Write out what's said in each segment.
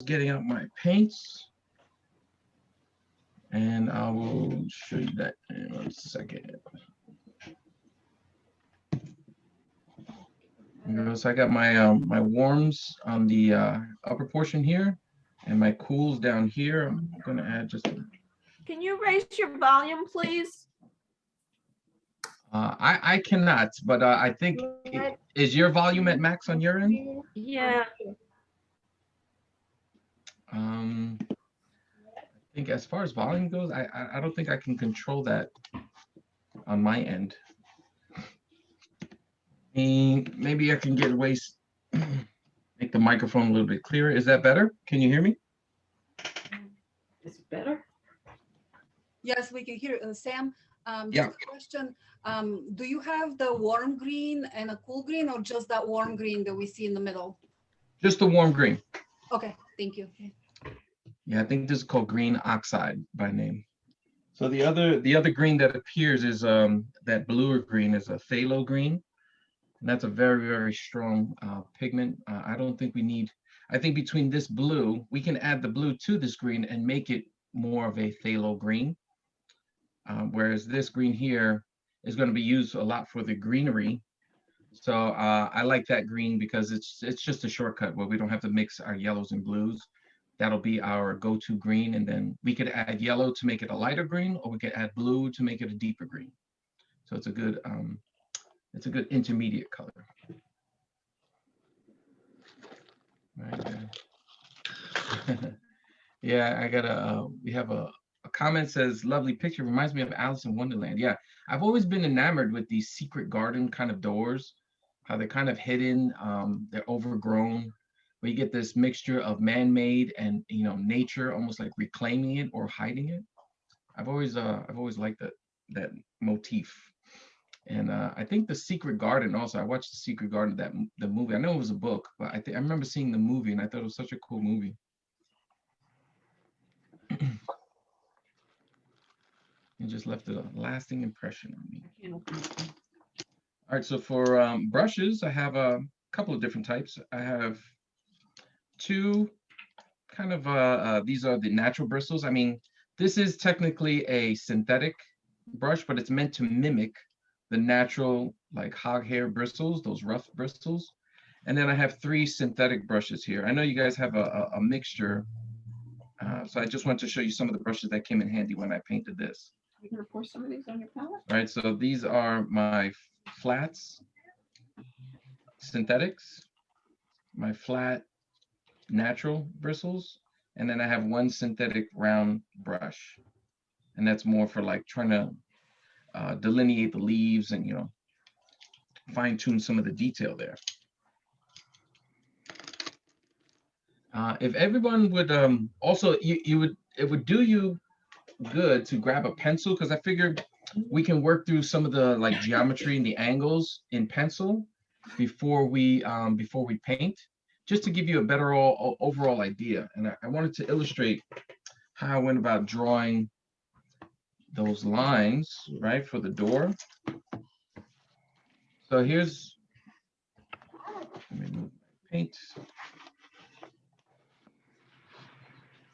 getting out my paints, and I will show you that in 1 second. So I got my my warms on the upper portion here, and my cools down here. I'm going to add just. Can you raise your volume, please? I cannot, but I think is your volume at max on your end? Yeah. I think as far as volume goes, I don't think I can control that on my end. Maybe I can get ways make the microphone a little bit clearer. Is that better? Can you hear me? Is it better? Yes, we can hear Sam. Yeah. Just a question. Do you have the warm green and a cool green, or just that warm green that we see in the middle? Just the warm green. Okay, thank you. Yeah, I think this is called green oxide by name. So the other green that appears is that bluer green is a phthalo green, and that's a very strong pigment. I don't think we need. I think between this blue, we can add the blue to this green and make it more of a phthalo green. Whereas this green here is going to be used a lot for the greenery. So I like that green because it's just a shortcut where we don't have to mix our yellows and blues. That'll be our go-to green, and then we could add yellow to make it a lighter green, or we could add blue to make it a deeper green. So it's a good intermediate color. Right. Yeah, I got we have a comment says, lovely picture, reminds me of Alice in Wonderland. Yeah, I've always been enamored with these secret garden kind of doors, how they're kind of hidden, they're overgrown, where you get this mixture of man-made and nature, almost like reclaiming it or hiding it. I've always liked that motif. And I think The Secret Garden also, I watched The Secret Garden, the movie. I know it was a book, but I remember seeing the movie and I thought it was such a cool movie. It just left a lasting impression on me. All right, so for brushes, I have a couple of different types. I have two kind of, these are the natural bristles. I mean, this is technically a synthetic brush, but it's meant to mimic the natural, like hog hair bristles, those rough bristles. And then I have three synthetic brushes here. I know you guys have a mixture, so I just want to show you some of the brushes that came in handy when I painted this. You're gonna pour some of these on your palette? All right, so these are my flats, synthetics, my flat natural bristles, and then I have one synthetic round brush, and that's more for like trying to delineate the leaves and fine tune some of the detail there. If everyone would also, it would do you good to grab a pencil, because I figured we can work through some of the like geometry and the angles in pencil before we paint, just to give you a better overall idea. And I wanted to illustrate how I went about drawing those lines, right, for the door. So here's, let me move my paint.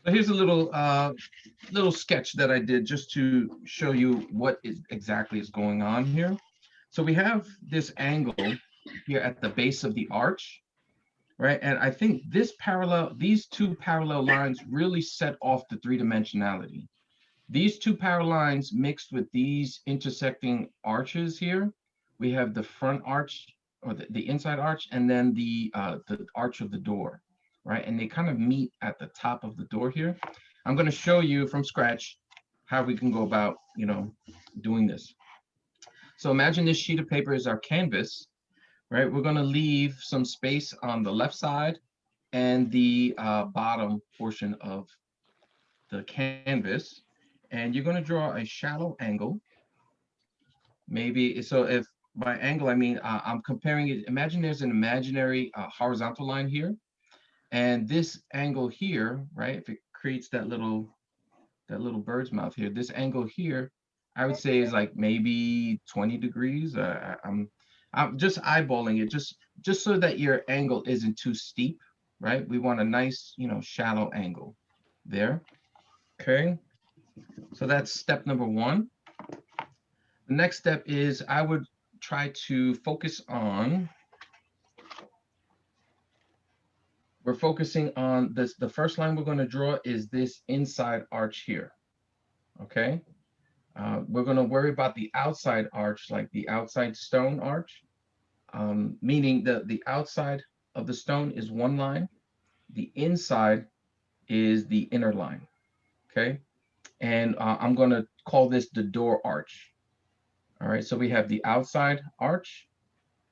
So here's a little sketch that I did just to show you what exactly is going on here. So we have this angle here at the base of the arch, right? And I think these two parallel lines really set off the three-dimensionality. These two parallel lines mixed with these intersecting arches here, we have the front arch, or the inside arch, and then the arch of the door, right? And they kind of meet at the top of the door here. I'm going to show you from scratch how we can go about, doing this. So imagine this sheet of paper is our canvas, right? We're going to leave some space on the left side and the bottom portion of the canvas. And you're going to draw a shallow angle. Maybe, so if by angle, I mean, I'm comparing it. Imagine there's an imaginary horizontal line here. And this angle here, right? If it creates that little bird's mouth here, this angle here, I would say is like maybe 20 degrees. I'm just eyeballing it, just so that your angle isn't too steep, right? We want a nice, shallow angle there. Okay. So that's step number one. The next step is I would try to focus on, we're focusing on this. The first line we're going to draw is this inside arch here. Okay. We're going to worry about the outside arch, like the outside stone arch, meaning the outside of the stone is one line. The inside is the inner line. Okay. And I'm going to call this the door arch. All right. So we have the outside arch,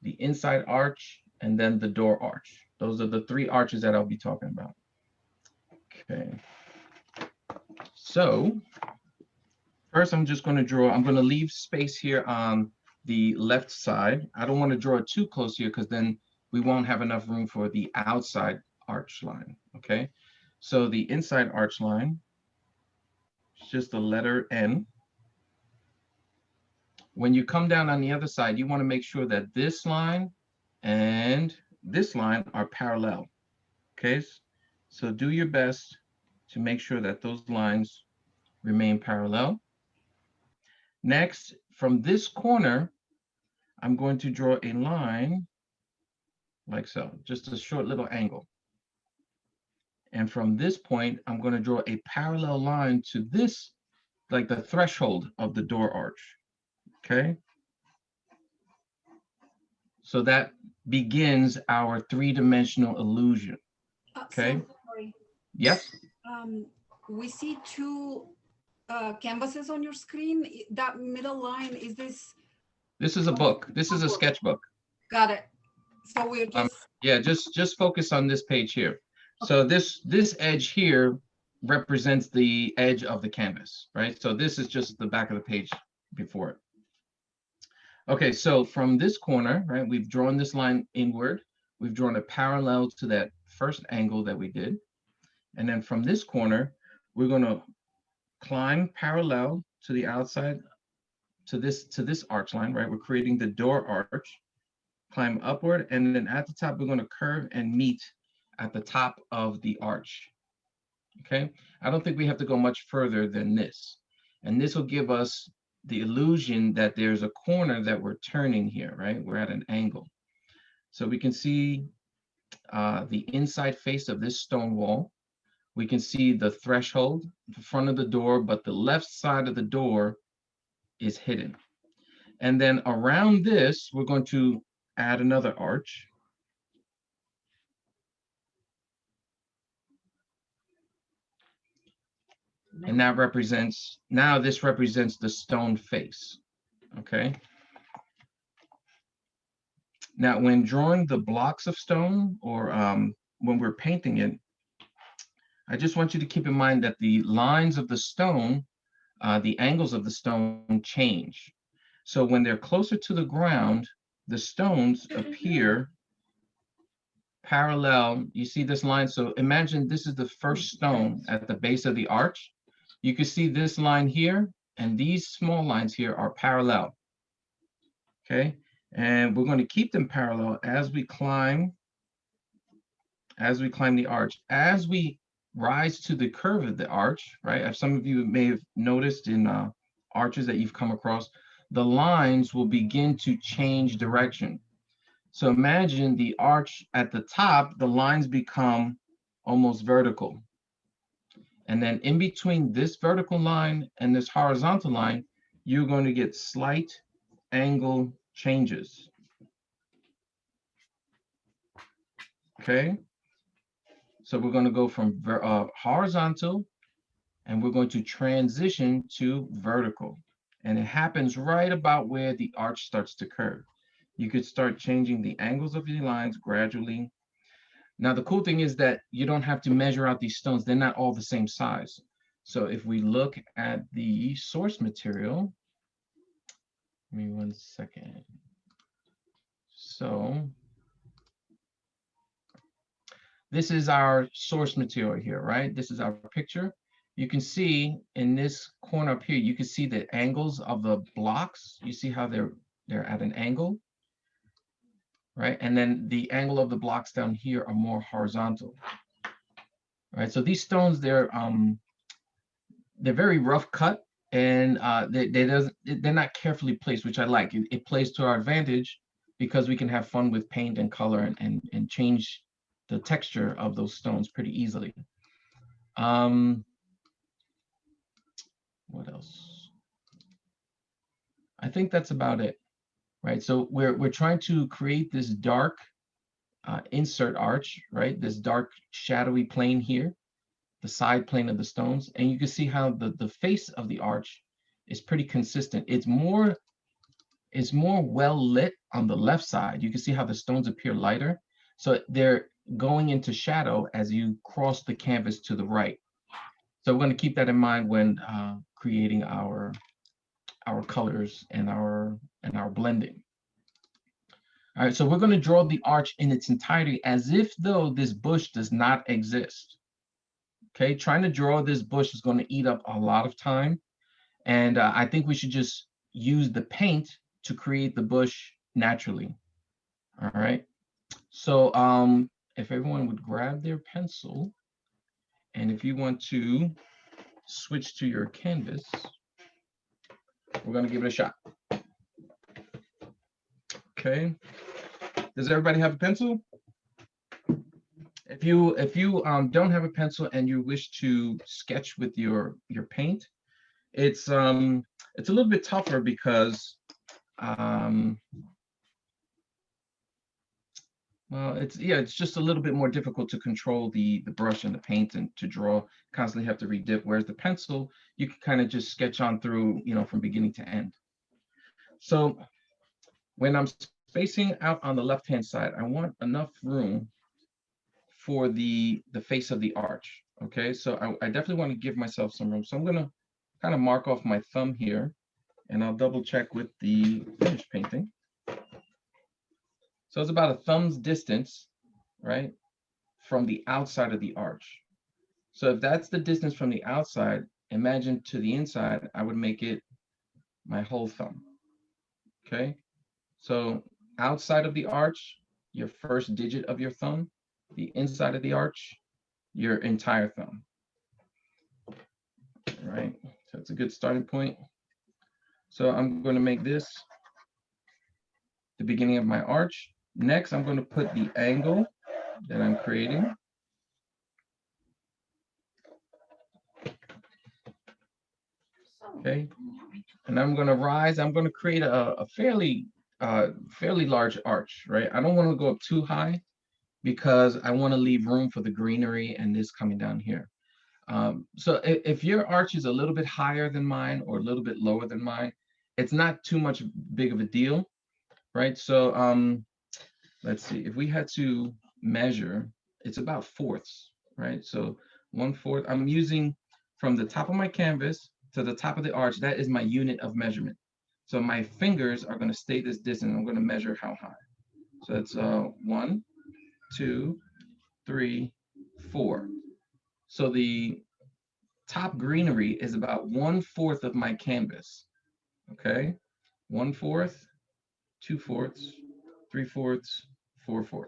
the inside arch, and then the door arch. Those are the three arches that I'll be talking about. Okay. So first, I'm just going to draw, I'm going to leave space here on the left side. I don't want to draw it too close here because then we won't have enough room for the outside arch line. Okay. So the inside arch line is just the letter N. When you come down on the other side, you want to make sure that this line and this line are parallel. Okay. So do your best to make sure that those lines remain parallel. Next, from this corner, I'm going to draw a line like so, just a short little angle. And from this point, I'm going to draw a parallel line to this, like the threshold of the door arch. Okay. So that begins our three-dimensional illusion. Okay. So sorry. Yes. We see two canvases on your screen. That middle line, is this? This is a book. This is a sketchbook. Got it. So we're just. Yeah, just focus on this page here. So this edge here represents the edge of the canvas, right? So this is just the back of the page before it. Okay, so from this corner, right, we've drawn this line inward. We've drawn a parallel to that first angle that we did. And then from this corner, we're going to climb parallel to the outside, to this arch line, right? We're creating the door arch, climb upward, and then at the top, we're going to curve and meet at the top of the arch. Okay, I don't think we have to go much further than this. And this will give us the illusion that there's a corner that we're turning here, right? We're at an angle. So we can see the inside face of this stone wall. We can see the threshold, the front of the door, but the left side of the door is hidden. And then around this, we're going to add another arch. And that represents, now this represents the stone face, okay? Now, when drawing the blocks of stone or when we're painting it, I just want you to keep in mind that the lines of the stone, the angles of the stone change. So when they're closer to the ground, the stones appear parallel. You see this line? So imagine this is the first stone at the base of the arch. You can see this line here, and these small lines here are parallel. Okay, and we're going to keep them parallel as we climb the arch. As we rise to the curve of the arch, right? As some of you may have noticed in arches that you've come across, the lines will begin to change direction. So imagine the arch at the top, the lines become almost vertical. And then in between this vertical line and this horizontal line, you're going to get slight angle changes. Okay. So we're going to go from horizontal and we're going to transition to vertical. And it happens right about where the arch starts to curve. You could start changing the angles of the lines gradually. Now, the cool thing is that you don't have to measure out these stones. They're not all the same size. So if we look at the source material, give me 1 second. So this is our source material here, right? This is our picture. You can see in this corner up here, you can see the angles of the blocks. You see how they're at an angle, right? And then the angle of the blocks down here are more horizontal, right? So these stones, they're very rough cut, and they're not carefully placed, which I like. It plays to our advantage because we can have fun with paint and color and change the texture of those stones pretty easily. What else? I think that's about it, right? So we're trying to create this dark insert arch, right? This dark shadowy plane here, the side plane of the stones, and you can see how the face of the arch is pretty consistent. It's more well lit on the left side. You can see how the stones appear lighter, so they're going into shadow as you cross the canvas to the right. So we're going to keep that in mind when creating our colors and our blending. All right, so we're going to draw the arch in its entirety as if though this bush does not exist. Okay, trying to draw this bush is going to eat up a lot of time, and I think we should just use the paint to create the bush naturally. All right, so if everyone would grab their pencil, and if you want to switch to your canvas, we're going to give it a shot. Okay, does everybody have a pencil? If you don't have a pencil and you wish to sketch with your paint, it's a little bit tougher because well, it's just a little bit more difficult to control the brush and the paint and to draw. Constantly have to redip. Whereas the pencil, you can kind of just sketch on through, from beginning to end. So when I'm spacing out on the left-hand side, I want enough room for the face of the arch. Okay, so I definitely want to give myself some room. So I'm gonna kind of mark off my thumb here, and I'll double check with the finished painting. So it's about a thumb's distance, right, from the outside of the arch. So if that's the distance from the outside, imagine to the inside, I would make it my whole thumb. Okay, so outside of the arch, your first digit of your thumb, the inside of the arch, your entire thumb. All right, so it's a good starting point. So I'm going to make this the beginning of my arch. Next, I'm going to put the angle that I'm creating. Okay, and I'm going to rise. I'm going to create a fairly large arch, right? I don't want to go up too high because I want to leave room for the greenery and this coming down here. So if your arch is a little bit higher than mine or a little bit lower than mine, it's not too much big of a deal, right? So let's see, if we had to measure, it's about fourths, right? So 1/4, I'm using from the top of my canvas to the top of the arch, that is my unit of measurement. So my fingers are going to stay this distance. I'm going to measure how high. So it's 1, 2, 3, 4. So the top greenery is about 1/4 of my canvas. Okay, 1/4, 2/4, 3/4, 4/4.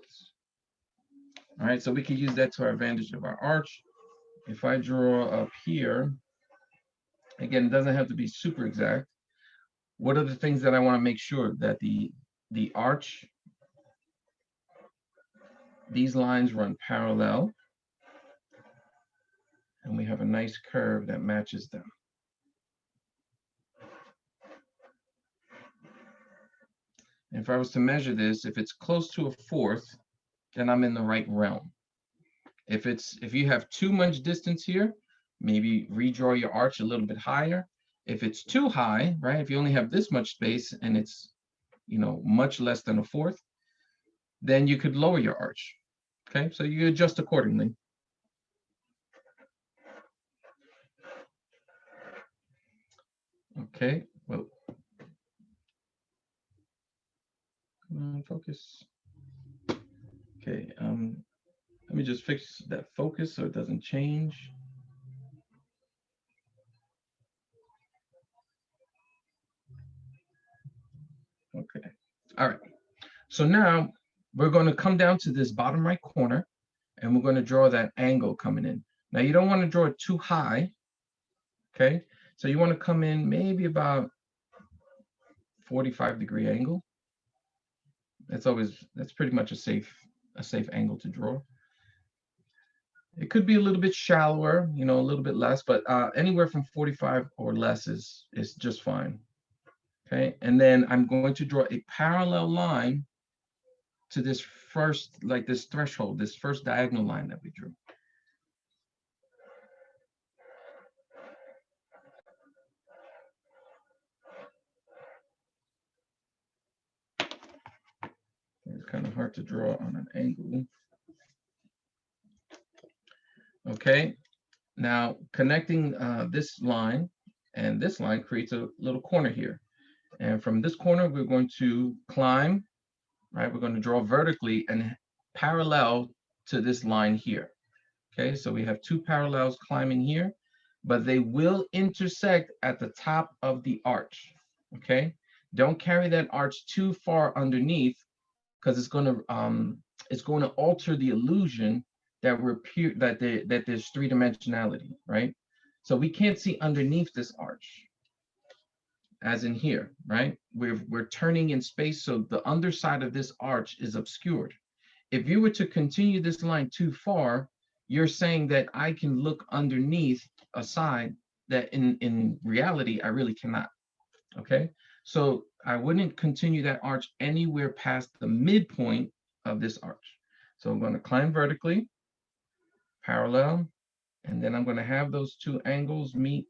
All right, so we can use that to our advantage of our arch. If I draw up here, again, it doesn't have to be super exact. What are the things that I want to make sure that the arch, these lines run parallel, and we have a nice curve that matches them. If I was to measure this, if it's close to 1/4, then I'm in the right realm. If you have too much distance here, maybe redraw your arch a little bit higher. If it's too high, right? If you only have this much space and it's, much less than 1/4, then you could lower your arch. Okay, so you adjust accordingly. Okay, well, focus. Okay, let me just fix that focus so it doesn't change. Okay, all right. So now we're going to come down to this bottom right corner, and we're going to draw that angle coming in. Now, you don't want to draw it too high, okay? So you want to come in maybe about 45-degree angle. That's pretty much a safe angle to draw. It could be a little bit shallower, a little bit less, but anywhere from 45 or less is just fine. Okay, and then I'm going to draw a parallel line to this first, like this threshold, this first diagonal line that we drew. It's kind of hard to draw on an angle. Okay, now connecting this line and this line creates a little corner here. And from this corner, we're going to climb, right? We're going to draw vertically and parallel to this line here. Okay, so we have two parallels climbing here, but they will intersect at the top of the arch. Okay, don't carry that arch too far underneath, because it's going to alter the illusion that that there's three-dimensionality, right? So we can't see underneath this arch, as in here, right? We're turning in space, so the underside of this arch is obscured. If you were to continue this line too far, you're saying that I can look underneath a side that in reality I really cannot. Okay, so I wouldn't continue that arch anywhere past the midpoint of this arch. So I'm going to climb vertically, parallel, and then I'm going to have those two angles meet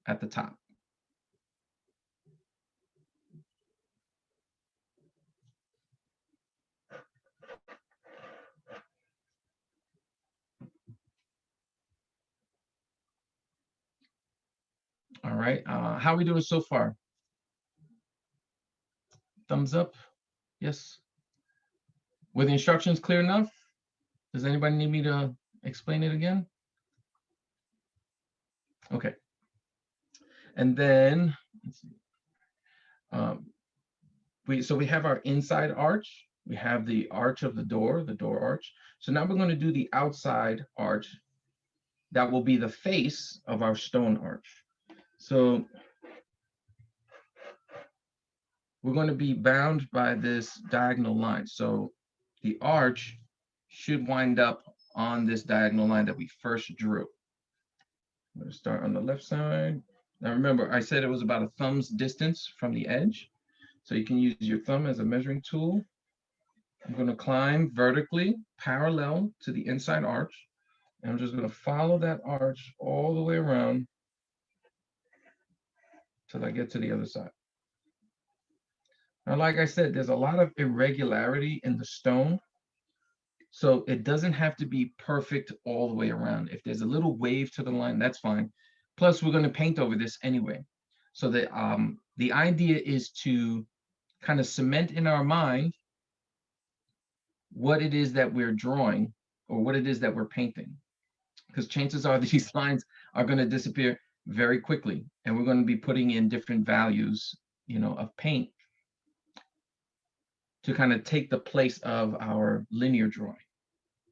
at the top. All right, how are we doing so far? Thumbs up? Yes. Were the instructions clear enough? Does anybody need me to explain it again? Okay. And then, let's see. We have our inside arch. We have the arch of the door arch. So now we're going to do the outside arch. That will be the face of our stone arch. So we're going to be bound by this diagonal line. So the arch should wind up on this diagonal line that we first drew. I'm going to start on the left side. Now remember, I said it was about a thumb's distance from the edge. So you can use your thumb as a measuring tool. I'm going to climb vertically parallel to the inside arch. And I'm just going to follow that arch all the way around till I get to the other side. Now, like I said, there's a lot of irregularity in the stone. So it doesn't have to be perfect all the way around. If there's a little wave to the line, that's fine. Plus, we're going to paint over this anyway. So the idea is to kind of cement in our mind what it is that we're drawing or what it is that we're painting. Because chances are these lines are going to disappear very quickly, and we're going to be putting in different values, of paint to kind of take the place of our linear drawing.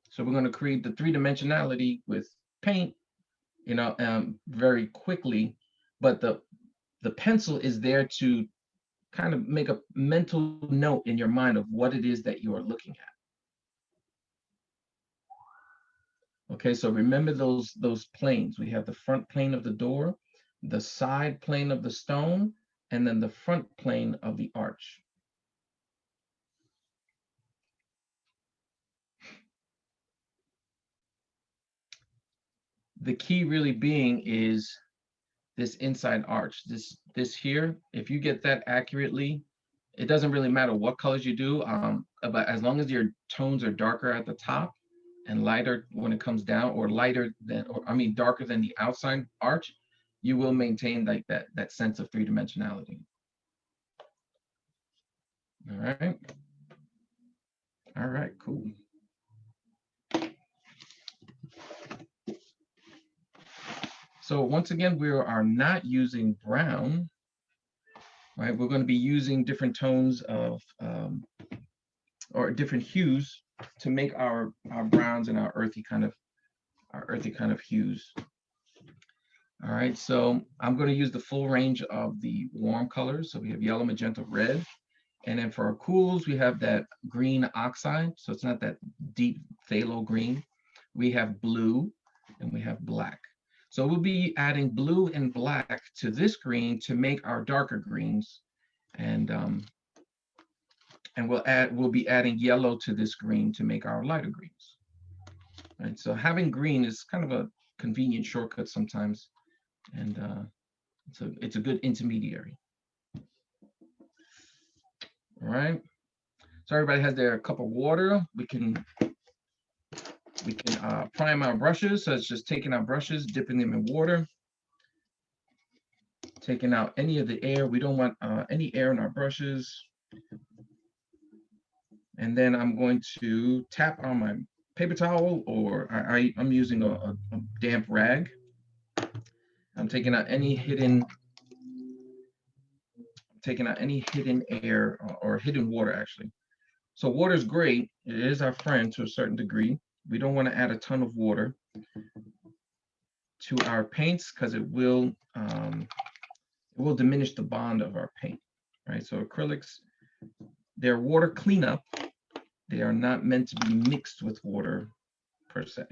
So we're going to create the three-dimensionality with paint, very quickly, but the pencil is there to kind of make a mental note in your mind of what it is that you are looking at. Okay, so remember those planes. We have the front plane of the door, the side plane of the stone, and then the front plane of the arch. The key really being is this inside arch, this here. If you get that accurately, it doesn't really matter what colors you do, but as long as your tones are darker at the top and lighter when it comes down, or darker than the outside arch, you will maintain like that sense of three-dimensionality. All right, cool. So once again, we are not using brown, right? We're going to be using different tones of or different hues to make our browns and our earthy kind of hues. All right, so I'm going to use the full range of the warm colors. So we have yellow, magenta, red. And then for our cools, we have that green oxide. So it's not that deep phthalo green. We have blue and we have black. So we'll be adding blue and black to this green to make our darker greens. And we'll be adding yellow to this green to make our lighter greens. Right, so having green is kind of a convenient shortcut sometimes. And it's a good intermediary. All right. So everybody has their cup of water. We can prime our brushes. So it's just taking our brushes, dipping them in water, taking out any of the air. We don't want any air in our brushes. And then I'm going to tap on my paper towel, or I'm using a damp rag. I'm taking out any hidden air or hidden water, actually. So water is great. It is our friend to a certain degree. We don't want to add a ton of water to our paints because it will diminish the bond of our paint, right? So acrylics, they're water cleanup. They are not meant to be mixed with water per se.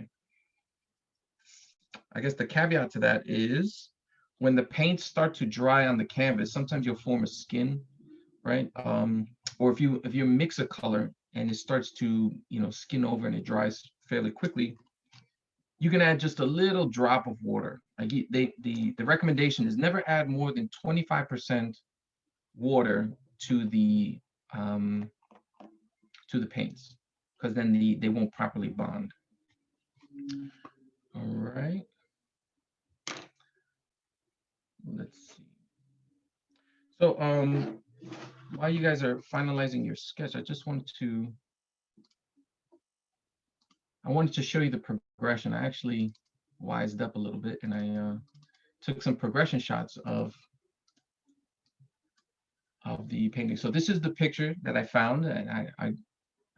I guess the caveat to that is when the paints start to dry on the canvas, sometimes you'll form a skin, right? Or if you mix a color and it starts to skin over and it dries fairly quickly, you can add just a little drop of water. Like the recommendation is never add more than 25% water to the paints, because then they won't properly bond. All right. Let's see. So while you guys are finalizing your sketch, I wanted to show you the progression. I actually wised up a little bit and I took some progression shots of the painting. So this is the picture that I found, and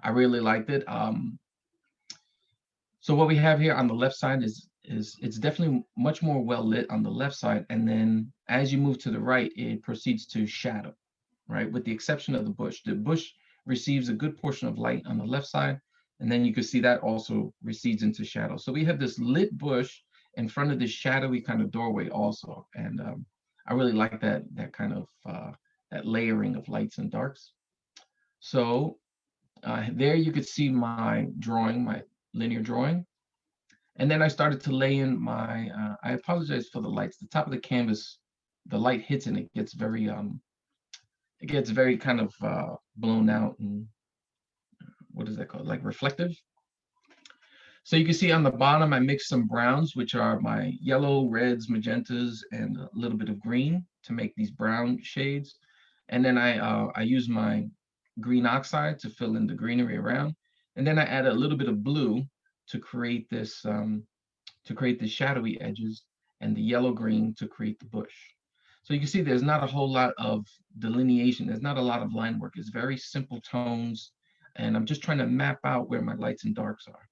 I really liked it. So what we have here on the left side is it's definitely much more well lit on the left side, and then as you move to the right, it proceeds to shadow, right? With the exception of the bush. The bush receives a good portion of light on the left side, and then you can see that also recedes into shadow. So we have this lit bush in front of this shadowy kind of doorway also, and I really like that kind of that layering of lights and darks. So there you could see my drawing, my linear drawing. And then I started to lay in my, I apologize for the lights. The top of the canvas, the light hits and it gets very kind of blown out, and what is that called? Like reflective. So you can see on the bottom, I mixed some browns, which are my yellow, reds, magentas, and a little bit of green to make these brown shades. And then I use my green oxide to fill in the greenery around. And then I add a little bit of blue to create this shadowy edges, and the yellow green to create the bush. So you can see there's not a whole lot of delineation. There's not a lot of line work. It's very simple tones, and I'm just trying to map out where my lights and darks are.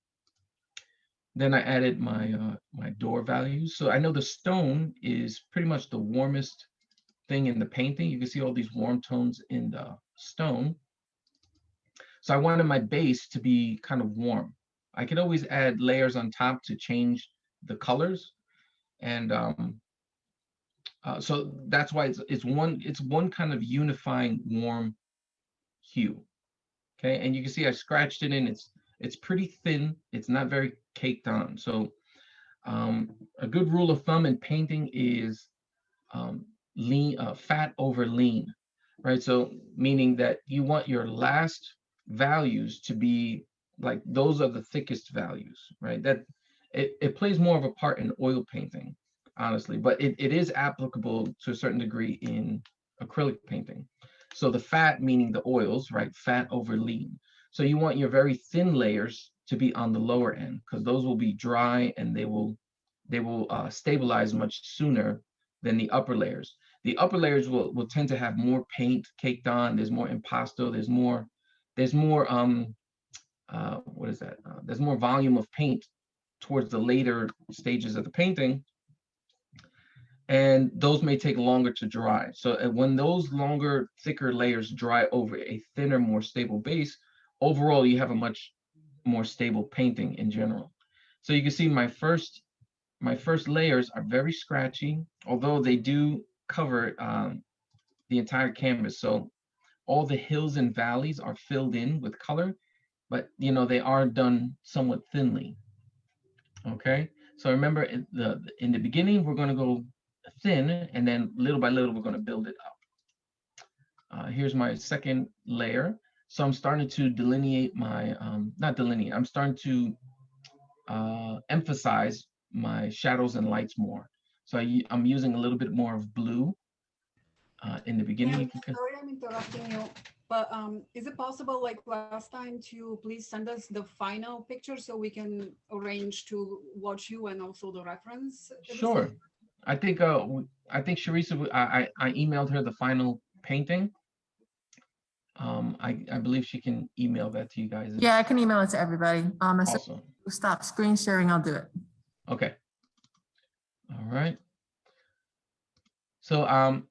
Then I added my my door values. So I know the stone is pretty much the warmest thing in the painting. You can see all these warm tones in the stone. So I wanted my base to be kind of warm. I could always add layers on top to change the colors, and so that's why it's one kind of unifying warm hue. Okay, and you can see I scratched it in. It's pretty thin. It's not very caked on. So a good rule of thumb in painting is fat over lean, right? So meaning that you want your last values to be like those are the thickest values, right? That it plays more of a part in oil painting, honestly, but it is applicable to a certain degree in acrylic painting. So the fat meaning the oils, right? Fat over lean. So you want your very thin layers to be on the lower end, because those will be dry and they will stabilize much sooner than the upper layers. The upper layers will tend to have more paint caked on. There's more impasto. There's more there's more, what is that? There's more volume of paint towards the later stages of the painting, and those may take longer to dry. So when those longer, thicker layers dry over a thinner, more stable base, overall you have a much more stable painting in general. So you can see my first layers are very scratchy, although they do cover the entire canvas. So all the hills and valleys are filled in with color, but you know, they are done somewhat thinly. Okay, so remember in the beginning, we're going to go thin, and then little by little, we're going to build it up. Here's my second layer. So I'm starting to delineate my, not delineate, I'm starting to emphasize my shadows and lights more. So I'm using a little bit more of blue in the beginning. Yeah, sorry, I'm interrupting you, but is it possible, like last time, to please send us the final picture so we can arrange to watch you and also the reference? Sure. I think Sharissa, I emailed her the final painting. I believe she can email that to you guys. Yeah, I can email it to everybody. As soon Awesome. as we stop screen sharing, I'll do it. Okay. All right. So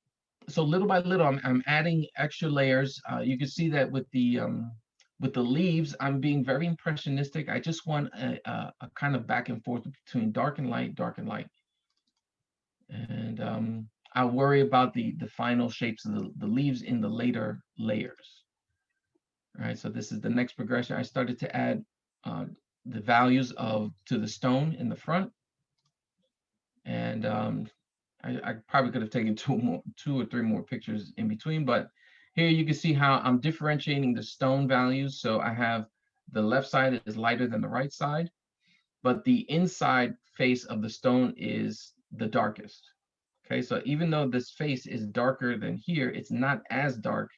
so little by little, I'm adding extra layers. You can see that with the leaves, I'm being very impressionistic. I just want a kind of back and forth between dark and light, dark and light. And I worry about the final shapes of the leaves in the later layers. All right, so this is the next progression. I started to add the values to the stone in the front. And I probably could have taken two or three more pictures in between, but here you can see how I'm differentiating the stone values. So I have the left side is lighter than the right side, but the inside face of the stone is the darkest. Okay, so even though this face is darker than here, it's not as dark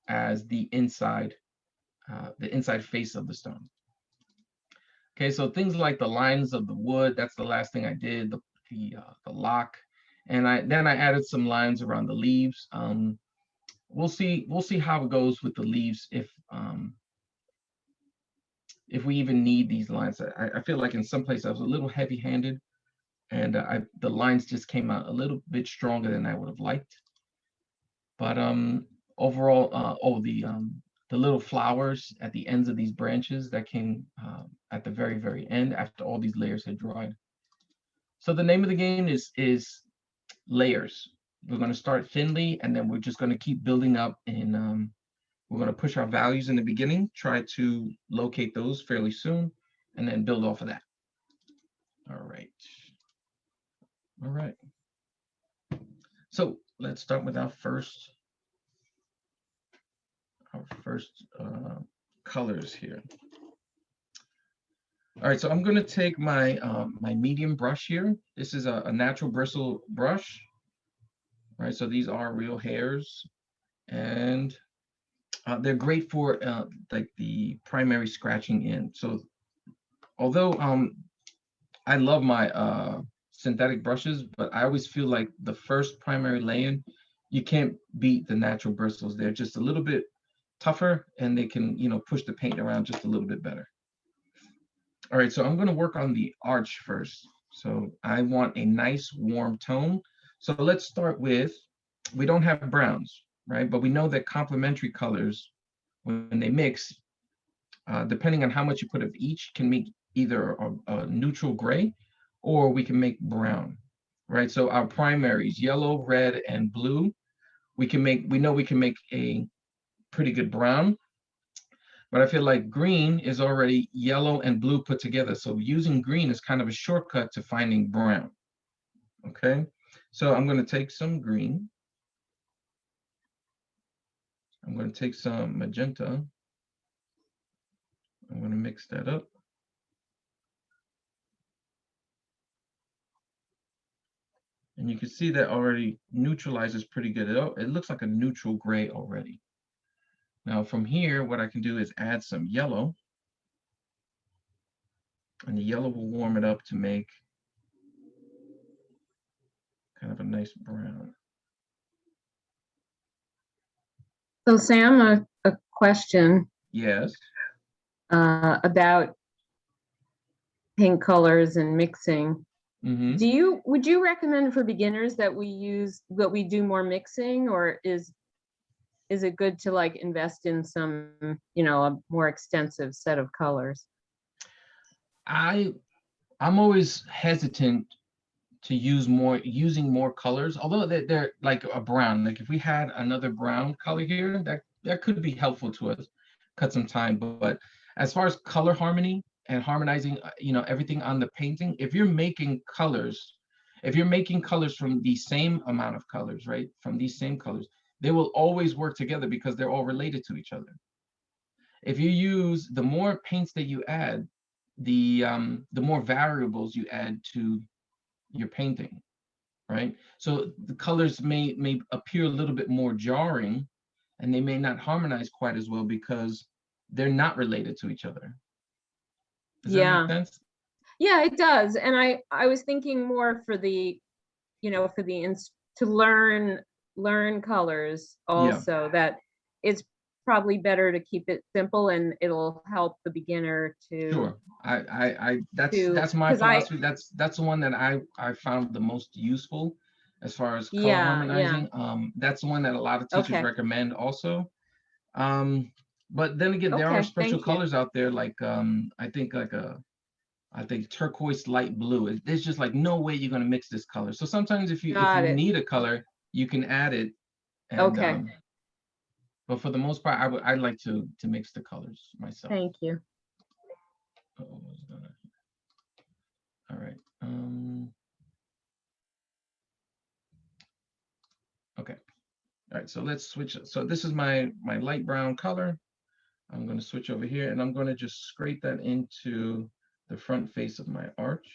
as the inside face of the stone. Okay, so things like the lines of the wood, that's the last thing I did, the lock. And then I added some lines around the leaves. We'll see how it goes with the leaves if we even need these lines. I feel like in some places I was a little heavy-handed, and the lines just came out a little bit stronger than I would have liked. But overall, the little flowers at the ends of these branches that came at the very, very end after all these layers had dried. So the name of the game is layers. We're going to start thinly, and then we're just going to keep building up, and we're going to push our values in the beginning, try to locate those fairly soon, and then build off of that. All right. All right. So let's start with our first colors here. All right, so I'm going to take my my medium brush here. This is a natural bristle brush. All right, so these are real hairs, and they're great for like the primary scratching in. So although I love my synthetic brushes, but I always feel like the first primary laying, you can't beat the natural bristles. They're just a little bit tougher, and they can, you know, push the paint around just a little bit better. All right, so I'm going to work on the arch first. So I want a nice warm tone. So let's start with, we don't have browns, right? But we know that complementary colors, when they mix, depending on how much you put of each, can make either a neutral gray, or we can make brown, right? So our primaries, yellow, red, and blue, we know we can make a pretty good brown. But I feel like green is already yellow and blue put together. So using green is kind of a shortcut to finding brown. Okay, so I'm going to take some green. I'm going to take some magenta. I'm going to mix that up. And you can see that already neutralizes pretty good. It looks like a neutral gray already. Now from here, what I can do is add some yellow. And the yellow will warm it up to make kind of a nice brown. So Sam, a question Yes. about paint colors and mixing. Mhm. Would you recommend for beginners that we do more mixing, or is it good to like invest in some, a more extensive set of colors? I'm always hesitant to using more colors, although they're like a brown. Like if we had another brown color here, that could be helpful to us, cut some time. But as far as color harmony and harmonizing, everything on the painting, if you're making colors from the same amount of colors, right? From these same colors, they will always work together because they're all related to each other. If you use, the more paints that you add, the more variables you add to your painting, right? So the colors may appear a little bit more jarring, and they may not harmonize quite as well because they're not related to each other. Does that make sense? Yeah, it does. And I was thinking more for the, to learn colors also, that it's probably better to keep it simple and it'll help the beginner to. Sure. That's my 'cause philosophy. That's the one that I found the most useful as far as color harmonizing. That's the one that a lot of teachers recommend also. But then again, there are special colors out there, like I think turquoise light blue. There's just like no way you're gonna mix this color. So sometimes if you need a color, you can add it. And, but for the most part, I'd like to mix the colors myself. Thank you. Uh-oh, what's going on here? All right. Okay. All right. So let's switch. So this is my light brown color. I'm going to switch over here, and I'm going to just scrape that into the front face of my arch.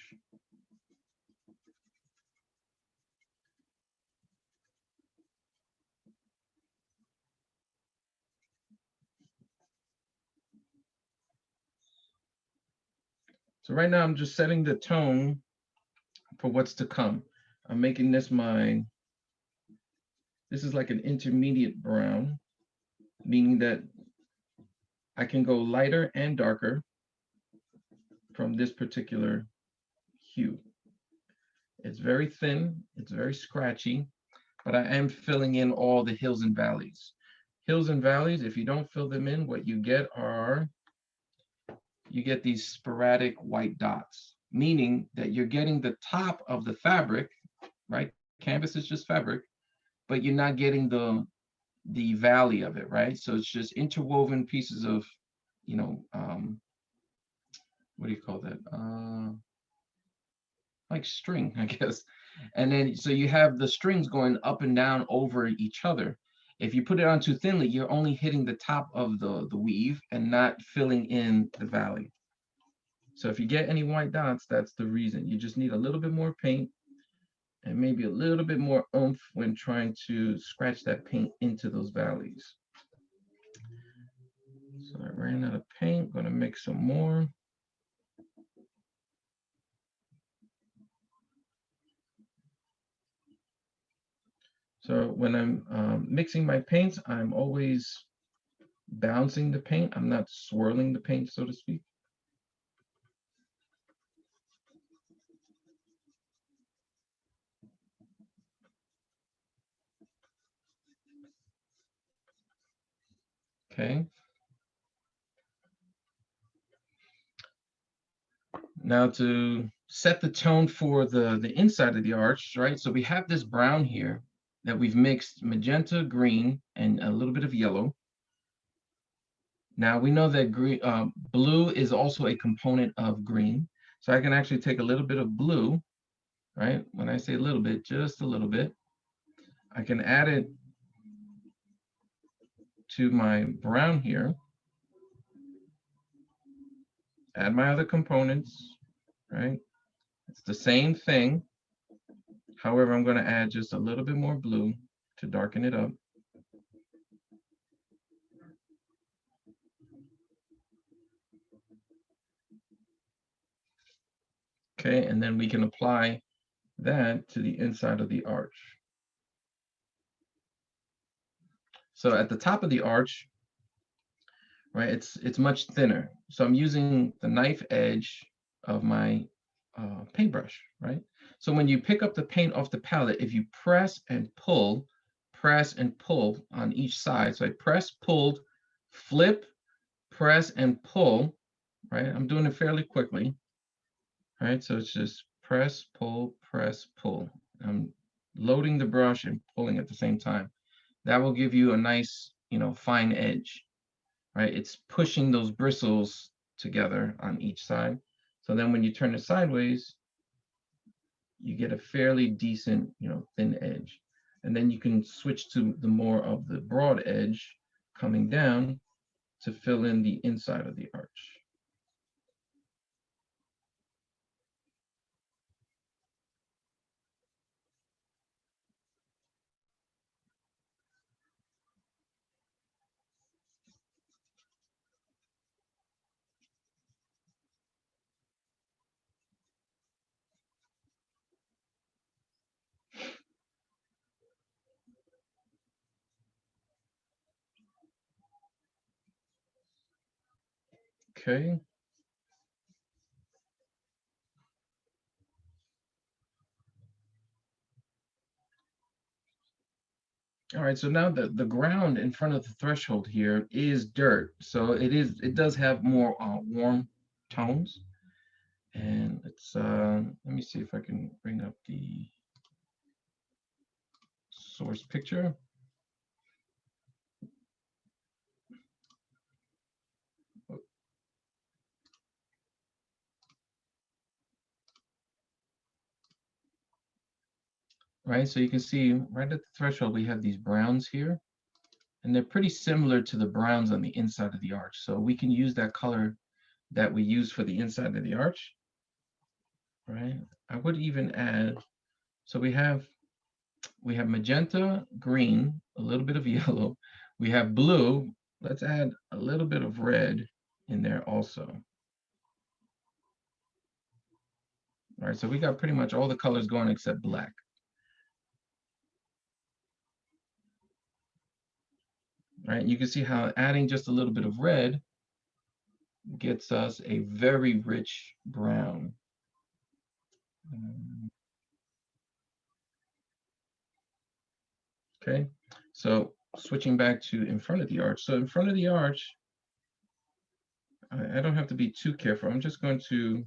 So right now I'm just setting the tone for what's to come. I'm making this this is like an intermediate brown, meaning that I can go lighter and darker from this particular hue. It's very thin, it's very scratchy, but I am filling in all the hills and valleys. Hills and valleys, if you don't fill them in, what you get these sporadic white dots, meaning that you're getting the top of the fabric, right? Canvas is just fabric, but you're not getting the valley of it, right? So it's just interwoven pieces of, what do you call that? Like string, I guess. And then, so you have the strings going up and down over each other. If you put it on too thinly, you're only hitting the top of the weave and not filling in the valley. So if you get any white dots, that's the reason. You just need a little bit more paint and maybe a little bit more oomph when trying to scratch that paint into those valleys. So I ran out of paint, gonna mix some more. So when I'm mixing my paints, I'm always bouncing the paint. I'm not swirling the paint, so to speak. Okay. Now to set the tone for the inside of the arch, right? So we have this brown here that we've mixed magenta, green, and a little bit of yellow. Now we know that blue is also a component of green. So I can actually take a little bit of blue, right? When I say a little bit, just a little bit. I can add it to my brown here. Add my other components, right? It's the same thing. However, I'm going to add just a little bit more blue to darken it up. Okay, and then we can apply that to the inside of the arch. So at the top of the arch, right? It's much thinner. So I'm using the knife edge of my paintbrush, right? So when you pick up the paint off the palette, if you press and pull on each side. So I press, pulled, flip, press and pull, right? I'm doing it fairly quickly, right? So it's just press, pull, press, pull. I'm loading the brush and pulling at the same time. That will give you a nice, fine edge, right? It's pushing those bristles together on each side. So then when you turn it sideways, you get a fairly decent, thin edge. And then you can switch to the more of the broad edge coming down to fill in the inside of the arch. Okay. All right, so now the ground in front of the threshold here is dirt. So it does have more warm tones. And it's, let me see if I can bring up the source picture. Right, so you can see right at the threshold, we have these browns here, and they're pretty similar to the browns on the inside of the arch. So we can use that color that we use for the inside of the arch, right? I would even add, so we have magenta, green, a little bit of yellow. We have blue. Let's add a little bit of red in there also. All right, so we got pretty much all the colors going except black. Right, you can see how adding just a little bit of red gets us a very rich brown. Okay, so switching back to in front of the arch. So in front of the arch, I don't have to be too careful. I'm just going to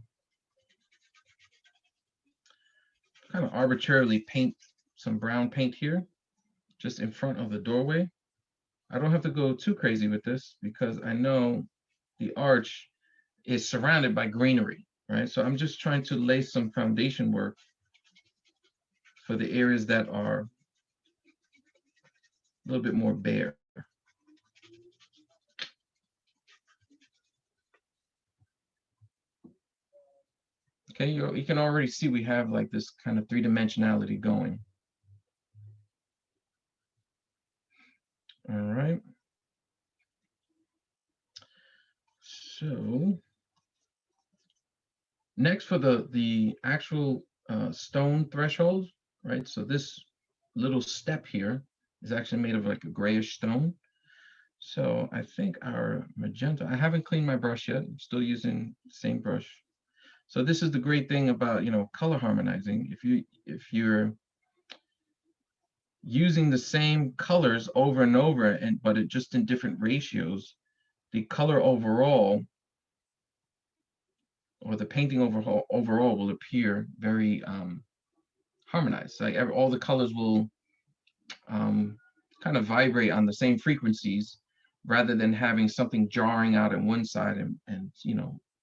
kind of arbitrarily paint some brown paint here, just in front of the doorway. I don't have to go too crazy with this because I know the arch is surrounded by greenery, right? So I'm just trying to lay some foundation work for the areas that are a little bit more bare. Okay, you can already see we have like this kind of three-dimensionality going. All right. So next for the actual stone threshold, right? So this little step here is actually made of like a grayish stone. So I think our magenta, I haven't cleaned my brush yet. I'm still using the same brush. So this is the great thing about, color harmonizing. If you're using the same colors over and over, but it just in different ratios, the color overall, or the painting overall will appear very harmonized. Like all the colors will kind of vibrate on the same frequencies rather than having something jarring out on one side and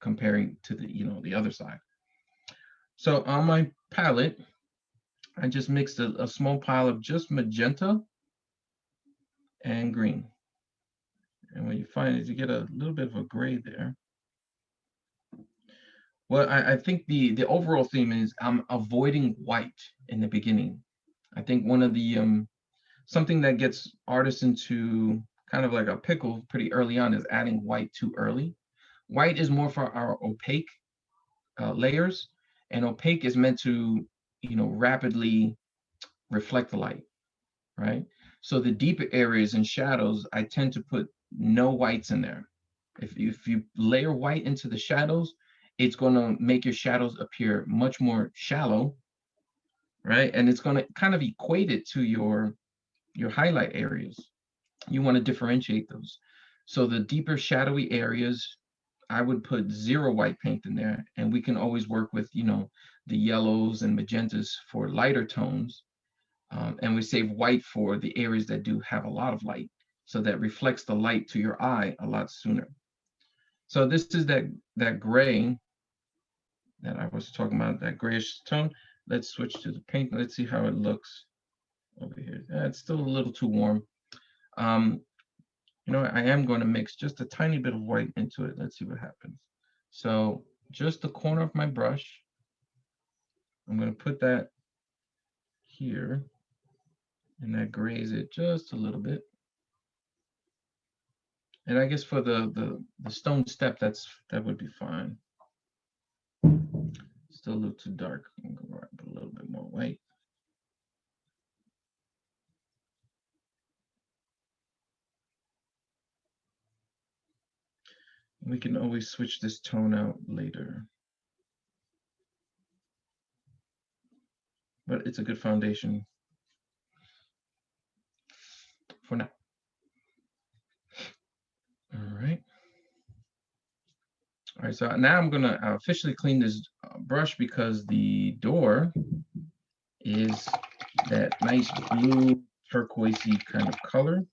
comparing to the other side. So on my palette, I just mixed a small pile of just magenta and green. And what you find is you get a little bit of a gray there. Well, I think the overall theme is I'm avoiding white in the beginning. I think one of the something that gets artists into kind of like a pickle pretty early on is adding white too early. White is more for our opaque layers, and opaque is meant to, rapidly reflect the light, right? So the deeper areas and shadows, I tend to put no whites in there, If you layer white into the shadows, it's going to make your shadows appear much more shallow, right? And it's going to kind of equate it to your highlight areas. You want to differentiate those. So the deeper shadowy areas, I would put 0 white paint in there, and we can always work with, you know, the yellows and magentas for lighter tones. And we save white for the areas that do have a lot of light, so that reflects the light to your eye a lot sooner. So this is that gray that I was talking about, that grayish tone. Let's switch to the paint. Let's see how it looks over here. It's still a little too warm. You know, I am going to mix just a tiny bit of white into it. Let's see what happens. So just the corner of my brush, I'm going to put that here, and that grays it just a little bit. And I guess for the stone step, that would be fine. Still a little too dark. I'm going to grab a little bit more white. We can always switch this tone out later. But it's a good foundation for now. All right. All right, so now I'm gonna officially clean this brush, because the door is that nice blue turquoisey kind of color.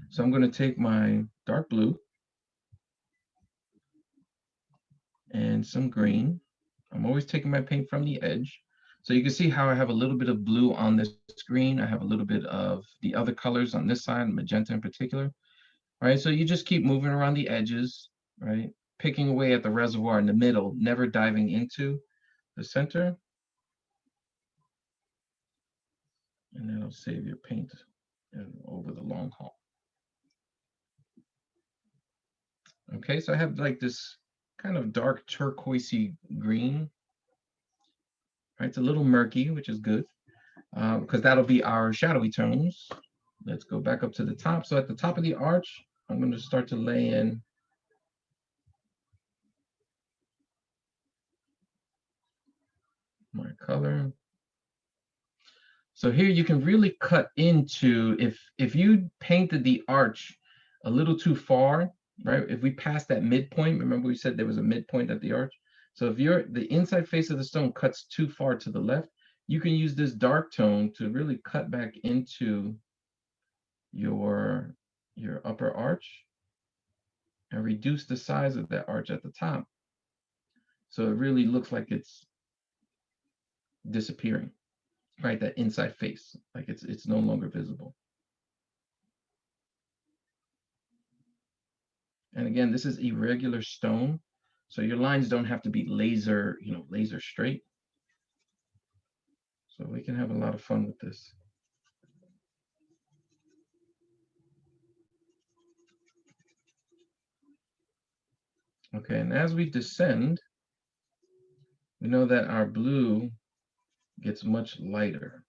So I'm gonna take my dark blue and some green. I'm always taking my paint from the edge. So you can see how I have a little bit of blue on this screen. I have a little bit of the other colors on this side, magenta in particular. All right, so you just keep moving around the edges, right? Picking away at the reservoir in the middle, never diving into the center. And that'll save your paint over the long haul. Okay, so I have like this kind of dark turquoisey green. Right, it's a little murky, which is good, because that'll be our shadowy tones. Let's go back up to the top. So at the top of the arch, I'm going to start to lay in my color. So here you can really cut into, if you painted the arch a little too far, right? If we pass that midpoint, remember we said there was a midpoint at the arch. So if the inside face of the stone cuts too far to the left, you can use this dark tone to really cut back into your upper arch and reduce the size of that arch at the top. So it really looks like it's disappearing, right? That inside face, like it's no longer visible. And again, this is irregular stone, so your lines don't have to be laser, laser straight. So we can have a lot of fun with this. Okay, and as we descend, we know that our blue gets much lighter.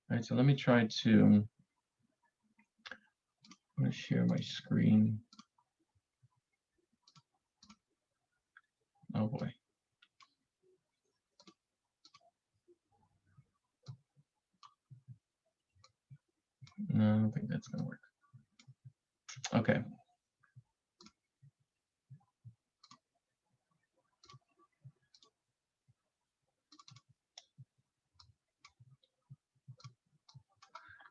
All right, so let me try to, I'm going to share my screen. Oh boy. No, I don't think that's going to work. Okay.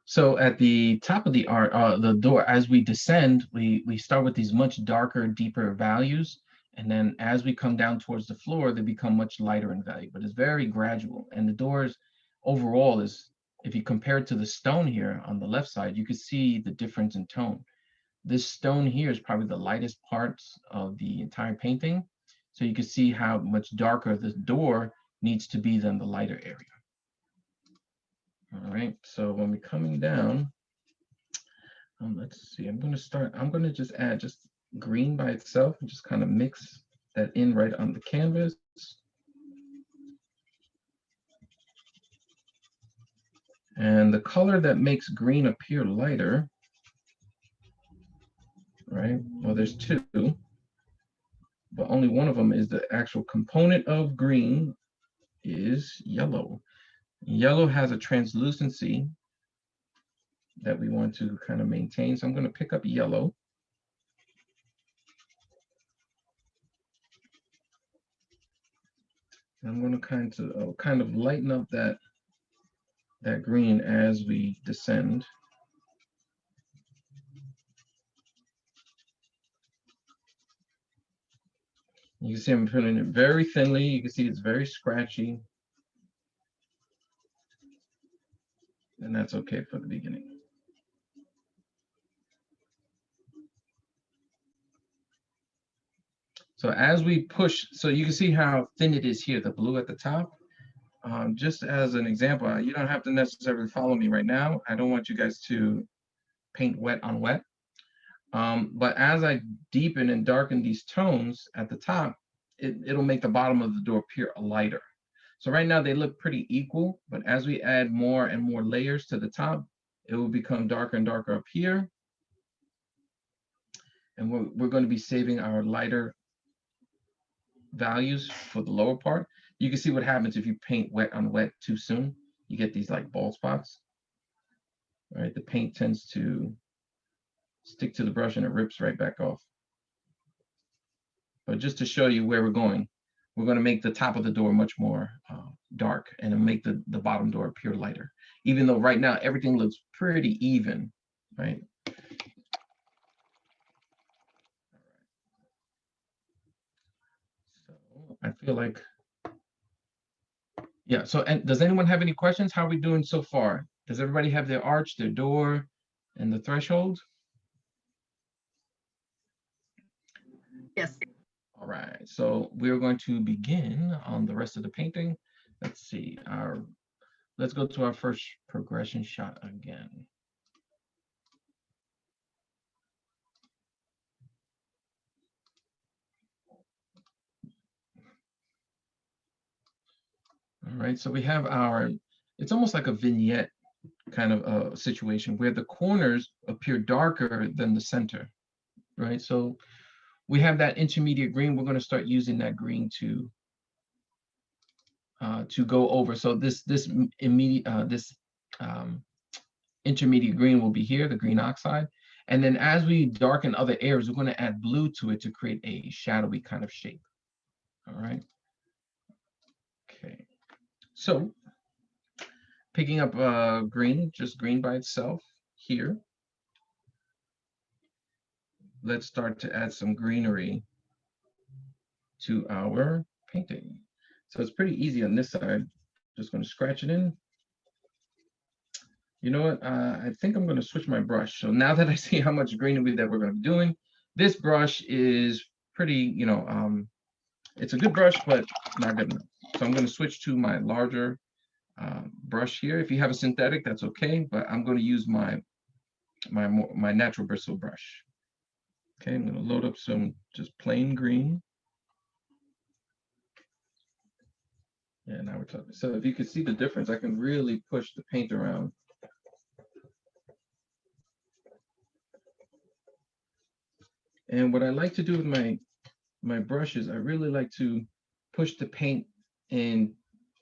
So at the top of the the door, as we descend, we start with these much darker, deeper values. And then as we come down towards the floor, they become much lighter in value, but it's very gradual. And the doors overall is, if you compare it to the stone here on the left side, you can see the difference in tone. This stone here is probably the lightest parts of the entire painting. So you can see how much darker the door needs to be than the lighter area. All right, so when we're coming down, let's see, I'm going to just add just green by itself and just kind of mix that in right on the canvas. And the color that makes green appear lighter right? Well, there's two, but only one of them is the actual component of green is yellow. Yellow has a translucency that we want to kind of maintain. So I'm going to pick up yellow. I'm going to kind of lighten up that green as we descend. You can see I'm filling it very thinly. You can see it's very scratchy. And that's okay for the beginning. So as we push, so you can see how thin it is here, the blue at the top. Just as an example, you don't have to necessarily follow me right now. I don't want you guys to paint wet on wet. But as I deepen and darken these tones at the top, it'll make the bottom of the door appear lighter. So right now they look pretty equal, but as we add more and more layers to the top, it will become darker and darker up here. And we're going to be saving our lighter values for the lower part. You can see what happens if you paint wet on wet too soon. You get these like bald spots. All right, the paint tends to stick to the brush and it rips right back off. But just to show you where we're going to make the top of the door much more dark and make the bottom door appear lighter. Even though right now everything looks pretty even, right? So I feel like, yeah, so and does anyone have any questions? How are we doing so far? Does everybody have their arch, their door, and the threshold? Yes. All right, so we're going to begin on the rest of the painting. Let's see, let's go to our first progression shot again. All right, so we have it's almost like a vignette kind of a situation where the corners appear darker than the center, right? So we have that intermediate green. We're going to start using that green to go over. So this intermediate green will be here, the green oxide. And then as we darken other areas, we're going to add blue to it to create a shadowy kind of shape. All right. Okay. So picking up green, just green by itself here. Let's start to add some greenery to our painting. So it's pretty easy on this side. Just going to scratch it in. You know what? I think I'm going to switch my brush. So now that I see how much greenery that we're going to be doing, this brush is pretty, it's a good brush, but not good enough. So I'm going to switch to my larger brush here. If you have a synthetic, that's okay, but I'm going to use my natural bristle brush. Okay, I'm going to load up some just plain green. Yeah, now we're talking. So if you can see the difference, I can really push the paint around. And what I like to do with my brushes, I really like to push the paint in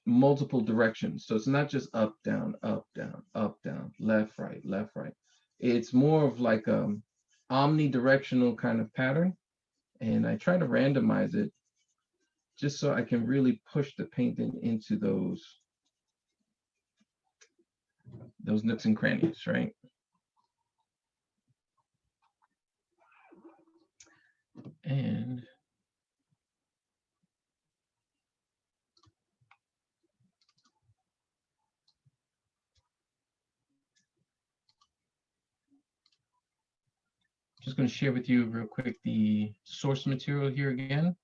multiple directions. So it's not just up, down, up, down, up, down, left, right, left, right. It's more of like omnidirectional kind of pattern. And I try to randomize it just so I can really push the painting into those nooks and crannies, right? And just going to share with you real quick the source material here again.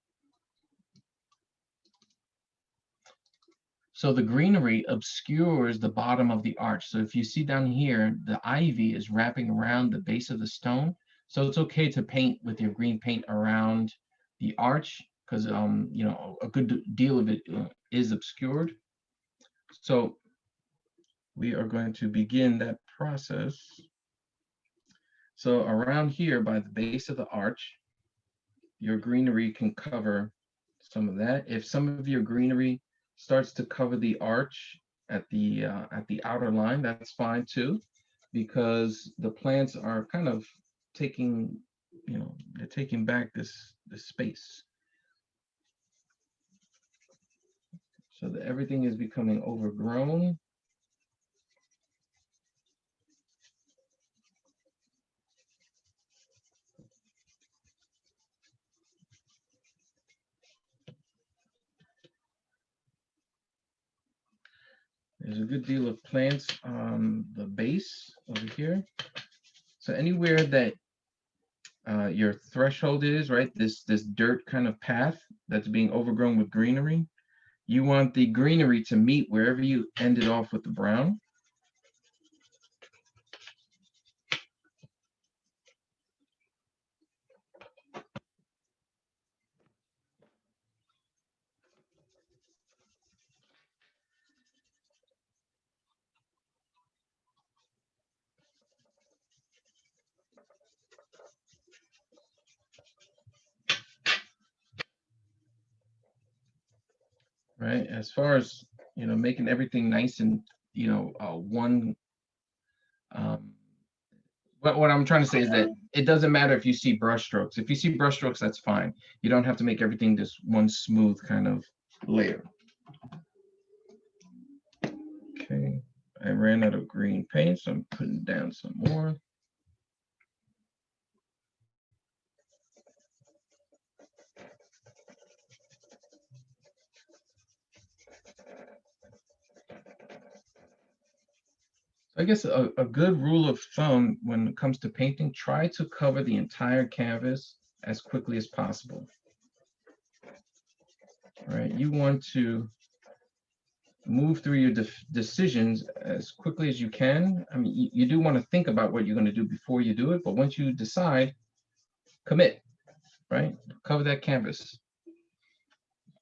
So the greenery obscures the bottom of the arch. So if you see down here, the ivy is wrapping around the base of the stone. So it's okay to paint with your green paint around the arch because a good deal of it is obscured. So we are going to begin that process. So around here by the base of the arch, your greenery can cover some of that. If some of your greenery starts to cover the arch at the outer line, that's fine too, because the plants are kind of taking, they're taking back this space. So that everything is becoming overgrown. There's a good deal of plants on the base over here. So anywhere that your threshold is, right, this dirt kind of path that's being overgrown with greenery, you want the greenery to meet wherever you ended off with the brown. Right, as far as making everything nice and one what I'm trying to say is that it doesn't matter if you see brush strokes. If you see brush strokes, that's fine. You don't have to make everything this one smooth kind of layer. Okay, I ran out of green paint, so I'm putting down some more. I guess a good rule of thumb when it comes to painting, try to cover the entire canvas as quickly as possible. All right, you want to move through your decisions as quickly as you can. I mean, you do want to think about what you're going to do before you do it, but once you decide, commit, right? Cover that canvas.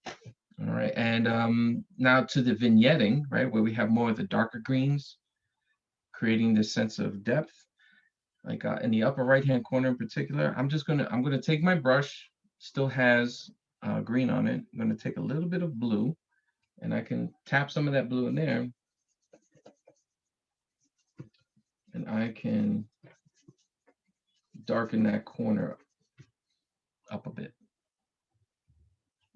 All right, and now to the vignetting, right, where we have more of the darker greens, creating this sense of depth. Like in the upper right-hand corner in particular, I'm gonna take my brush, still has green on it. I'm gonna take a little bit of blue, and I can tap some of that blue in there, and I can darken that corner up a bit.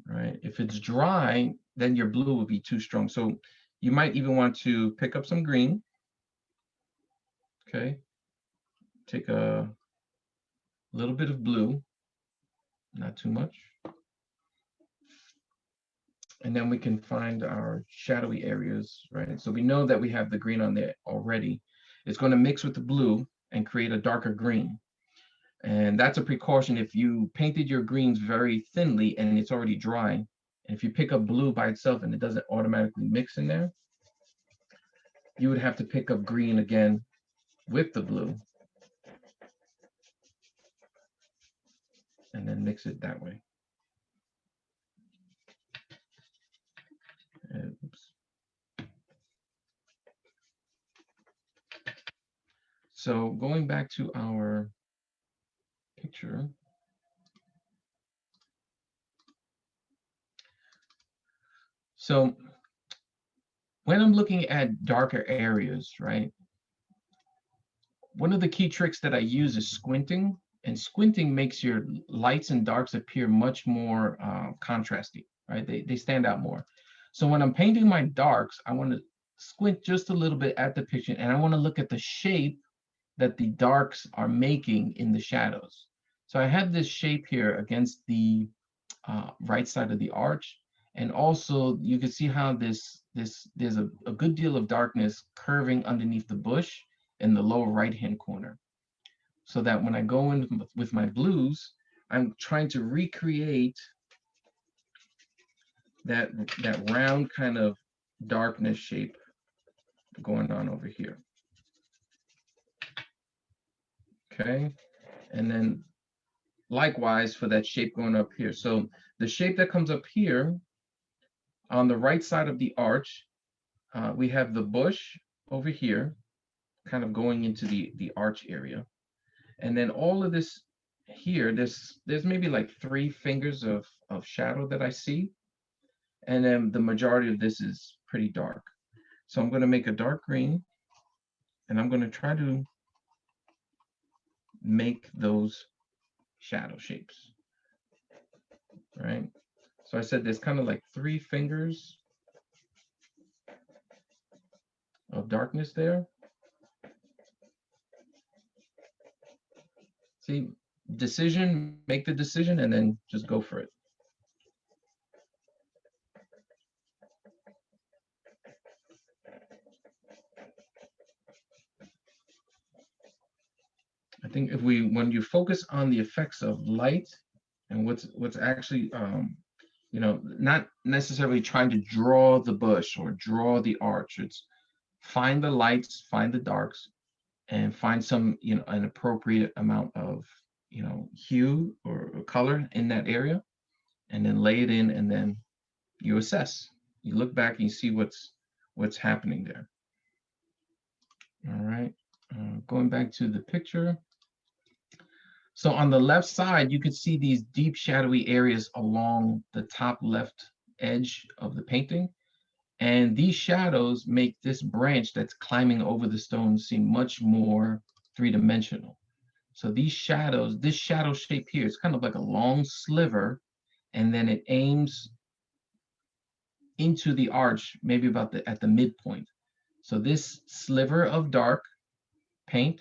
Right? If it's dry, then your blue will be too strong. So you might even want to pick up some green. Okay. Take a little bit of blue, not too much. And then we can find our shadowy areas, right? So we know that we have the green on there already. It's going to mix with the blue and create a darker green. And that's a precaution if you painted your greens very thinly and it's already dry. And if you pick up blue by itself and it doesn't automatically mix in there, you would have to pick up green again with the blue and then mix it that way. Oops. So going back to our picture. So when I'm looking at darker areas, right, one of the key tricks that I use is squinting, and squinting makes your lights and darks appear much more contrasty, right? They stand out more. So when I'm painting my darks, I want to squint just a little bit at the picture, and I want to look at the shape that the darks are making in the shadows. So I have this shape here against the right side of the arch, and also you can see how there's a good deal of darkness curving underneath the bush in the lower right-hand corner. So that when I go in with my blues, I'm trying to recreate that round kind of darkness shape going on over here. Okay, and then likewise for that shape going up here. So the shape that comes up here on the right side of the arch, we have the bush over here kind of going into the arch area. And then all of this here, there's maybe like 3 fingers of shadow that I see. And then the majority of this is pretty dark. So I'm going to make a dark green, and I'm going to try to make those shadow shapes, right? So I said there's kind of like 3 fingers of darkness there. See, decision, make the decision, and then just go for it. I think when you focus on the effects of light and what's actually, not necessarily trying to draw the bush or draw the arch. It's find the lights, find the darks, and find some, an appropriate amount of, hue or color in that area, and then lay it in, and then you assess. You look back and you see what's happening there. All right, going back to the picture. So on the left side, you could see these deep shadowy areas along the top left edge of the painting. And these shadows make this branch that's climbing over the stone seem much more 3-dimensional. So these shadows, this shadow shape here, it's kind of like a long sliver, and then it aims into the arch, maybe about at the midpoint. So this sliver of dark paint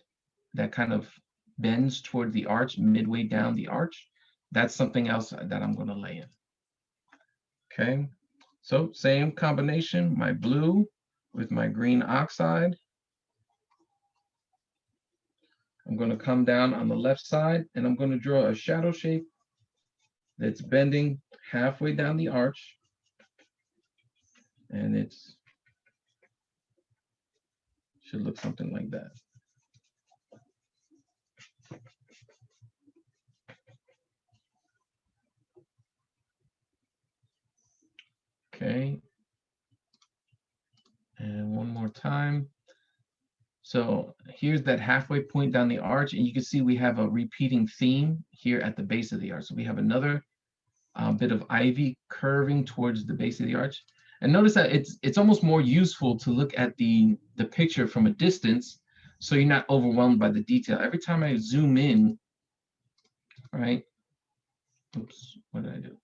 that kind of bends toward the arch, midway down the arch, that's something else that I'm going to lay in. Okay, so same combination, my blue with my green oxide. I'm going to come down on the left side, and I'm going to draw a shadow shape that's bending halfway down the arch, and it should look something like that. Okay, and one more time. So here's that halfway point down the arch, and you can see we have a repeating theme here at the base of the arch. So we have another bit of ivy curving towards the base of the arch. And notice that it's almost more useful to look at the picture from a distance, so you're not overwhelmed by the detail. Every time I zoom in, right? Oops, what did I do?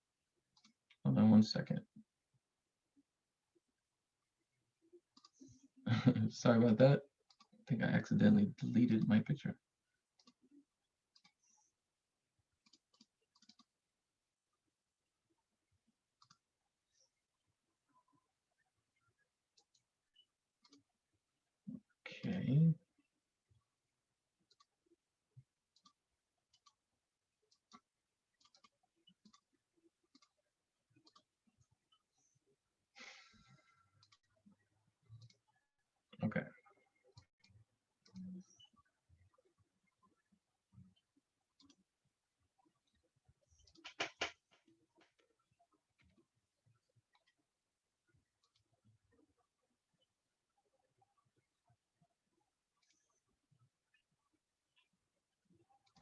Hold on one second. Sorry about that. I think I accidentally deleted my picture. Okay. Okay.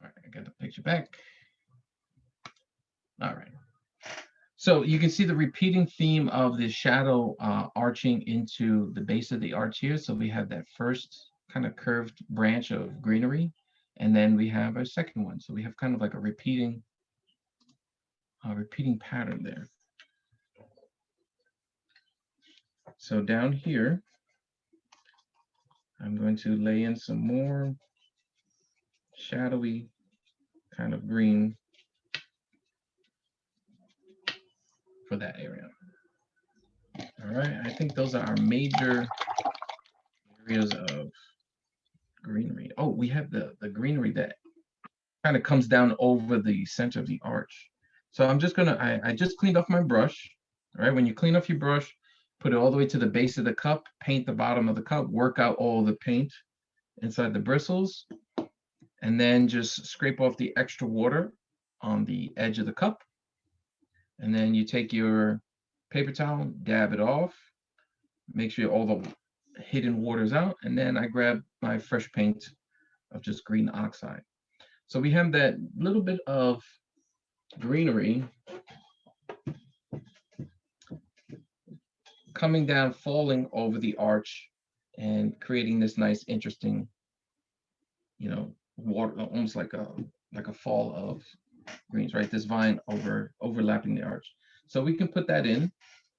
All right, I got the picture back. All right. So you can see the repeating theme of the shadow arching into the base of the arch here. So we have that first kind of curved branch of greenery, and then we have a second one. So we have kind of like a repeating pattern there. So down here, I'm going to lay in some more shadowy kind of green for that area. All right, I think those are our major areas of greenery. Oh, we have the greenery that kind of comes down over the center of the arch. So I'm just gonna, I just cleaned off my brush. All right, when you clean off your brush, put it all the way to the base of the cup, paint the bottom of the cup, work out all the paint inside the bristles, and then just scrape off the extra water on the edge of the cup. And then you take your paper towel, dab it off, make sure all the hidden water's out, and then I grab my fresh paint of just green oxide. So we have that little bit of greenery coming down, falling over the arch and creating this nice, interesting, water, almost like a fall of greens, right? This vine overlapping the arch. So we can put that in,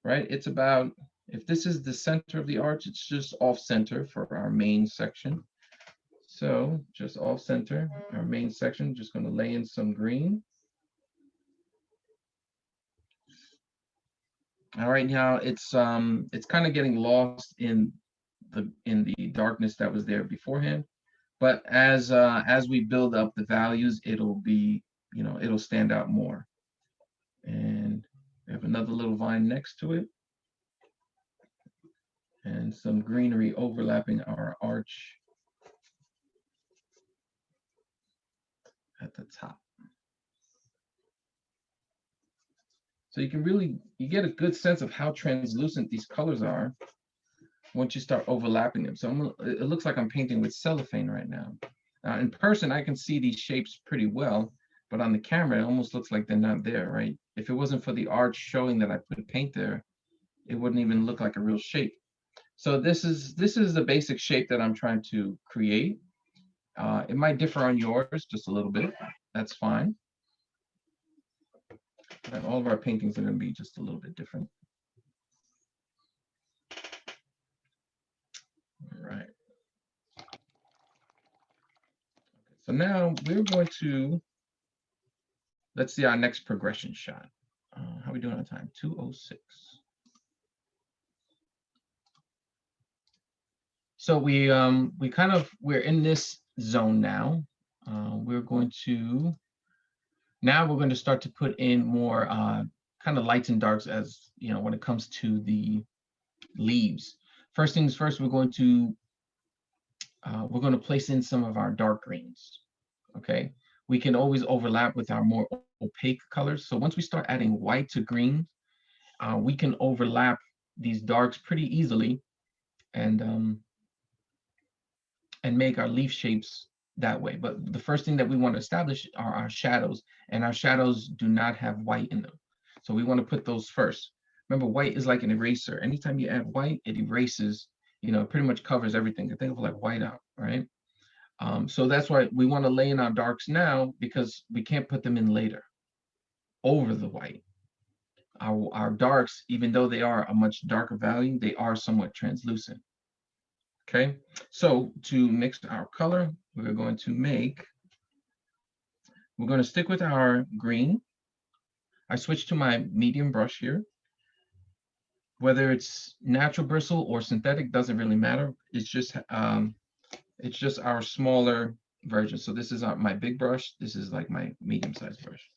right? It's about, if this is the center of the arch, it's just off center for our main section. So just off center, our main section, just going to lay in some green. All right, now it's kind of getting lost in the darkness that was there beforehand. But as we build up the values, it'll be, it'll stand out more. And we have another little vine next to it. And some greenery overlapping our arch at the top. So you can you get a good sense of how translucent these colors are once you start overlapping them. So it looks like I'm painting with cellophane right now. In person, I can see these shapes pretty well, but on the camera, it almost looks like they're not there, right? If it wasn't for the arch showing that I put paint there, it wouldn't even look like a real shape. So this is the basic shape that I'm trying to create. It might differ on yours just a little bit. That's fine. And all of our paintings are going to be just a little bit different. All right. So now we're going to, let's see our next progression shot. How are we doing on time? 2:06. So we're in this zone now. We're going to start to put in more kind of lights and darks as, when it comes to the leaves. First things first, we're going to place in some of our dark greens, okay? We can always overlap with our more opaque colors. So once we start adding white to green, we can overlap these darks pretty easily and make our leaf shapes that way. But the first thing that we want to establish are our shadows, and our shadows do not have white in them. So we want to put those first. Remember, white is like an eraser. Anytime you add white, it erases, it pretty much covers everything. Think of like whiteout, right? So that's why we want to lay in our darks now, because we can't put them in later over the white. Our darks, even though they are a much darker value, they are somewhat translucent. Okay, so to mix our color, we're going to stick with our green. I switched to my medium brush here. Whether it's natural bristle or synthetic doesn't really matter. It's just our smaller version. So this is my big brush. This is like my medium-sized brush.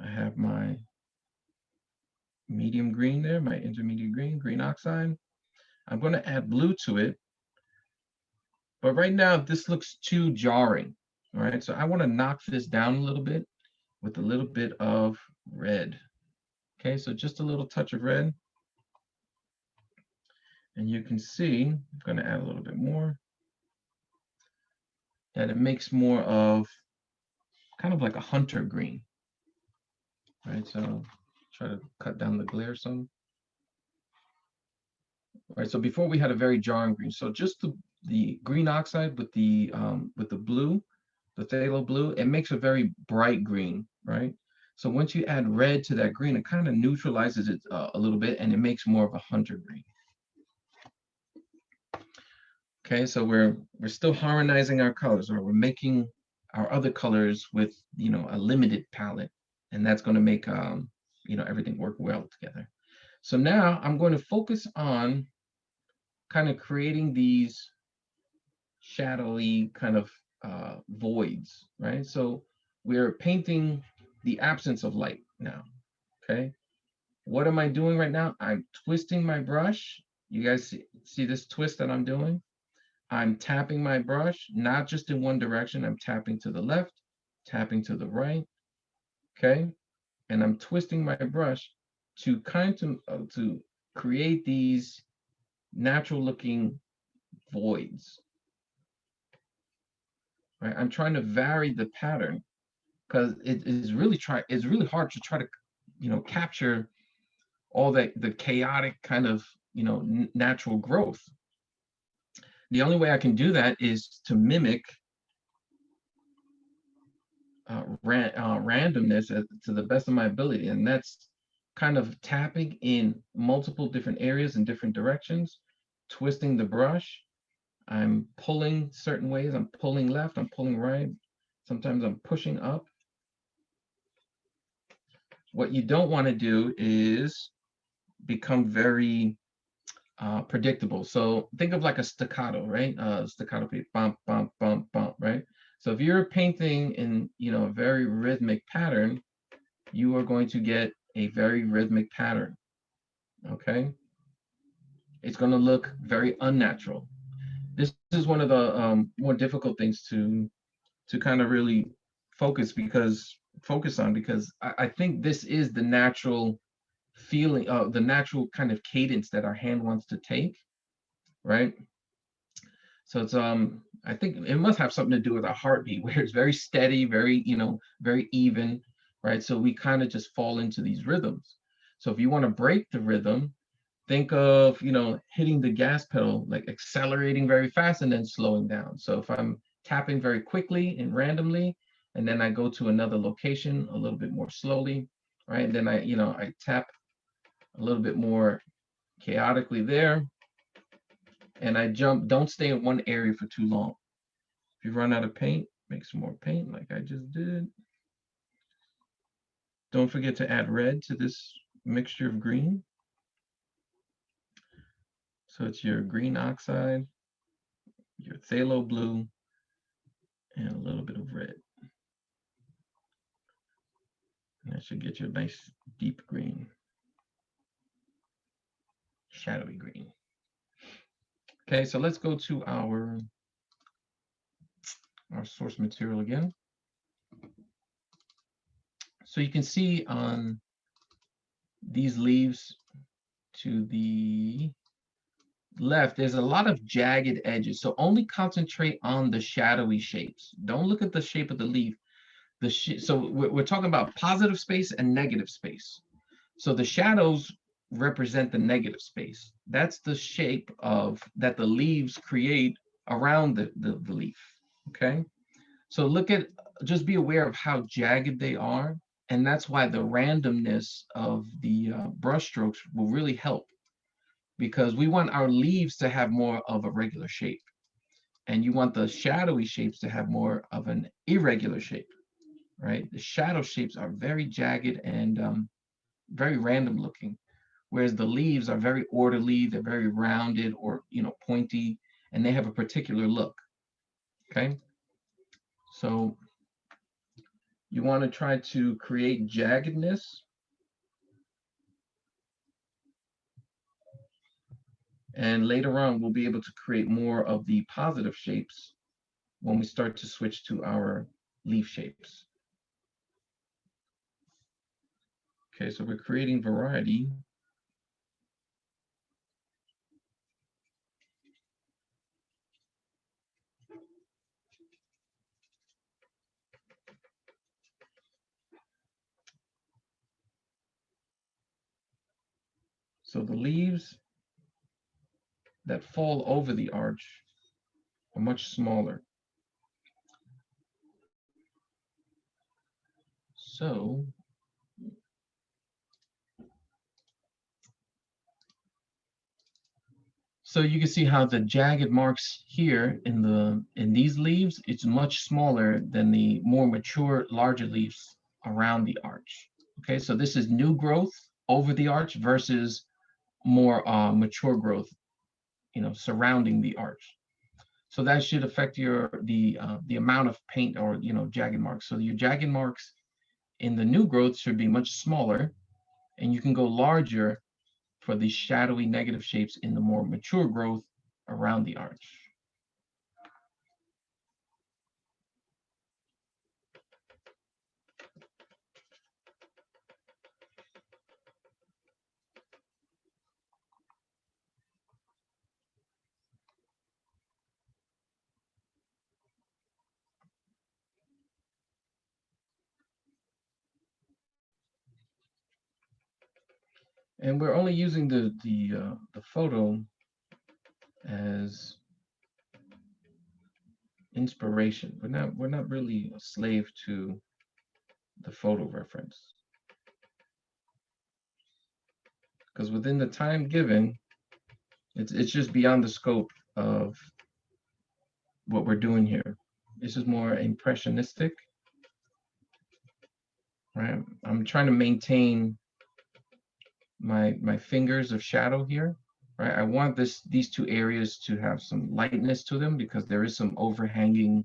I have my medium green there, my intermediate green oxide. I'm going to add blue to it. But right now, this looks too jarring. All right, so I want to knock this down a little bit with a little bit of red. Okay, so just a little touch of red. And you can see, I'm going to add a little bit more, that it makes more of kind of like a hunter green. All right, so try to cut down the glare some. All right, so before we had a very jarring green. So just the green oxide with the blue, the phthalo blue, it makes a very bright green, right? So once you add red to that green, it kind of neutralizes it a little bit, and it makes more of a hunter green. Okay, so we're still harmonizing our colors, or we're making our other colors with, a limited palette, and that's going to make everything work well together. So now I'm going to focus on kind of creating these shadowy kind of voids, right? So we're painting the absence of light now, okay? What am I doing right now? I'm twisting my brush. You guys see this twist that I'm doing? I'm tapping my brush, not just in one direction. I'm tapping to the left, tapping to the right, okay? And I'm twisting my brush to to create these natural looking voids. right? I'm trying to vary the pattern because it's really hard to try to, capture all the chaotic kind of, natural growth. The only way I can do that is to mimic randomness to the best of my ability, and that's kind of tapping in multiple different areas in different directions, twisting the brush. I'm pulling certain ways. I'm pulling left, I'm pulling right. Sometimes I'm pushing up. What you don't want to do is become very predictable. So think of like a staccato, right? Staccato beat, bump, bump, bump, bump, right? So if you're painting in, a very rhythmic pattern, you are going to get a very rhythmic pattern, okay? It's going to look very unnatural. This is one of the more difficult things to kind of really focus on, because I think this is the natural feeling of the natural kind of cadence that our hand wants to take, right? So it's I think it must have something to do with our heartbeat, where it's very steady, very, very even, right? So we kind of just fall into these rhythms. So if you want to break the rhythm, think of, hitting the gas pedal, like accelerating very fast and then slowing down. So if I'm tapping very quickly and randomly, and then I go to another location a little bit more slowly, right? And then I tap a little bit more chaotically there, and I jump. Don't stay in one area for too long. If you run out of paint, make some more paint like I just did. Don't forget to add red to this mixture of green. So it's your green oxide, your phthalo blue, and a little bit of red. And that should get you a nice deep green, shadowy green. Okay, so let's go to our source material again. So you can see on these leaves to the left, there's a lot of jagged edges. So only concentrate on the shadowy shapes. Don't look at the shape of the leaf. So we're talking about positive space and negative space. So the shadows represent the negative space. That's the shape that the leaves create around the leaf, okay? So just be aware of how jagged they are, and that's why the randomness of the brush strokes will really help, because we want our leaves to have more of a regular shape, and you want the shadowy shapes to have more of an irregular shape, right? The shadow shapes are very jagged and very random looking, whereas the leaves are very orderly, they're very rounded or, pointy, and they have a particular look, okay? So you want to try to create jaggedness. And later on, we'll be able to create more of the positive shapes when we start to switch to our leaf shapes. Okay, so we're creating variety. So the leaves that fall over the arch are much smaller. So you can see how the jagged marks here in these leaves, it's much smaller than the more mature, larger leaves around the arch. Okay, so this is new growth over the arch versus more mature growth, surrounding the arch. So that should affect the amount of paint or jagged marks. So your jagged marks in the new growth should be much smaller, and you can go larger for the shadowy negative shapes in the more mature growth around the arch. And we're only using the photo as inspiration. We're not really a slave to the photo reference. Because within the time given, it's just beyond the scope of what we're doing here. This is more impressionistic, right? I'm trying to maintain my fingers of shadow here, right? I want these two areas to have some lightness to them because there is some overhanging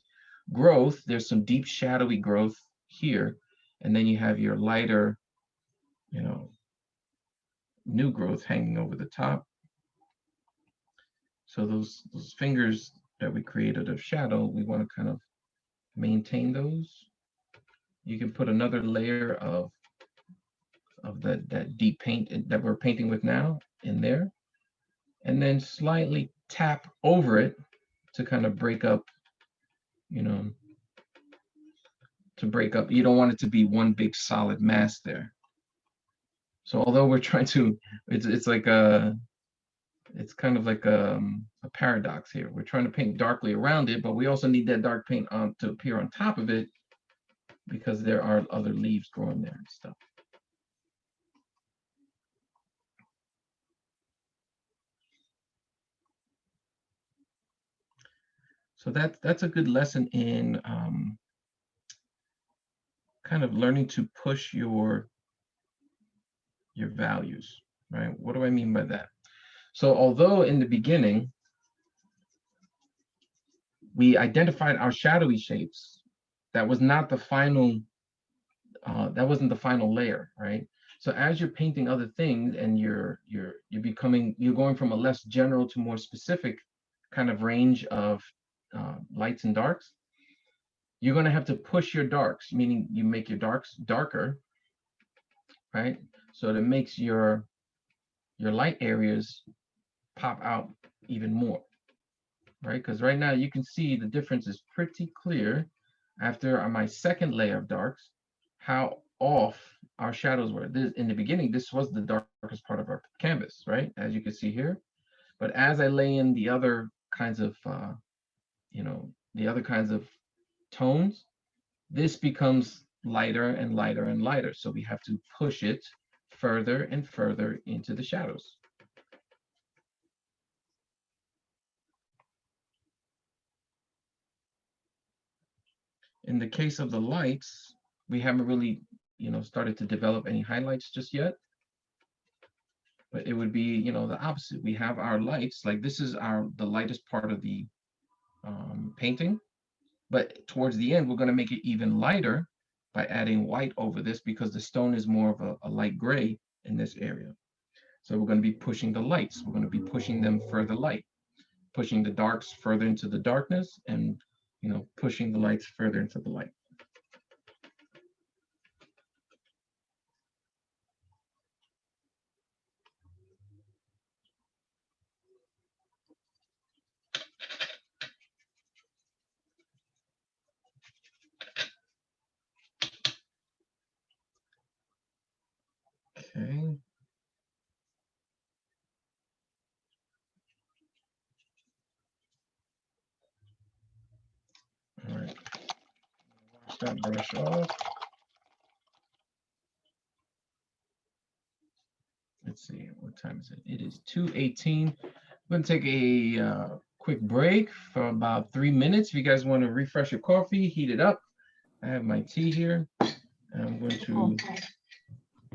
growth. There's some deep shadowy growth here, and then you have your lighter, you know, new growth hanging over the top. So those fingers that we created of shadow, we want to kind of maintain those. You can put another layer of that deep paint that we're painting with now in there, and then slightly tap over it to kind of break up, you know, to break up. You don't want it to be one big solid mass there. So although we're trying to, it's like it's kind of like a paradox here. We're trying to paint darkly around it, but we also need that dark paint on to appear on top of it because there are other leaves growing there and stuff. So that's a good lesson in kind of learning to push your values, right? What do I mean by that? So although in the beginning, we identified our shadowy shapes, that was not the final, that wasn't the final layer, right? So as you're painting other things and you're going from a less general to more specific kind of range of lights and darks, you're going to have to push your darks, meaning you make your darks darker, right? So that makes your light areas pop out even more, right? Because right now you can see the difference is pretty clear after my second layer of darks, how off our shadows were. In the beginning, this was the darkest part of our canvas, right? As you can see here. But as I lay in the other kinds of, the other kinds of tones, this becomes lighter and lighter and lighter. So we have to push it further and further into the shadows. In the case of the lights, we haven't really, started to develop any highlights just yet. But it would be, the opposite. We have our lights, like this is the lightest part of the painting. But towards the end, we're going to make it even lighter by adding white over this because the stone is more of a light gray in this area. So we're going to be pushing the lights. We're going to be pushing them further light, pushing the darks further into the darkness, and pushing the lights further into the light. Okay. All right. Wash that brush off. Let's see, what time is it? It is 2:18. I'm going to take a quick break for about 3 minutes. If you guys want to refresh your coffee, heat it up. I have my tea here. And I'm going to,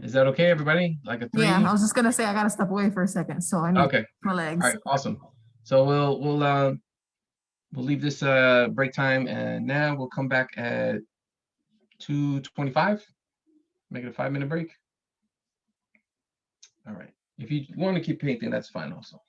is that okay, everybody? Like a 3? Yeah, I was just gonna say I gotta step away for a second, so I need Okay. my legs. All right, awesome. So we'll leave this break time, and now we'll come back at 2:25. Make it a 5-minute break. All right. If you want to keep painting, that's fine also.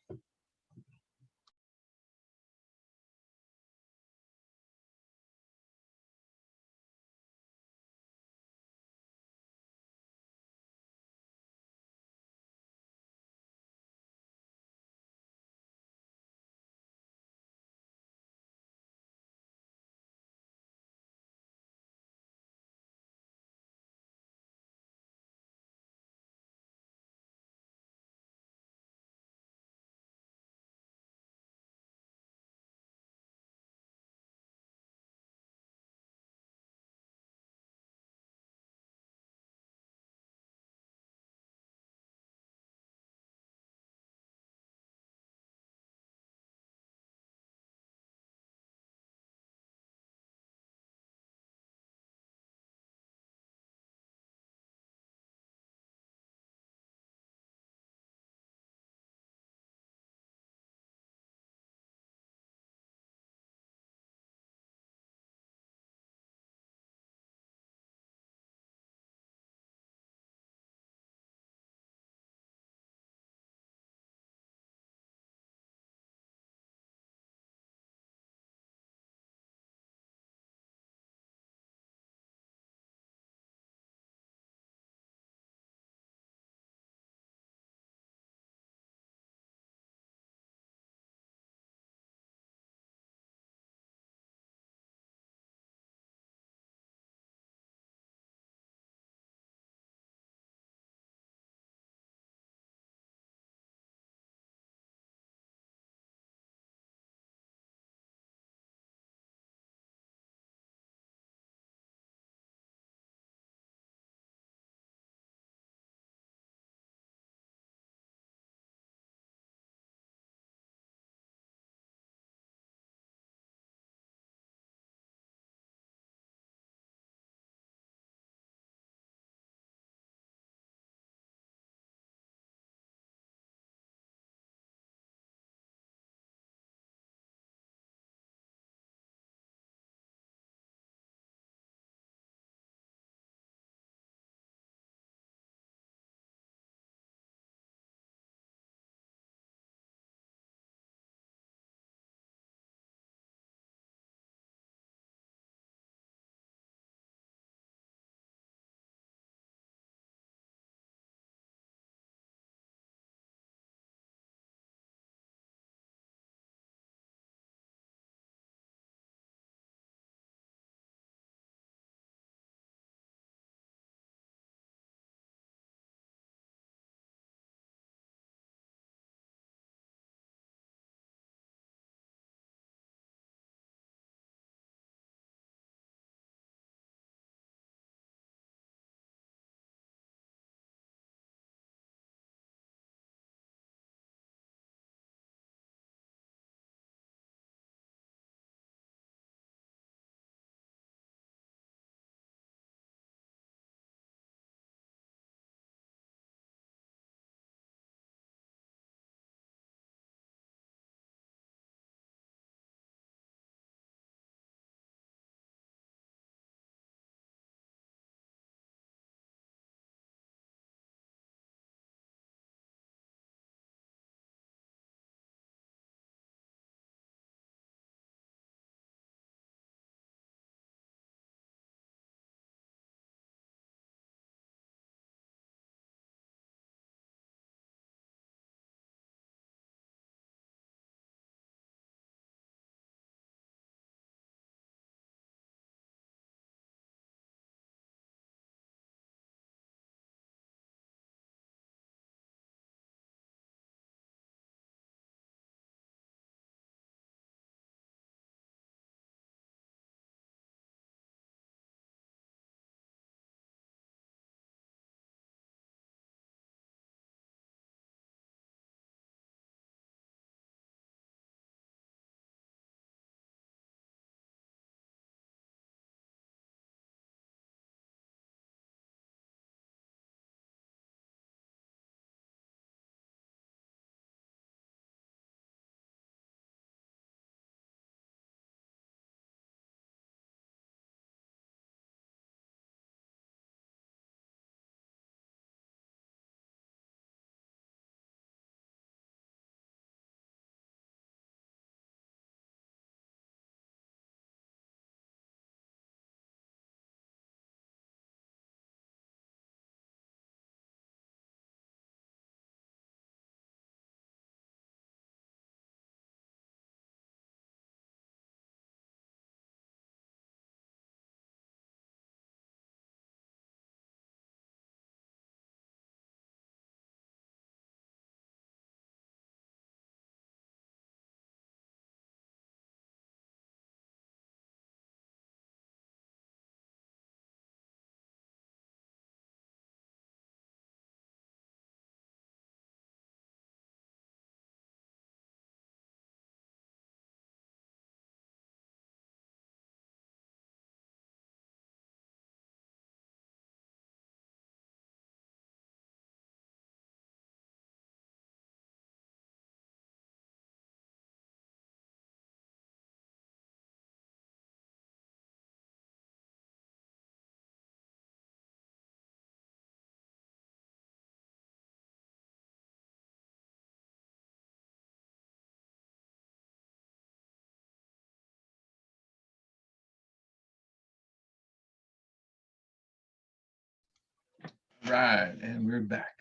right, and we're back.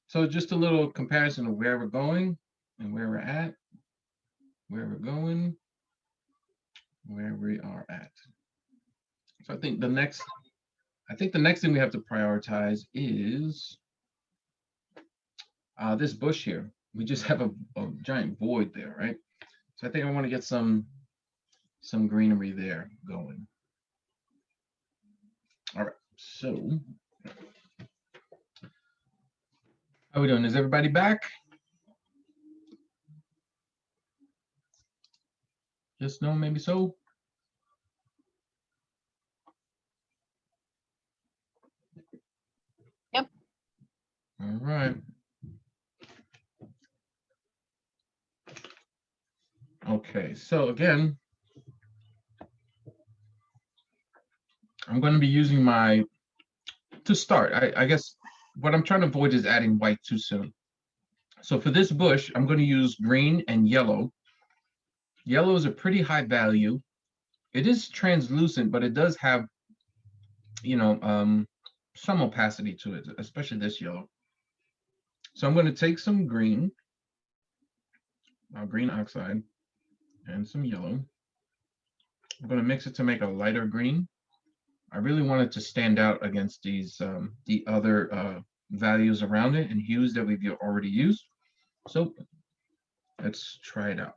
So just a little comparison of where we're going and where we're at, where we're going, where we are at. So I think the next thing we have to prioritize is this bush here. We just have a giant void there, right? So I think I want to get some greenery there going. All right, so how we doing? Is everybody back? Yes, no, maybe so. Yep. All right. Okay, so again, I'm going to be using to start, I guess what I'm trying to avoid is adding white too soon. So for this bush, I'm going to use green and yellow. Yellow is a pretty high value. It is translucent, but it does have, some opacity to it, especially this yellow. So I'm going to take some green oxide, and some yellow. I'm going to mix it to make a lighter green. I really want it to stand out against these the other values around it and hues that we've already used. So let's try it out.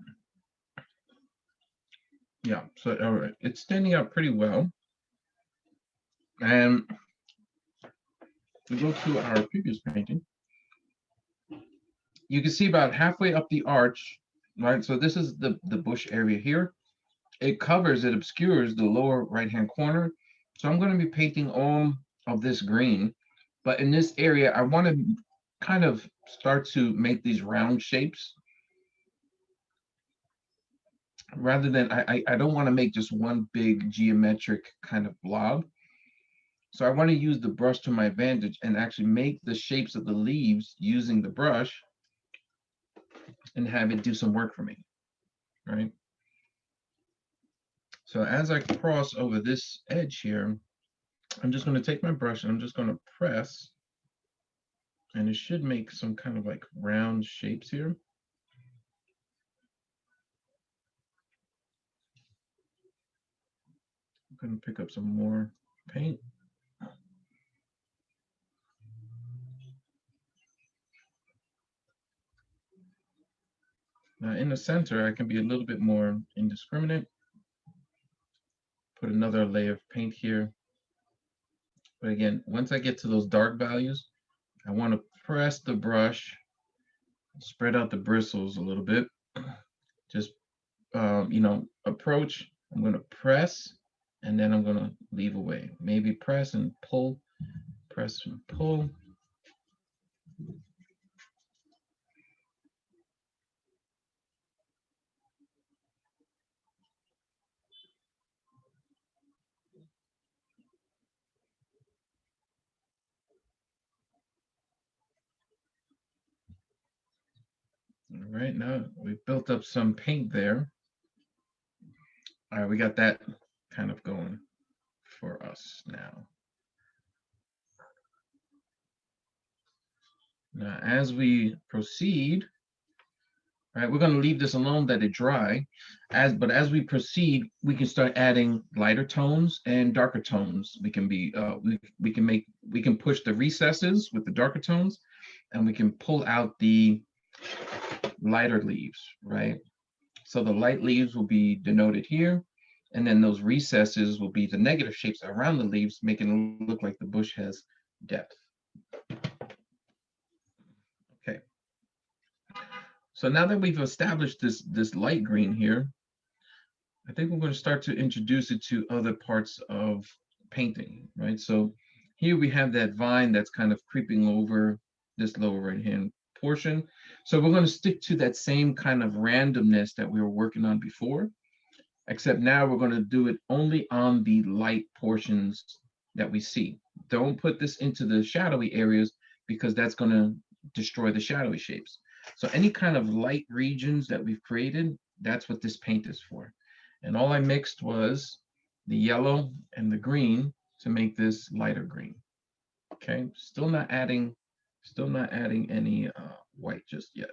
Yeah, so all right, it's standing out pretty well. And we go to our previous painting. You can see about halfway up the arch, right? So this is the bush area here. It obscures the lower right-hand corner. So I'm going to be painting all of this green, but in this area, I want to kind of start to make these round shapes rather than, I don't want to make just one big geometric kind of blob. So I want to use the brush to my advantage and actually make the shapes of the leaves using the brush and have it do some work for me, right? So as I cross over this edge here, I'm just going to take my brush and I'm just going to press, and it should make some kind of like round shapes here. I'm going to pick up some more paint. Now in the center, I can be a little bit more indiscriminate. Put another layer of paint here. But again, once I get to those dark values, I want to press the brush, spread out the bristles a little bit. Just, approach. I'm going to press, and then I'm going to leave away. Maybe press and pull, press and pull. All right, now we've built up some paint there. All right, we got that kind of going for us now. Now, as we proceed, all right, we're going to leave this alone that it dry. But as we proceed, we can start adding lighter tones and darker tones. We can push the recesses with the darker tones, and we can pull out the lighter leaves, right? So the light leaves will be denoted here, and then those recesses will be the negative shapes around the leaves, making it look like the bush has depth. Okay. So now that we've established this light green here, I think we're going to start to introduce it to other parts of painting, right? So here we have that vine that's kind of creeping over this lower right-hand portion. So we're going to stick to that same kind of randomness that we were working on before, except now we're going to do it only on the light portions that we see. Don't put this into the shadowy areas because that's going to destroy the shadowy shapes. So any kind of light regions that we've created, that's what this paint is for. And all I mixed was the yellow and the green to make this lighter green. Okay, still not adding any white just yet.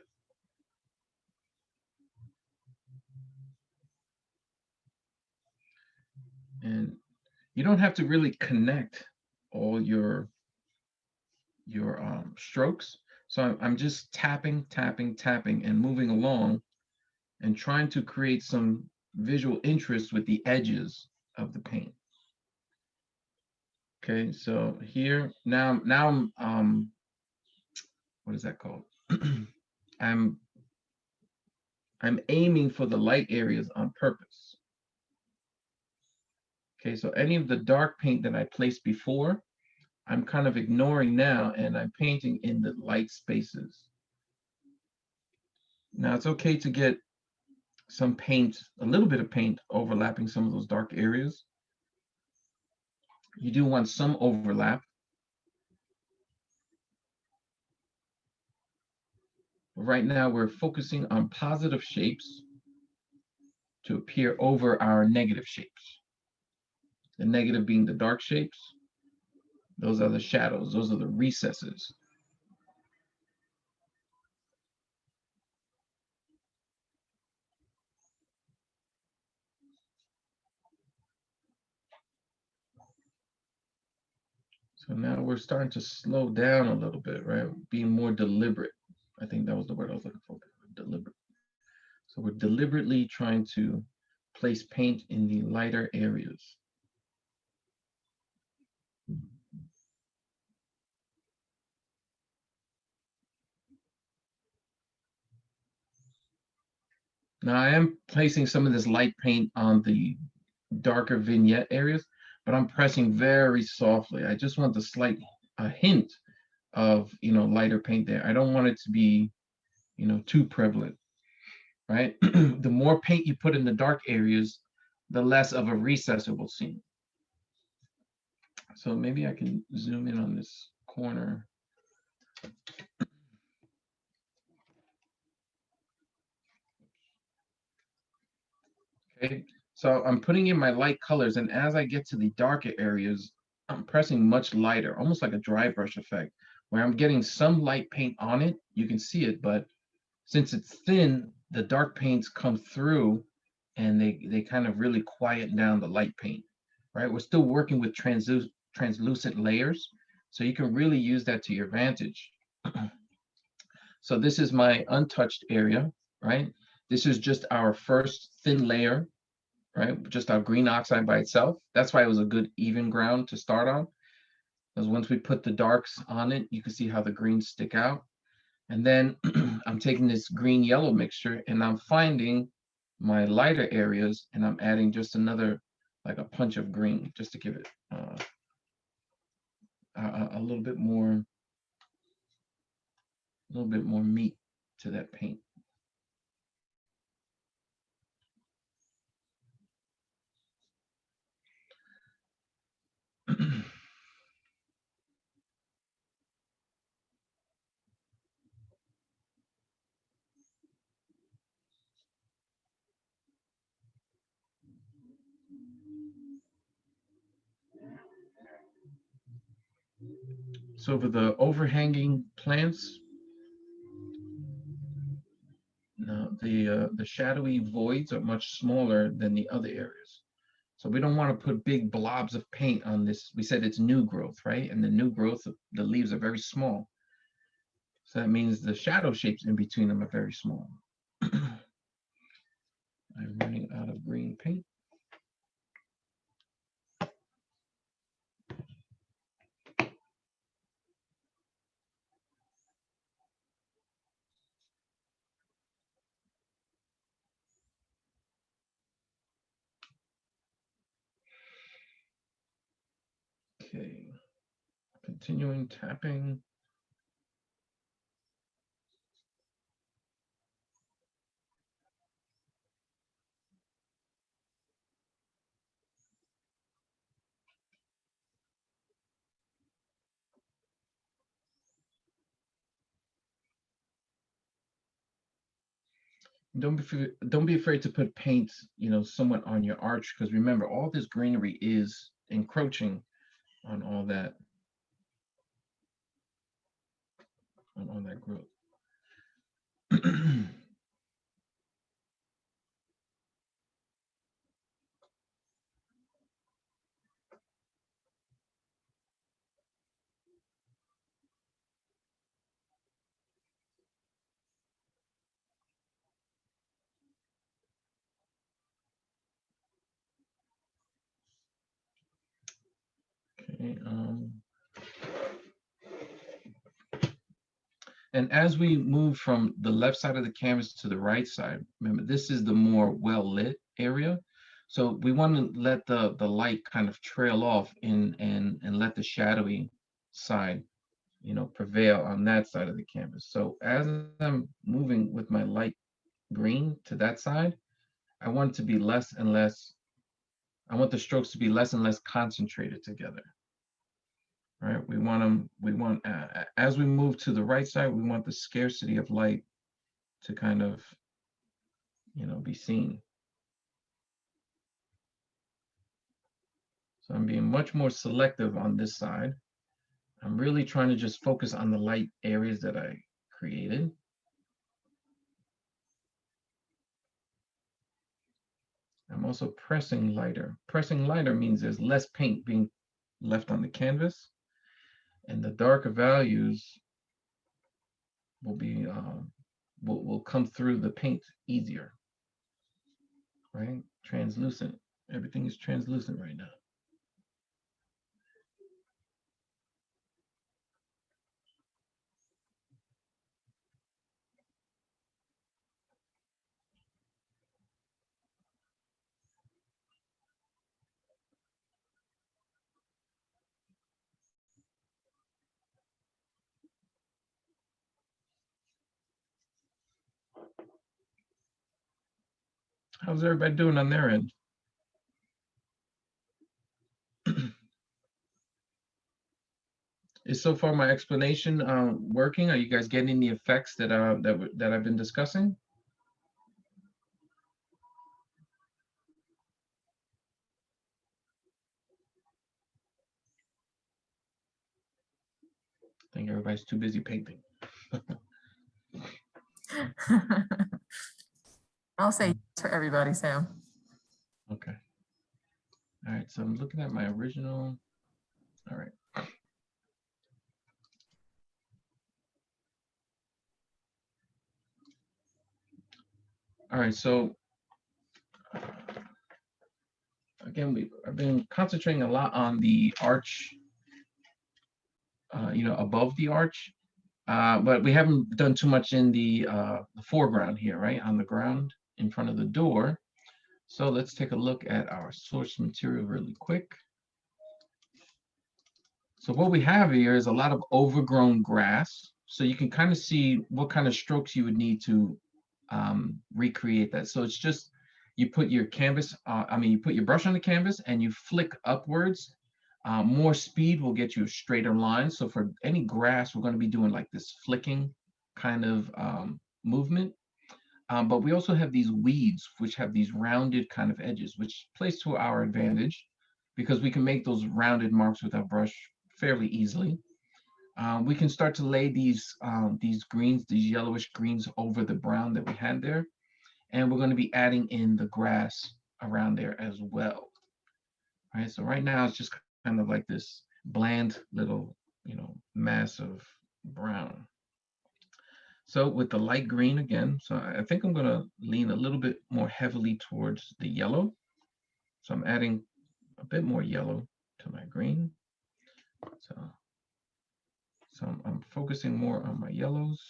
And you don't have to really connect all your strokes. So I'm just tapping, tapping, tapping, and moving along and trying to create some visual interest with the edges of the paint. Okay, so here now I'm what is that called? I'm aiming for the light areas on purpose. Okay, so any of the dark paint that I placed before, I'm kind of ignoring now, and I'm painting in the light spaces. Now it's okay to get some paint, a little bit of paint overlapping some of those dark areas. You do want some overlap. Right now we're focusing on positive shapes to appear over our negative shapes. The negative being the dark shapes. Those are the shadows, those are the recesses. So now we're starting to slow down a little bit, right? Being more deliberate. I think that was the word I was looking for, deliberate. So we're deliberately trying to place paint in the lighter areas. Now I am placing some of this light paint on the darker vignette areas, but I'm pressing very softly. I just want a hint of, lighter paint there. I don't want it to be, too prevalent, right? The more paint you put in the dark areas, the less of a recess it will seem. So maybe I can zoom in on this corner. Okay, so I'm putting in my light colors, and as I get to the darker areas, I'm pressing much lighter, almost like a dry brush effect, where I'm getting some light paint on it. You can see it, but since it's thin, the dark paints come through and they kind of really quiet down the light paint, right? We're still working with translucent layers, so you can really use that to your advantage. So this is my untouched area, right? This is just our first thin layer, right? Just our green oxide by itself. That's why it was a good even ground to start on. Because once we put the darks on it, you can see how the greens stick out. And then I'm taking this green yellow mixture and I'm finding my lighter areas and I'm adding just another, like a punch of green, just to give it a little bit more meat to that paint. So for the overhanging plants, now the shadowy voids are much smaller than the other areas. So we don't want to put big blobs of paint on this. We said it's new growth, right? And the new growth, the leaves are very small. So that means the shadow shapes in between them are very small. I'm running out of green paint. Okay, continuing tapping. Don't be afraid to put paint, somewhat on your arch, because remember, all this greenery is encroaching on all that, growth. Okay, and as we move from the left side of the canvas to the right side, remember, this is the more well-lit area. So we want to let the light kind of trail off and let the shadowy side, prevail on that side of the canvas. So as I'm moving with my light green to that side, I want it to be less and less, I want the strokes to be less and less concentrated together. Right? As we move to the right side, we want the scarcity of light to kind of, be seen. So I'm being much more selective on this side. I'm really trying to just focus on the light areas that I created. I'm also pressing lighter. Pressing lighter means there's less paint being left on the canvas, and the darker values will be will come through the paint easier. Right? Translucent. Everything is translucent right now. How's everybody doing on their end? Is so far my explanation working? Are you guys getting the effects that I've been discussing? I think everybody's too busy painting. I'll say yes for everybody, Sam. Okay. All right, so I'm looking at my original. All right. All right, so again, I've been concentrating a lot on the arch, above the arch, but we haven't done too much in the foreground here, right, on the ground in front of the door. So let's take a look at our source material really quick. So what we have here is a lot of overgrown grass. So you can kind of see what kind of strokes you would need to recreate that. So it's just, you put your canvas, you put your brush on the canvas and you flick upwards. More speed will get you a straighter line. So for any grass, we're going to be doing like this flicking kind of movement. But we also have these weeds, which have these rounded kind of edges, which plays to our advantage because we can make those rounded marks with our brush fairly easily. We can start to lay these greens, these yellowish greens over the brown that we had there. And we're going to be adding in the grass around there as well. All right, so right now it's just kind of like this bland little, mass of brown. So with the light green again, so I think I'm going to lean a little bit more heavily towards the yellow. So I'm adding a bit more yellow to my green. So I'm focusing more on my yellows,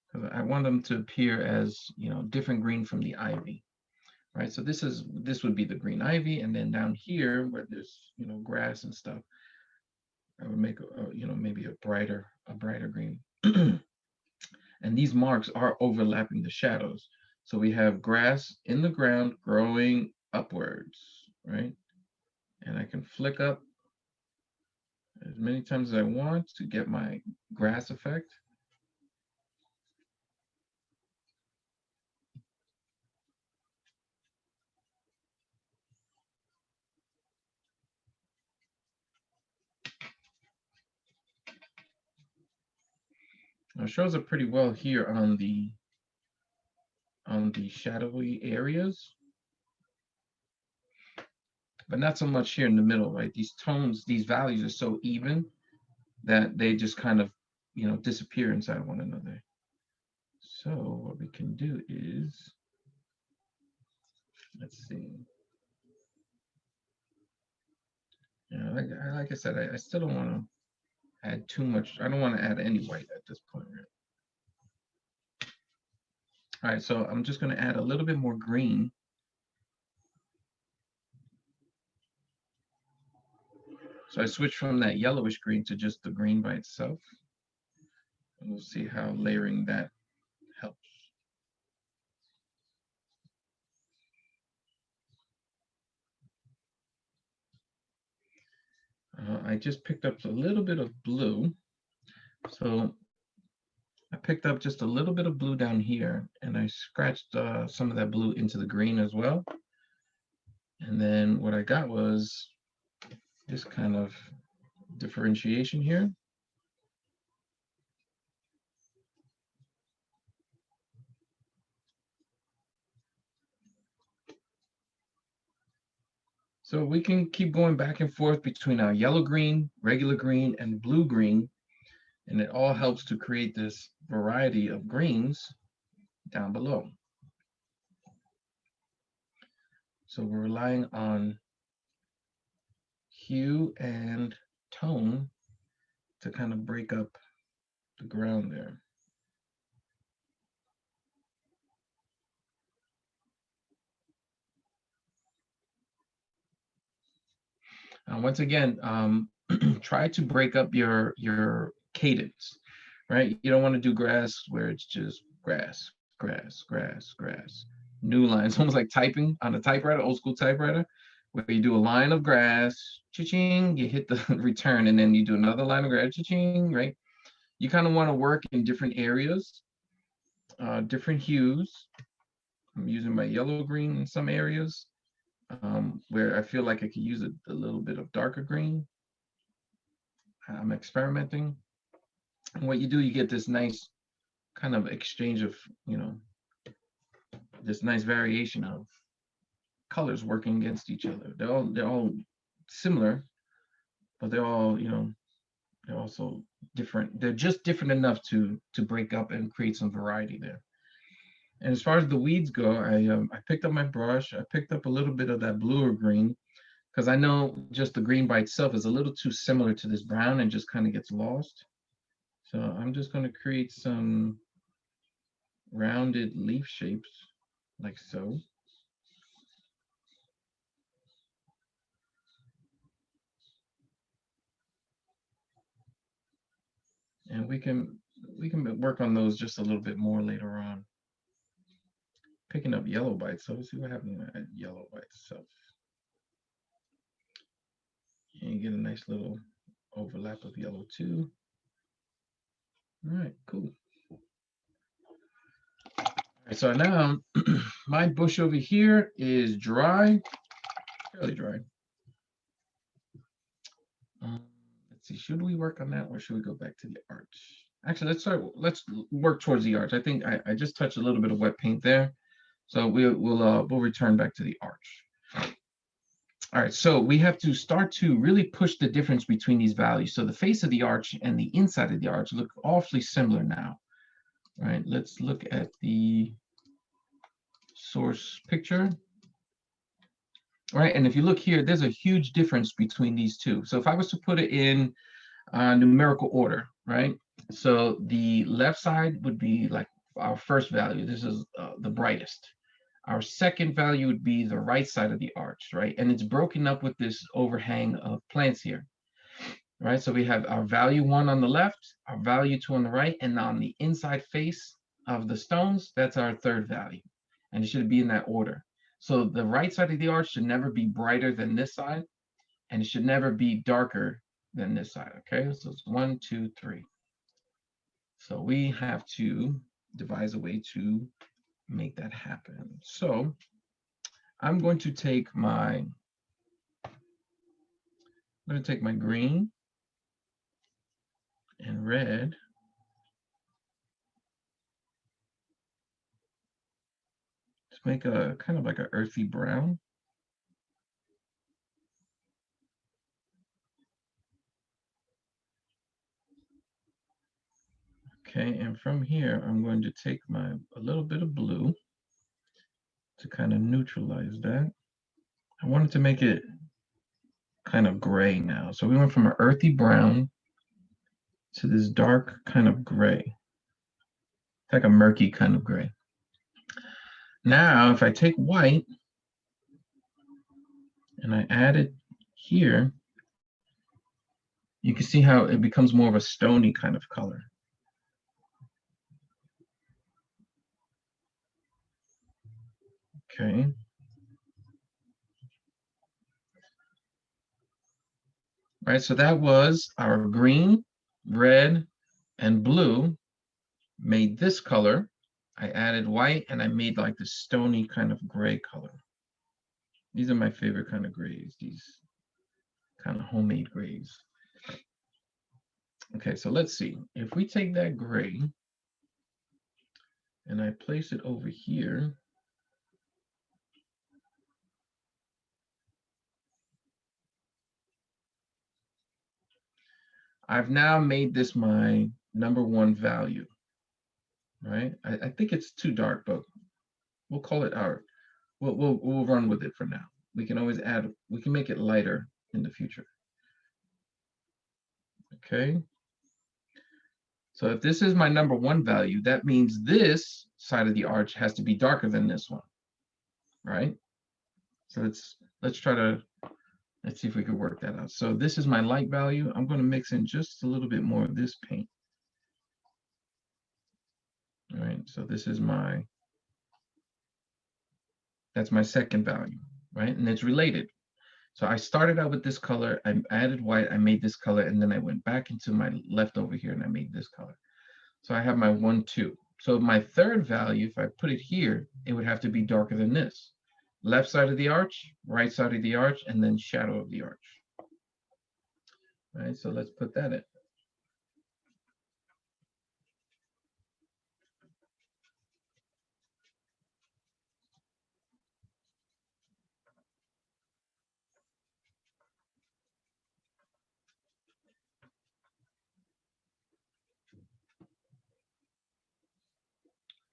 because I want them to appear as, different green from the ivy, right? So this would be the green ivy, and then down here where there's, grass and stuff, I would make maybe a brighter green. And these marks are overlapping the shadows. So we have grass in the ground growing upwards, right? And I can flick up as many times as I want to get my grass effect. Now, it shows up pretty well here on the shadowy areas, but not so much here in the middle, right? These tones, these values are so even that they just kind of, you know, disappear inside one another. So what we can do is, let's see. Yeah, like I said, I still don't want to add too much. I don't want to add any white at this point, right? All right, so I'm just going to add a little bit more green. So I switched from that yellowish green to just the green by itself. And we'll see how layering that helps. I just picked up a little bit of blue. So I picked up just a little bit of blue down here, and I scratched some of that blue into the green as well. And then what I got was this kind of differentiation here. So we can keep going back and forth between our yellow green, regular green, and blue green, and it all helps to create this variety of greens down below. So we're relying on hue and tone to kind of break up the ground there. Once again, try to break up your cadence, right? You don't want to do grass where it's just grass, grass, grass, grass. New lines, almost like typing on a typewriter, old school typewriter, where you do a line of grass, cha-ching, you hit the return, and then you do another line of grass, cha-ching, right? You kind of want to work in different areas, different hues. I'm using my yellow green in some areas. Where I feel like I could use a little bit of darker green. I'm experimenting. And what you do, you get this nice kind of exchange of, you know, this nice variation of colors working against each other. They're all similar, but they're all, you know, they're also different. They're just different enough to break up and create some variety there. And as far as the weeds go, I picked up my brush. I picked up a little bit of that blue or green, because I know just the green by itself is a little too similar to this brown and just kind of gets lost. So I'm just going to create some rounded leaf shapes like so. And we can work on those just a little bit more later on. Picking up yellow by itself. Let's see what happens when I add yellow by itself. And you get a nice little overlap of yellow too. All right, cool. All right, so now my bush over here is dry, fairly dry. Let's see, should we work on that or should we go back to the arch? Actually, let's work towards the arch. I think I just touched a little bit of wet paint there. So we'll return back to the arch. All right, so we have to start to really push the difference between these values. So the face of the arch and the inside of the arch look awfully similar now. All right, let's look at the source picture. All right, and if you look here, there's a huge difference between these two. So if I was to put it in numerical order, right? So the left side would be like our first value. This is the brightest. Our second value would be the right side of the arch, right? And it's broken up with this overhang of plants here, right? So we have our value 1 on the left, our value 2 on the right, and on the inside face of the stones, that's our third value. And it should be in that order. So the right side of the arch should never be brighter than this side, and it should never be darker than this side, okay? So it's 1, 2, 3. So we have to devise a way to make that happen. So I'm going to take my green and red, make a kind of like an earthy brown. Okay, and from here, I'm going to take a little bit of blue to kind of neutralize that. I wanted to make it kind of gray now. So we went from an earthy brown to this dark kind of gray. It's like a murky kind of gray. Now, if I take white and I add it here, you can see how it becomes more of a stony kind of color. Okay. Right, so that was our green, red, and blue made this color. I added white and I made like this stony kind of gray color. These are my favorite kind of grays, these kind of homemade grays. Okay, so let's see. If we take that gray and I place it over here, I've now made this my #1 value, right? I think it's too dark, but we'll call it our, we'll run with it for now. We can always add, we can make it lighter in the future. Okay. So if this is my #1 value, that means this side of the arch has to be darker than this one, right? So let's try to, let's see if we can work that out. So this is my light value. I'm going to mix in just a little bit more of this paint. All right, so this is that's my second value, right? And it's related. So I started out with this color, I added white, I made this color, and then I went back into my leftover here and I made this color. So I have my 1, 2. So my third value, if I put it here, it would have to be darker than this. Left side of the arch, right side of the arch, and then shadow of the arch. All right, so let's put that in.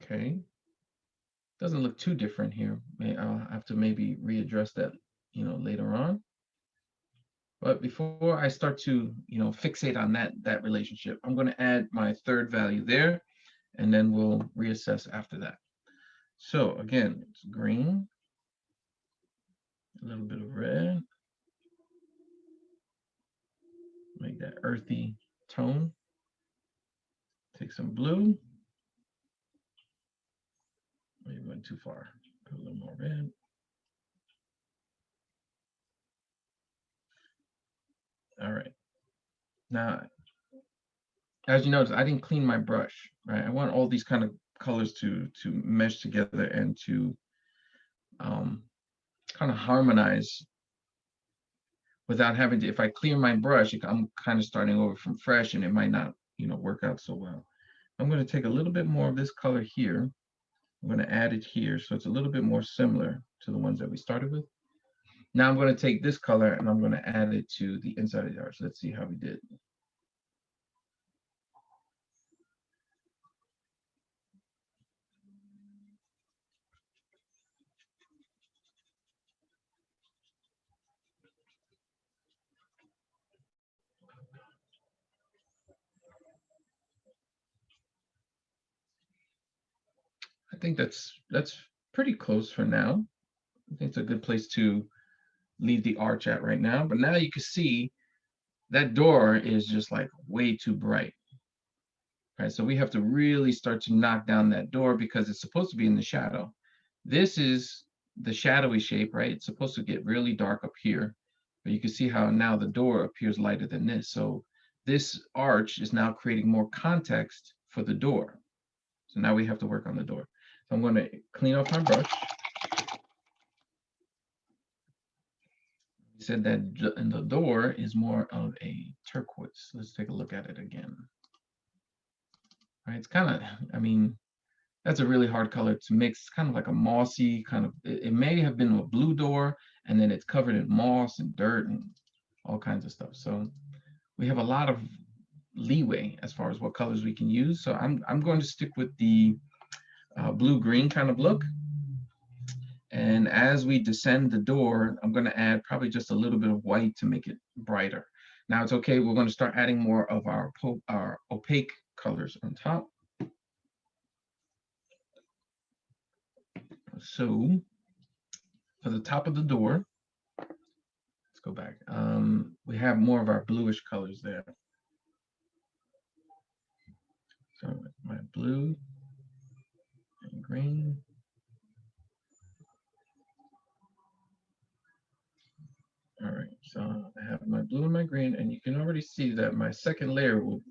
Okay, doesn't look too different here. I'll have to maybe readdress that, later on. But before I start to, fixate on that relationship, I'm going to add my third value there, and then we'll reassess after that. So again, it's green, a little bit of red, make that earthy tone. Take some blue. Maybe went too far. Put a little more red. All right. Now, as you notice, I didn't clean my brush, right? I want all these kind of colors to mesh together and to kind of harmonize without having to, if I clear my brush, I'm kind of starting over from fresh and it might not, work out so well. I'm going to take a little bit more of this color here. I'm going to add it here so it's a little bit more similar to the ones that we started with. Now I'm going to take this color and I'm going to add it to the inside of the arch. Let's see how we did. I think that's pretty close for now. I think it's a good place to leave the arch at right now. But now you can see that door is just like way too bright. Right, so we have to really start to knock down that door because it's supposed to be in the shadow. This is the shadowy shape, right? It's supposed to get really dark up here, but you can see how now the door appears lighter than this. So this arch is now creating more context for the door. So now we have to work on the door. So I'm going to clean off my brush. You said that the door is more of a turquoise. Let's take a look at it again. Right, it's kind of, That's a really hard color to mix, kind of like a mossy kind of, it may have been a blue door and then it's covered in moss and dirt and all kinds of stuff. So we have a lot of leeway as far as what colors we can use. So I'm going to stick with the blue-green kind of look. And as we descend the door, I'm going to add probably just a little bit of white to make it brighter. Now it's okay, we're going to start adding more of our opaque colors on top. So for the top of the door, let's go back. We have more of our bluish colors there. So my blue and green. All right, so I have my blue and my green, and you can already see that my second layer will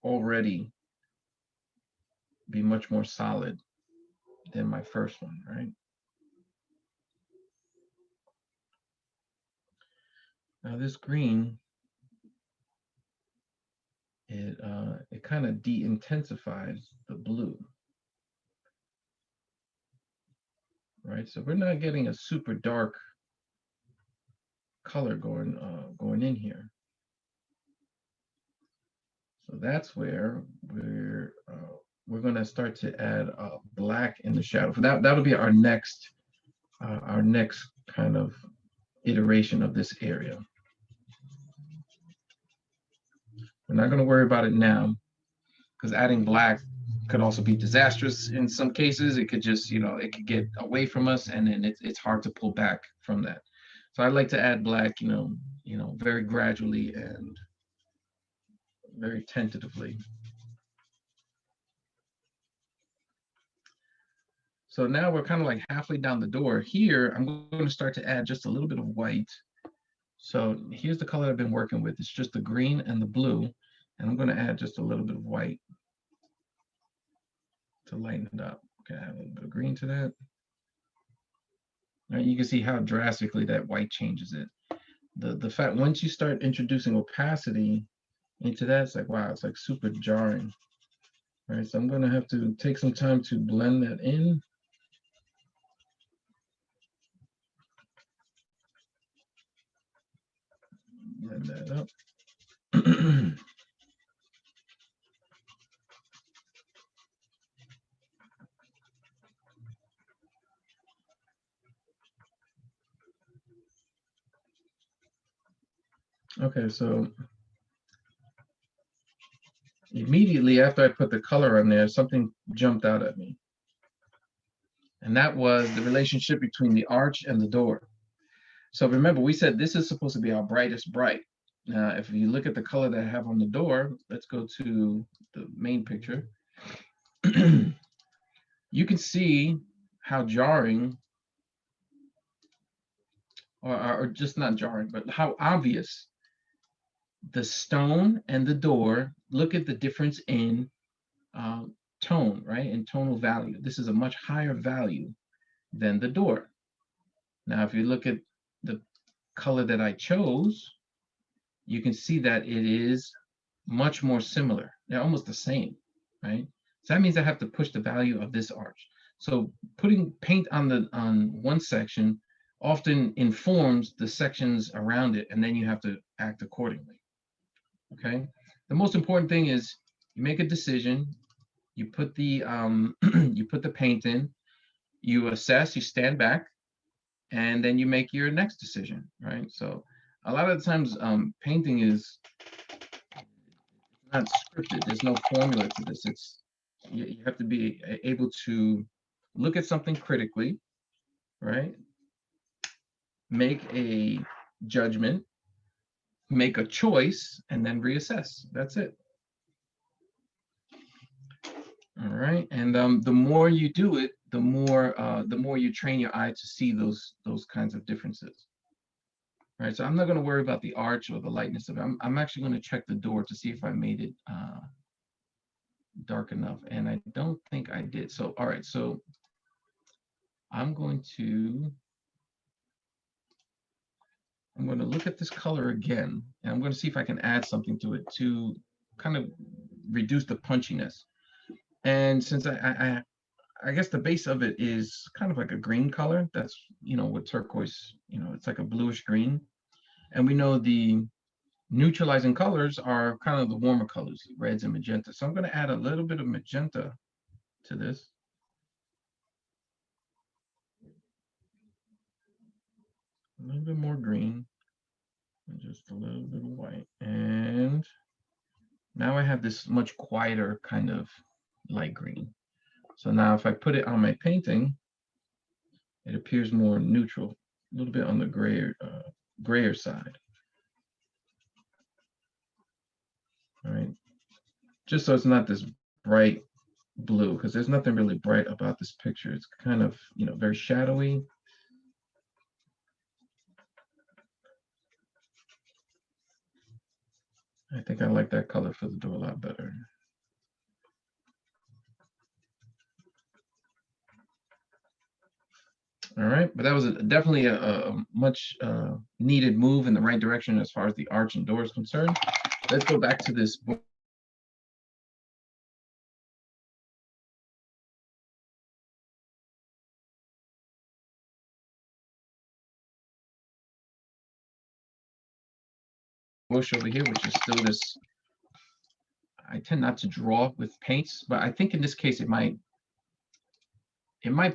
already be much more solid than my first one, right? Now this green, it kind of de-intensifies the blue, right? So we're not getting a super dark color going in here. So that's where we're going to start to add black in the shadow. For that'll be our next kind of iteration of this area. We're not going to worry about it now, because adding black could also be disastrous in some cases. It could just, it could get away from us, and then it's hard to pull back from that. So I like to add black, very gradually and very tentatively. So now we're kind of like halfway down the door. Here, I'm going to start to add just a little bit of white. So here's the color I've been working with. It's just the green and the blue. And I'm going to add just a little bit of white to lighten it up. Okay, add a little bit of green to that. Now you can see how drastically that white changes it. The fact, once you start introducing opacity into that, it's like, wow, it's like super jarring. All right, so I'm going to have to take some time to blend that in. Blend that up. Okay, so immediately after I put the color on there, something jumped out at me. And that was the relationship between the arch and the door. So remember, we said this is supposed to be our brightest bright. Now, if you look at the color that I have on the door, let's go to the main picture. You can see how jarring, or just not jarring, but how obvious the stone and the door. Look at the difference in tone, right? In tonal value. This is a much higher value than the door. Now, if you look at the color that I chose, you can see that it is much more similar. They're almost the same, right? So that means I have to push the value of this arch. So putting paint on one section often informs the sections around it, and then you have to act accordingly. Okay. The most important thing is you make a decision, you put the you put the paint in, you assess, you stand back, and then you make your next decision, right? So a lot of the times painting is not scripted. There's no formula to this. It's you have to be able to look at something critically, right? Make a judgment, make a choice, and then reassess. That's it. All right, and the more you do it, the more you train your eye to see those kinds of differences. All right, so I'm not going to worry about the arch or the lightness of it. I'm actually going to check the door to see if I made it dark enough, and I don't think I did. So all right, so I'm going to look at this color again, and I'm going to see if I can add something to it to kind of reduce the punchiness. And since I I guess the base of it is kind of like a green color. That's, with turquoise, it's like a bluish green. And we know the neutralizing colors are kind of the warmer colors, reds and magenta. So I'm going to add a little bit of magenta to this. A little bit more green and just a little bit of white. And now I have this much quieter kind of light green. So now if I put it on my painting, it appears more neutral, a little bit on the grayer side. All right, just so it's not this bright blue, because there's nothing really bright about this picture. It's kind of, very shadowy. I think I like that color for the door a lot better. All right, but that was definitely a much needed move in the right direction as far as the arch and door is concerned. Let's go back to this book. Bush over here, which is still this. I tend not to draw with paints, but I think in this case it might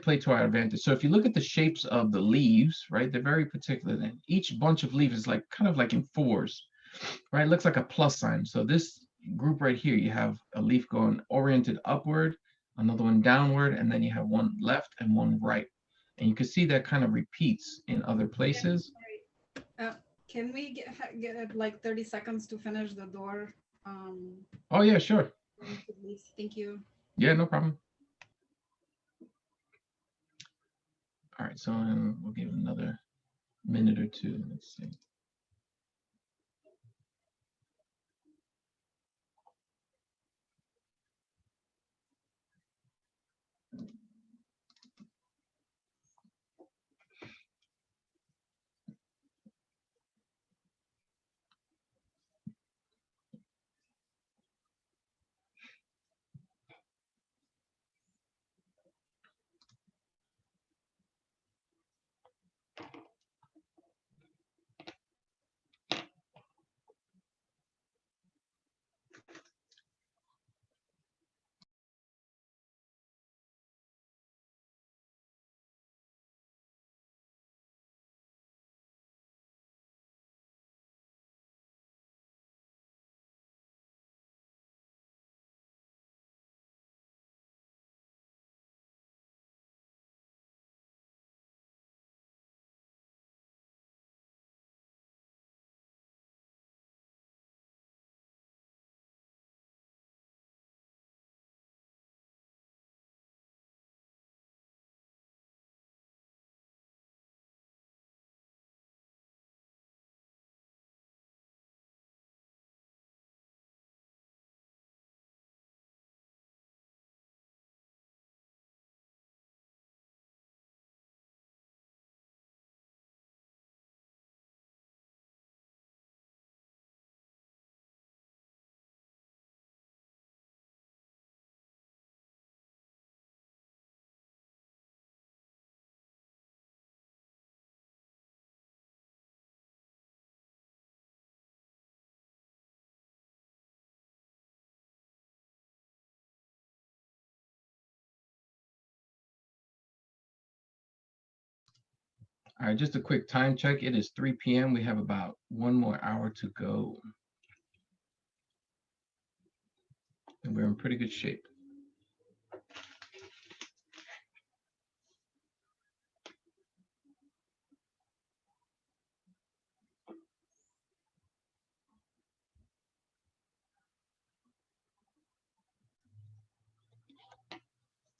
play to our advantage. So if you look at the shapes of the leaves, right, they're very particular. And each bunch of leaves is like kind of like in fours, right? It looks like a plus sign. So this group right here, you have a leaf going oriented upward, another one downward, and then you have one left and one right. And you can see that kind of repeats in other places. Can we get like 30 seconds to finish the door? Oh yeah, sure. Thank you. Yeah, no problem. All right, so we'll give it another minute or two. Let's see. All right, just a quick time check. It is 3 p.m. We have about 1 more hour to go. And we're in pretty good shape.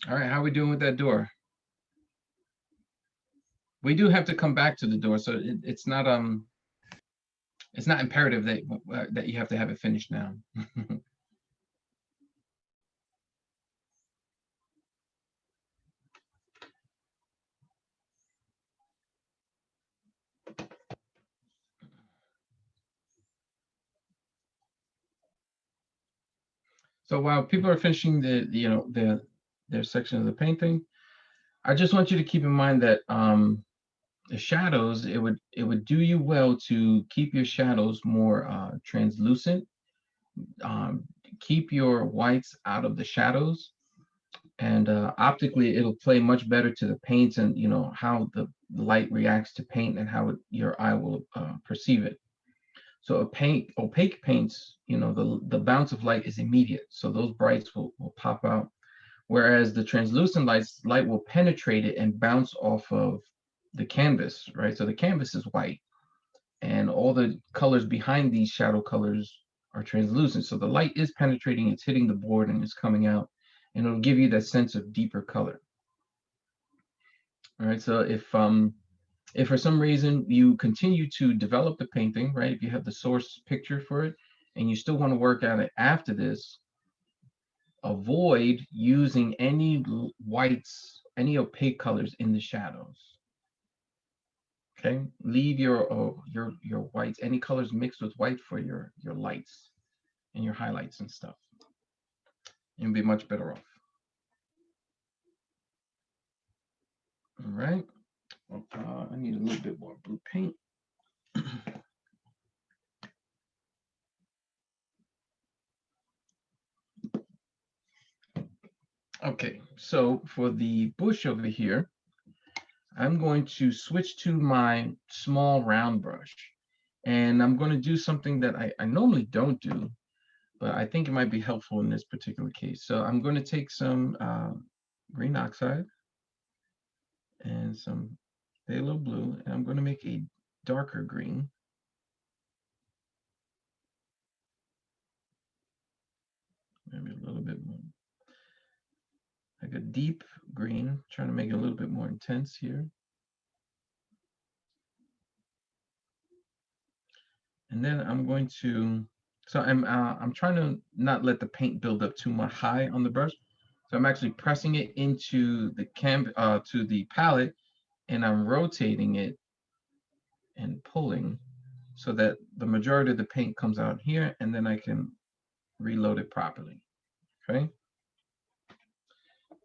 All right, how are we doing with that door? We do have to come back to the door, so it's not imperative that you have to have it finished now. So while people are finishing the their section of the painting. I just want you to keep in mind that the shadows, it would do you well to keep your shadows more translucent. Keep your whites out of the shadows, and optically it'll play much better to the paints, and how the light reacts to paint and how your eye will perceive it. So opaque paints, the bounce of light is immediate, so those brights will pop out. Whereas the translucent light will penetrate it and bounce off of the canvas, right? So the canvas is white, and all the colors behind these shadow colors are translucent. So the light is penetrating, it's hitting the board, and it's coming out, and it'll give you that sense of deeper color. All right, so if for some reason you continue to develop the painting, right, if you have the source picture for it, and you still want to work at it after this, avoid using any whites, any opaque colors in the shadows. Okay, leave your whites, any colors mixed with white, for your lights and your highlights and stuff. You'll be much better off. All right. I need a little bit more blue paint. Okay, so for the bush over here, I'm going to switch to my small round brush, and I'm going to do something that I normally don't do, but I think it might be helpful in this particular case. So I'm going to take some green oxide and some phthalo blue, and I'm going to make a darker green. Maybe a little bit more. Like a deep green, trying to make it a little bit more intense here. And then I'm going to, so I'm trying to not let the paint build up too much high on the brush. So I'm actually pressing it into the to the palette, and I'm rotating it and pulling so that the majority of the paint comes out here, and then I can reload it properly. Okay.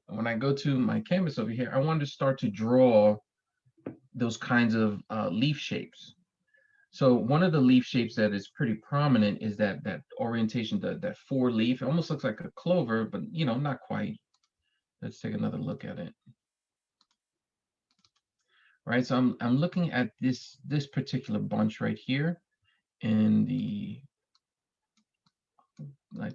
When I go to my canvas over here, I want to start to draw those kinds of leaf shapes. So one of the leaf shapes that is pretty prominent is that orientation, that four leaf. It almost looks like a clover, but not quite. Let's take another look at it. Right, so I'm looking at this particular bunch right here in the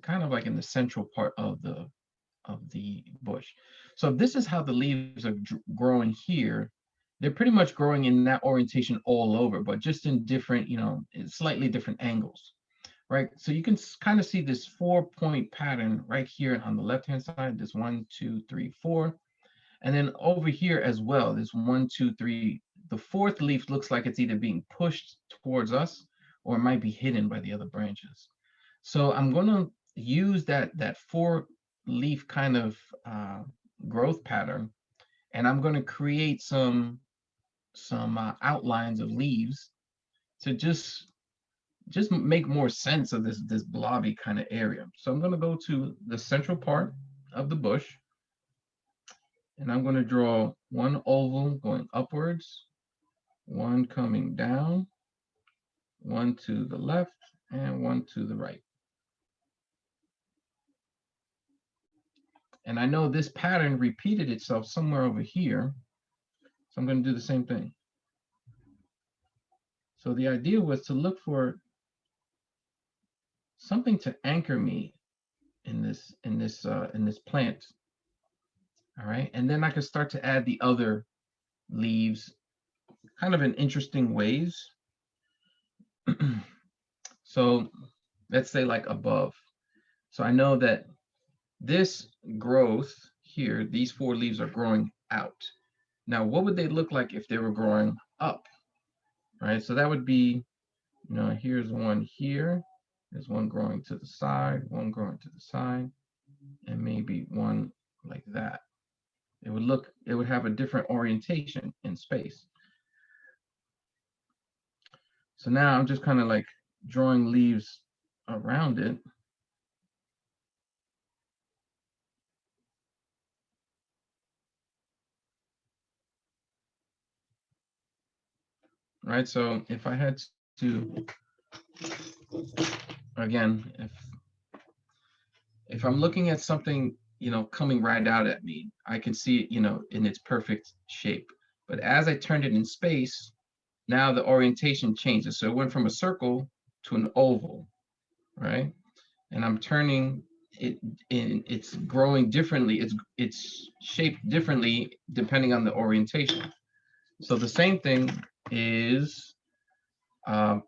kind of like in the central part of the bush. So this is how the leaves are growing here. They're pretty much growing in that orientation all over, but just in different, slightly different angles, right? So you can kind of see this 4-point pattern right here on the left-hand side. This 1, 2, 3, 4. And then over here as well, this 1, 2, 3. The fourth leaf looks like it's either being pushed towards us or it might be hidden by the other branches. So I'm going to use that 4-leaf kind of growth pattern, and I'm going to create some outlines of leaves to just make more sense of this blobby kind of area. So I'm going to go to the central part of the bush, and I'm going to draw one oval going upwards, one coming down, one to the left, and one to the right. And I know this pattern repeated itself somewhere over here, so I'm going to do the same thing. So the idea was to look for something to anchor me in this plant. All right, and then I can start to add the other leaves kind of in interesting ways. So let's say like above. So I know that this growth here, these 4 leaves are growing out. Now, what would they look like if they were growing up? Right, so that would be, here's one here, there's one growing to the side, one growing to the side, and maybe one like that. It would have a different orientation in space. So now I'm just kind of like drawing leaves around it. right? So if I had to, again, if I'm looking at something, you know, coming right out at me, I can see it, you know, in its perfect shape. But as I turned it in space, now the orientation changes. So it went from a circle to an oval, right? And I'm turning it in, it's growing differently. It's shaped differently depending on the orientation. So the same thing is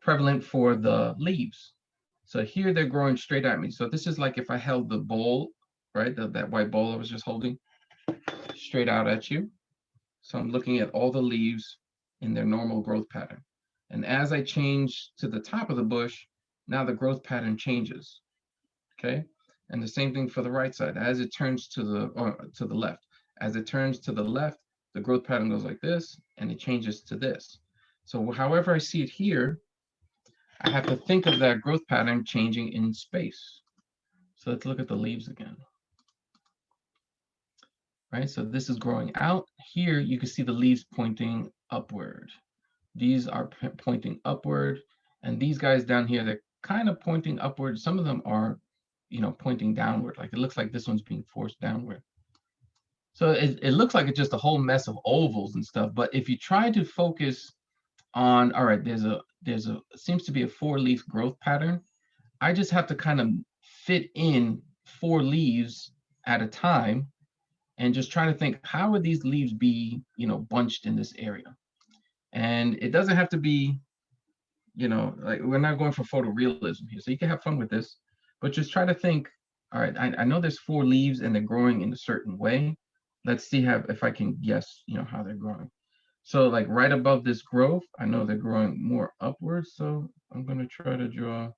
prevalent for the leaves. So here they're growing straight at me. So this is like if I held the bowl, right? That white bowl I was just holding straight out at you. So I'm looking at all the leaves in their normal growth pattern. And as I change to the top of the bush, now the growth pattern changes, okay? And the same thing for the right side. As it turns to the left, as it turns to the left, the growth pattern goes like this, and it changes to this. So however I see it here, I have to think of that growth pattern changing in space. So let's look at the leaves again. Right, so this is growing out. Here you can see the leaves pointing upward. These are pointing upward, and these guys down here, they're kind of pointing upward. Some of them are, you know, pointing downward. Like it looks like this one's being forced downward. So it looks like it's just a whole mess of ovals and stuff. But if you try to focus on, all right, there's a seems to be a 4-leaf growth pattern. I just have to kind of fit in 4 leaves at a time and just try to think, how would these leaves be, you know, bunched in this area? And it doesn't have to be, you know, like we're not going for photorealism here. So you can have fun with this, but just try to think, all right, I know there's 4 leaves and they're growing in a certain way. Let's see if I can guess, you know, how they're growing. So like right above this growth, I know they're growing more upwards. So I'm going to try to draw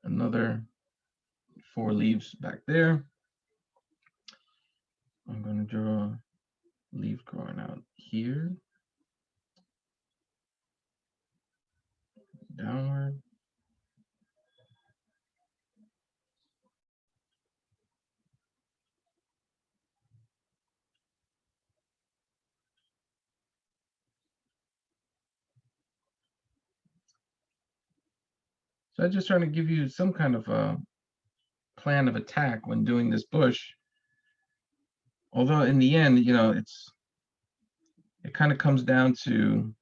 another 4 leaves back there. I'm going to draw leaves growing out here, downward. So I'm just trying to give you some kind of a plan of attack when doing this bush. Although in the end, you know, it kind of comes down to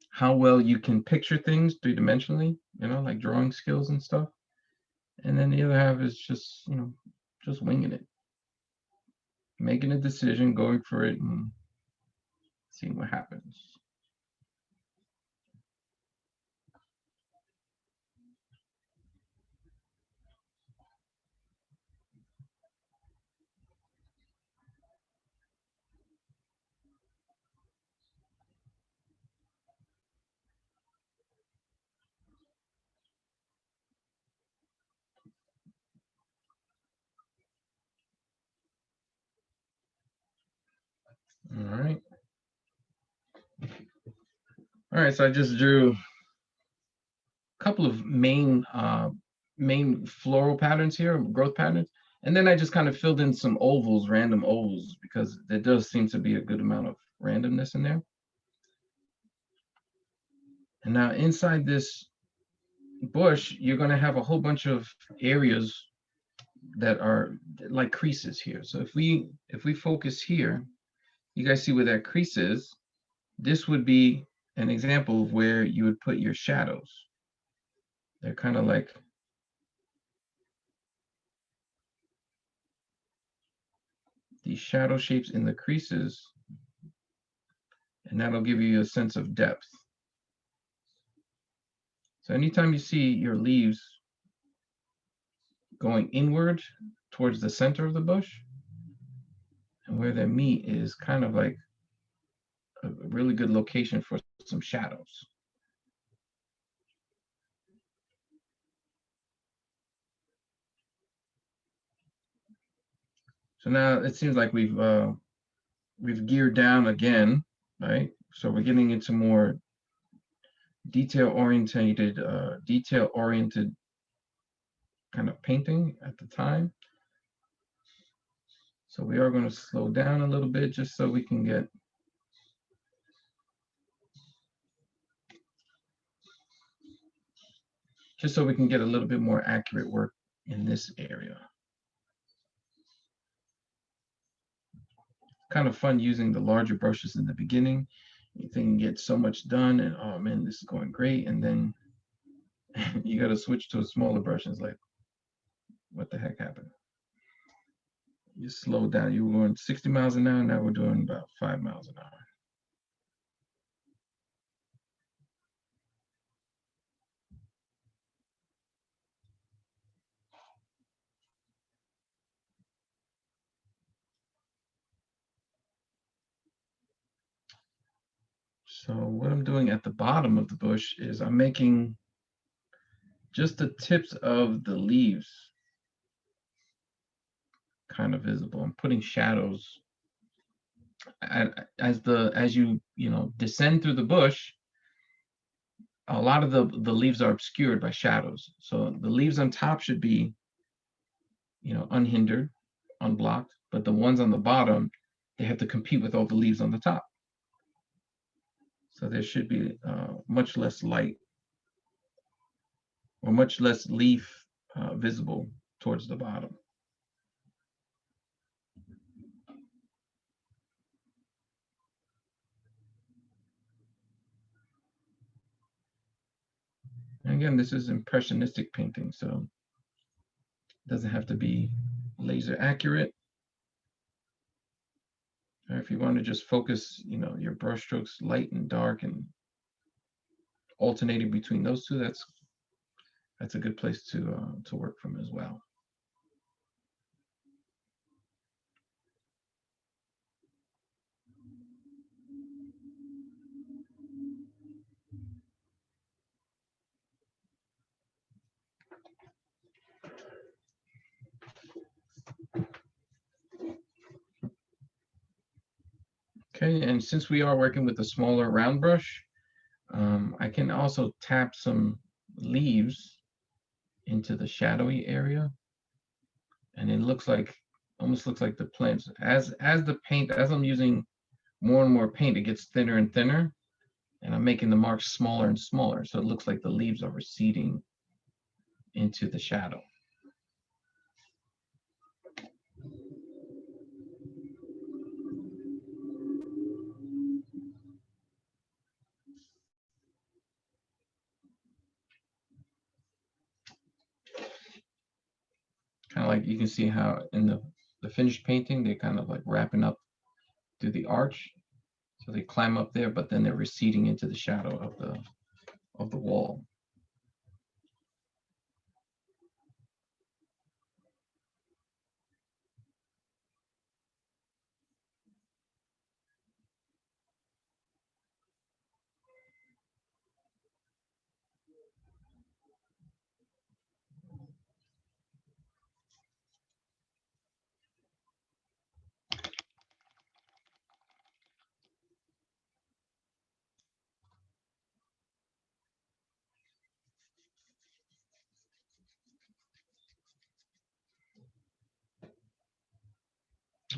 how well you can picture things 3-dimensionally, you know, like drawing skills and stuff. And then the other half is just, you know, just winging it, making a decision, going for it, and seeing what happens. All right. All right, so I just drew a couple of main floral patterns here, growth patterns. And then I just kind of filled in some ovals, random ovals, because there does seem to be a good amount of randomness in there. And now inside this bush, you're going to have a whole bunch of areas that are like creases here. So if we focus here, you guys see where that crease is. This would be an example of where you would put your shadows. They're kind of like these shadow shapes in the creases, and that'll give you a sense of depth. So anytime you see your leaves going inward towards the center of the bush, and where they meet is kind of like a really good location for some shadows. So now it seems like we've geared down again, right? So we're getting into more detail-oriented kind of painting at the time. So we are going to slow down a little bit just so we can get just so we can get a little bit more accurate work in this area. Kind of fun using the larger brushes in the beginning. You can get so much done and oh man, this is going great. And then you got to switch to a smaller brush and it's like, what the heck happened? You slow down. You were going 60 miles an hour. Now we're doing about 5 miles an hour. So what I'm doing at the bottom of the bush is I'm making just the tips of the leaves kind of visible. I'm putting shadows as you descend through the bush. A lot of the leaves are obscured by shadows. So the leaves on top should be, unhindered, unblocked, but the ones on the bottom, they have to compete with all the leaves on the top. So there should be much less light or much less leaf visible towards the bottom. And again, this is impressionistic painting, so it doesn't have to be laser accurate. Or if you want to just focus, your brush strokes light and dark and alternating between those two, that's a good place to work from as well. Okay, and since we are working with a smaller round brush, I can also tap some leaves into the shadowy area, and it almost looks like the plants. As I'm using more and more paint, it gets thinner and thinner, and I'm making the marks smaller and smaller, so it looks like the leaves are receding into the shadow. Kind of like you can see how in the finished painting, they're kind of like wrapping up through the arch. So they climb up there, but then they're receding into the shadow of the wall.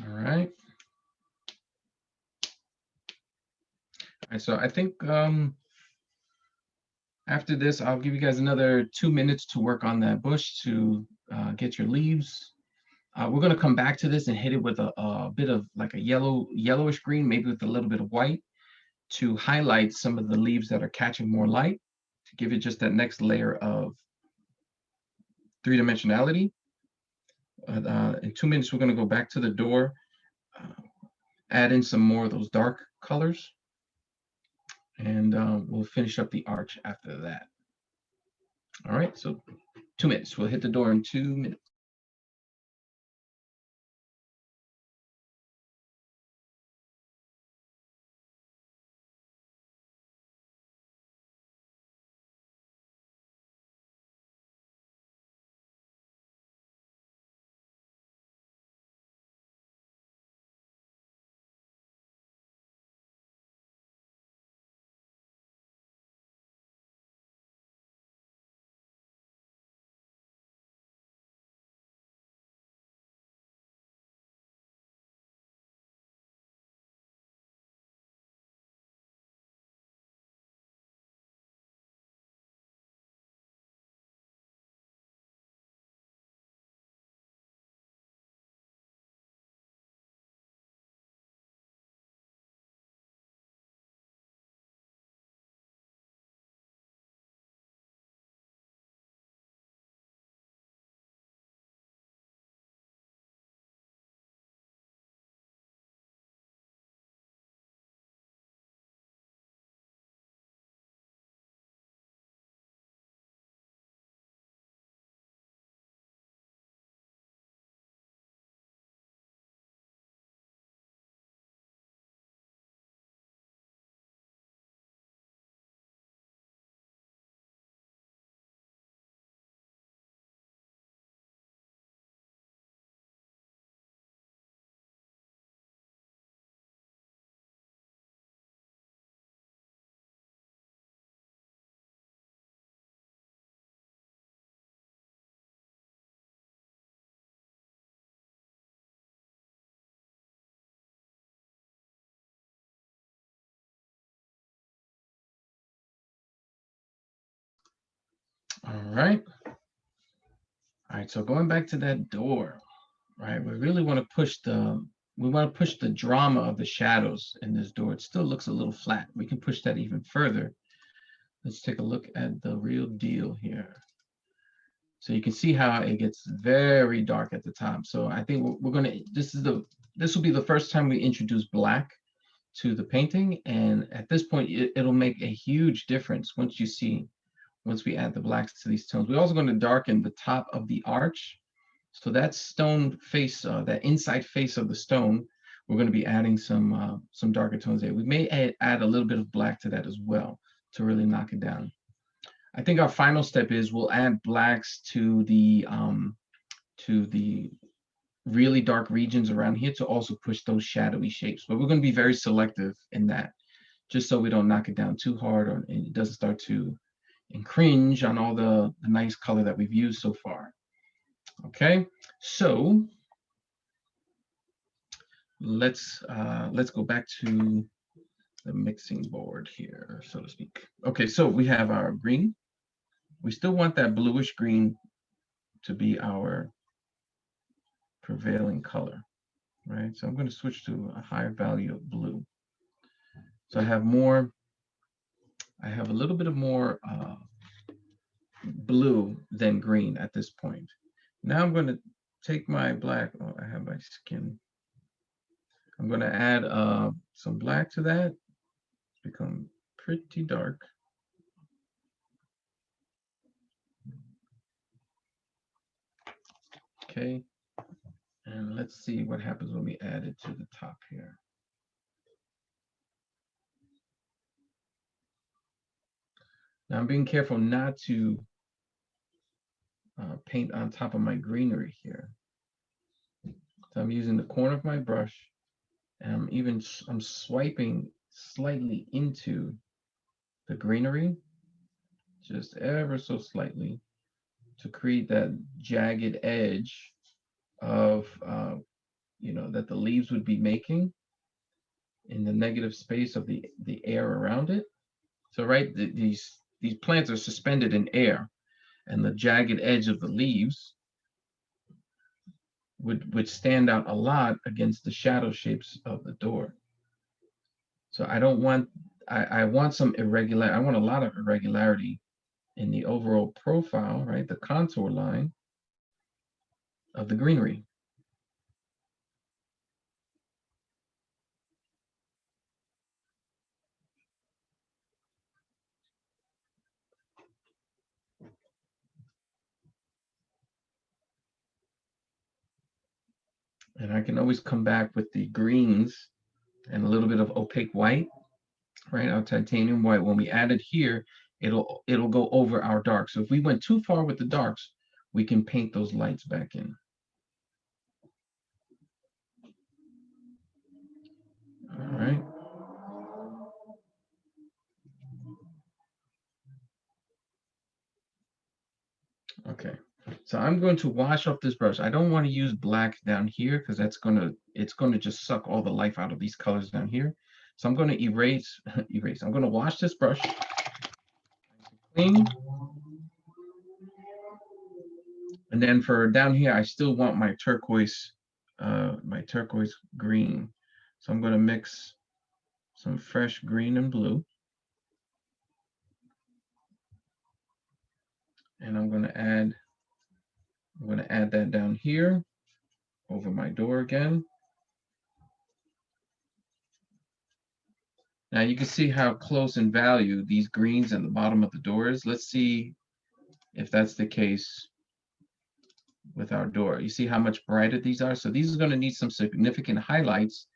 All right. All right, so I think after this, I'll give you guys another 2 minutes to work on that bush to get your leaves. We're going to come back to this and hit it with a bit of like a yellowish green, maybe with a little bit of white, to highlight some of the leaves that are catching more light, to give it just that next layer of three-dimensionality. In 2 minutes, we're going to go back to the door, add in some more of those dark colors, and we'll finish up the arch after that. All right, so 2 minutes. We'll hit the door in 2 minutes. All right. All right, so going back to that door, right? We really want to push the drama of the shadows in this door. It still looks a little flat. We can push that even further. Let's take a look at the real deal here. So you can see how it gets very dark at the top. So I think we're gonna, this will be the first time we introduce black to the painting. And at this point, it'll make a huge difference once we add the blacks to these tones. We're also going to darken the top of the arch. So that stone face, that inside face of the stone, we're going to be adding some darker tones there. We may add a little bit of black to that as well to really knock it down. I think our final step is we'll add blacks to the really dark regions around here to also push those shadowy shapes. But we're going to be very selective in that, just so we don't knock it down too hard or it doesn't start to cringe on all the nice color that we've used so far. Okay, so let's go back to the mixing board here, so to speak. Okay, so we have our green. We still want that bluish green to be our prevailing color, right? So I'm going to switch to a higher value of blue. So I have a little bit of more blue than green at this point. Now I'm going to take my black. Oh, I have my skin. I'm going to add some black to that. It's become pretty dark. Okay. And let's see what happens when we add it to the top here. Now I'm being careful not to paint on top of my greenery here. So I'm using the corner of my brush, and I'm swiping slightly into the greenery, just ever so slightly, to create that jagged edge of that the leaves would be making in the negative space of the air around it. So right, these plants are suspended in air, and the jagged edge of the leaves would stand out a lot against the shadow shapes of the door. So I don't want, I want some irregular, I want a lot of irregularity in the overall profile, right? The contour line of the greenery. And I can always come back with the greens and a little bit of opaque white, right? Our titanium white. When we add it here, it'll go over our dark. So if we went too far with the darks, we can paint those lights back in. All right. Okay. So I'm going to wash off this brush. I don't want to use black down here because it's gonna just suck all the life out of these colors down here. So I'm going to erase. I'm going to wash this brush clean. And then for down here, I still want my turquoise green. So I'm going to mix some fresh green and blue. And I'm going to add that down here over my door again. Now you can see how close in value these greens at the bottom of the door is. Let's see if that's the case with our door. You see how much brighter these are? So these are going to need some significant highlights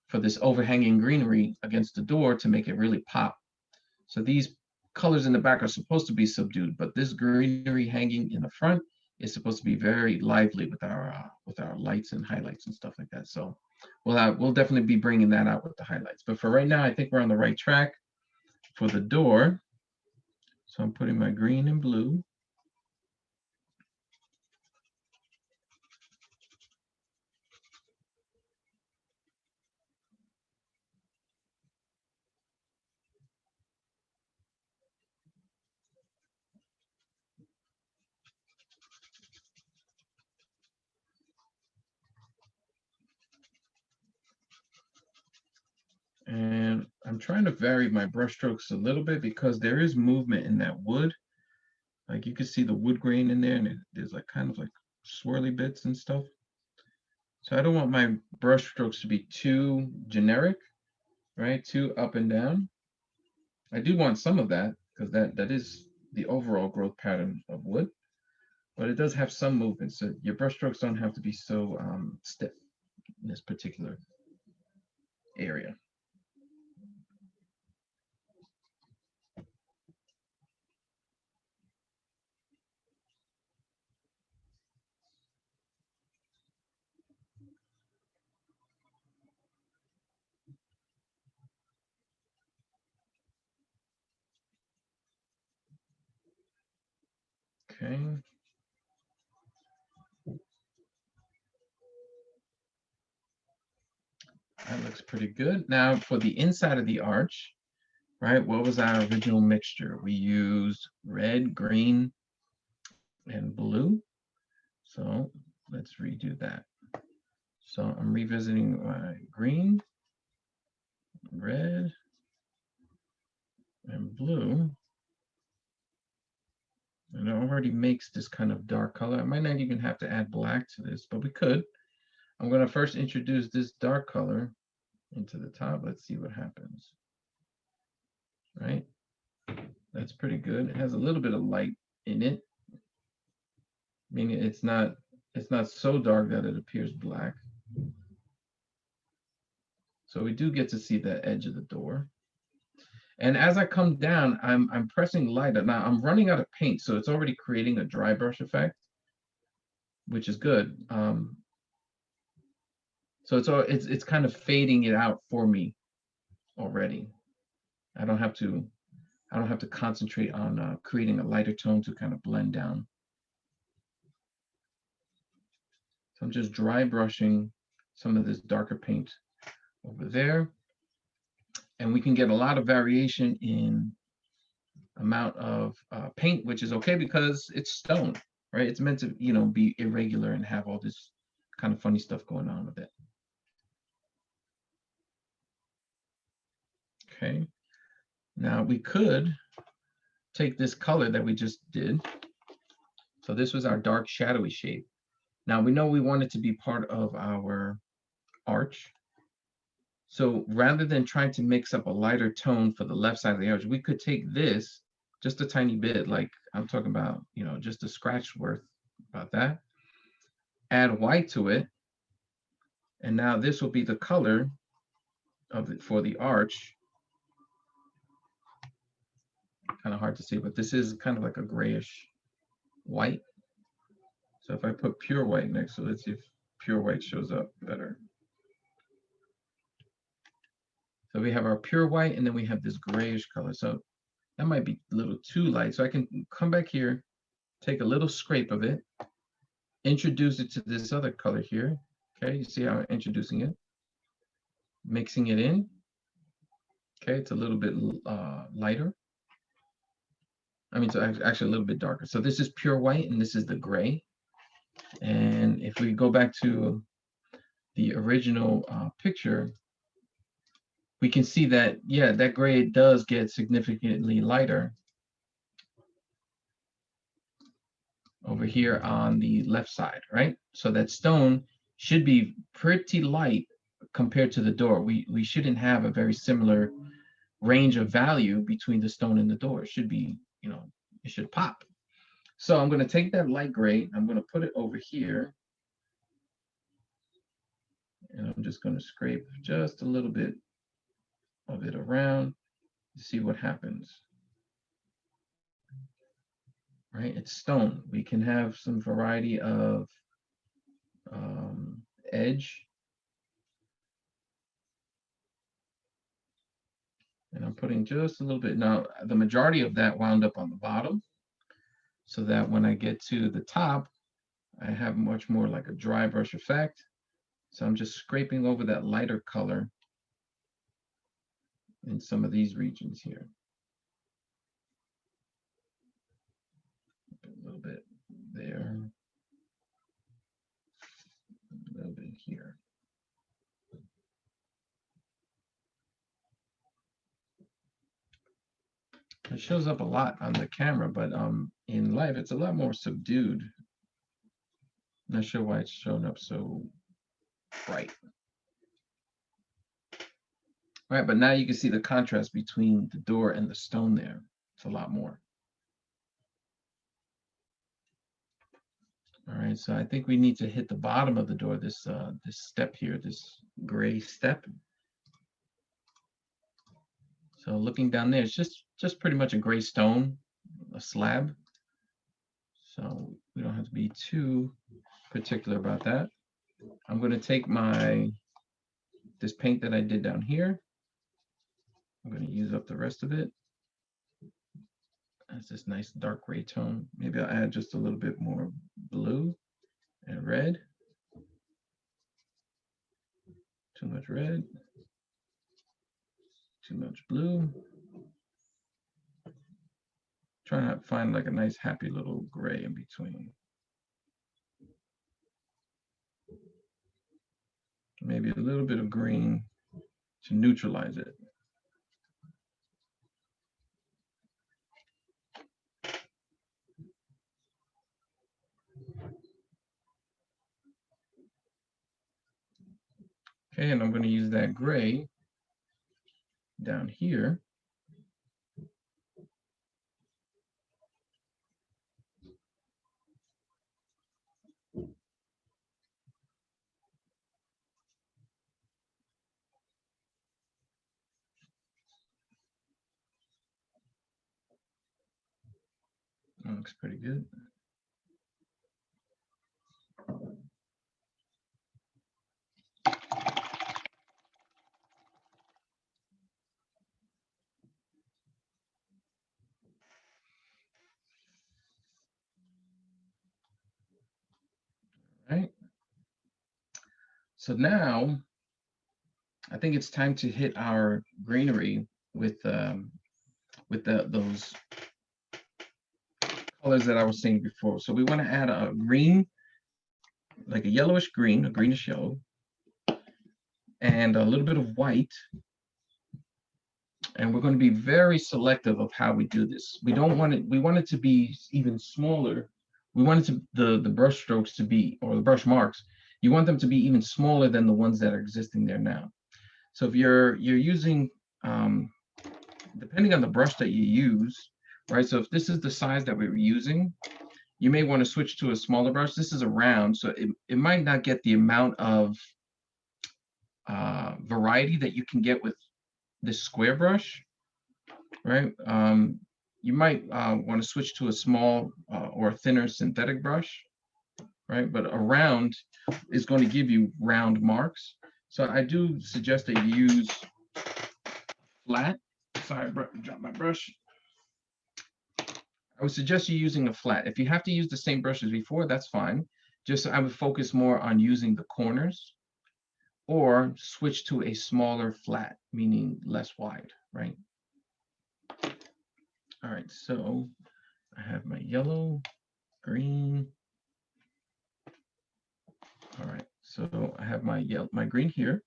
for this overhanging greenery against the door to make it really pop. So these colors in the back are supposed to be subdued, but this greenery hanging in the front is supposed to be very lively with our lights and highlights and stuff like that. So we'll definitely be bringing that out with the highlights. But for right now, I think we're on the right track for the door. So I'm putting my green and blue. trying to vary my brush strokes a little bit because there is movement in that wood. Like you can see the wood grain in there, and there's like kind of like swirly bits and stuff. So I don't want my brush strokes to be too generic, right? Too up and down. I do want some of that because that is the overall growth pattern of wood, but it does have some movement. So your brush strokes don't have to be so stiff in this particular area. Okay. That looks pretty good. Now for the inside of the arch, right? What was our original mixture? We used red, green, and blue. So let's redo that. So I'm revisiting my green, red, and blue. And it already makes this kind of dark color. I might not even have to add black to this, but we could. I'm going to first introduce this dark color into the top. Let's see what happens. Right? That's pretty good. It has a little bit of light in it. Meaning it's not so dark that it appears black. So we do get to see the edge of the door. And as I come down, I'm pressing lighter. Now I'm running out of paint, so it's already creating a dry brush effect, which is good. So it's kind of fading it out for me already. I don't have to concentrate on creating a lighter tone to kind of blend down. So I'm just dry brushing some of this darker paint over there. And we can get a lot of variation in amount of paint, which is okay because it's stone, right? It's meant to, be irregular and have all this kind of funny stuff going on with it. Okay. Now we could take this color that we just did. So this was our dark shadowy shade. Now we know we want it to be part of our arch. So rather than trying to mix up a lighter tone for the left side of the arch, we could take this just a tiny bit, like I'm talking about, just a scratch worth, about that. Add white to it. And now this will be the color of it for the arch. Kind of hard to see, but this is kind of like a grayish white. So if I put pure white next to it, let's see if pure white shows up better. So we have our pure white, and then we have this grayish color. So that might be a little too light. So I can come back here, take a little scrape of it, introduce it to this other color here. Okay, you see how I'm introducing it, mixing it in. Okay, it's a little bit lighter. I mean, so actually a little bit darker. So this is pure white, and this is the gray. And if we go back to the original picture, we can see that, yeah, that gray does get significantly lighter over here on the left side, right? So that stone should be pretty light compared to the door. We shouldn't have a very similar range of value between the stone and the door. It should be, it should pop. So I'm going to take that light gray, I'm going to put it over here. And I'm just going to scrape just a little bit of it around to see what happens. Right, it's stone. We can have some variety of edge. And I'm putting just a little bit. Now, the majority of that wound up on the bottom, so that when I get to the top, I have much more like a dry brush effect. So I'm just scraping over that lighter color in some of these regions here. A little bit there, a little bit here. It shows up a lot on the camera, but in life it's a lot more subdued. Not sure why it's showing up so bright. All right, but now you can see the contrast between the door and the stone there. It's a lot more. All right, so I think we need to hit the bottom of the door, this this step here, this gray step. So looking down there, it's just pretty much a gray stone, a slab. So we don't have to be too particular about that. I'm going to take this paint that I did down here. I'm going to use up the rest of it. That's this nice dark gray tone. Maybe I'll add just a little bit more blue and red. Too much red. Too much blue. Trying to find like a nice happy little gray in between. Maybe a little bit of green to neutralize it. Okay, and I'm going to use that gray down here. That looks pretty good. Right. So now I think it's time to hit our greenery with those colors that I was saying before. So we want to add a green, like a yellowish green, a greenish yellow, and a little bit of white. And we're going to be very selective of how we do this. We don't want it, we want it to be even smaller. We want it to, the brush strokes to be, or the brush marks, you want them to be even smaller than the ones that are existing there now. So if you're using, depending on the brush that you use, right? So if this is the size that we're using, you may want to switch to a smaller brush. This is a round, so it might not get the amount of variety that you can get with this square brush, right? You might want to switch to a small or a thinner synthetic brush, right? But a round is going to give you round marks. So I do suggest that you use flat. Sorry, I dropped my brush. I would suggest you using a flat. If you have to use the same brush as before, that's fine. Just I would focus more on using the corners, or switch to a smaller flat, meaning less wide, right? All right, so I have my yellow, green. All right, so I have my green here,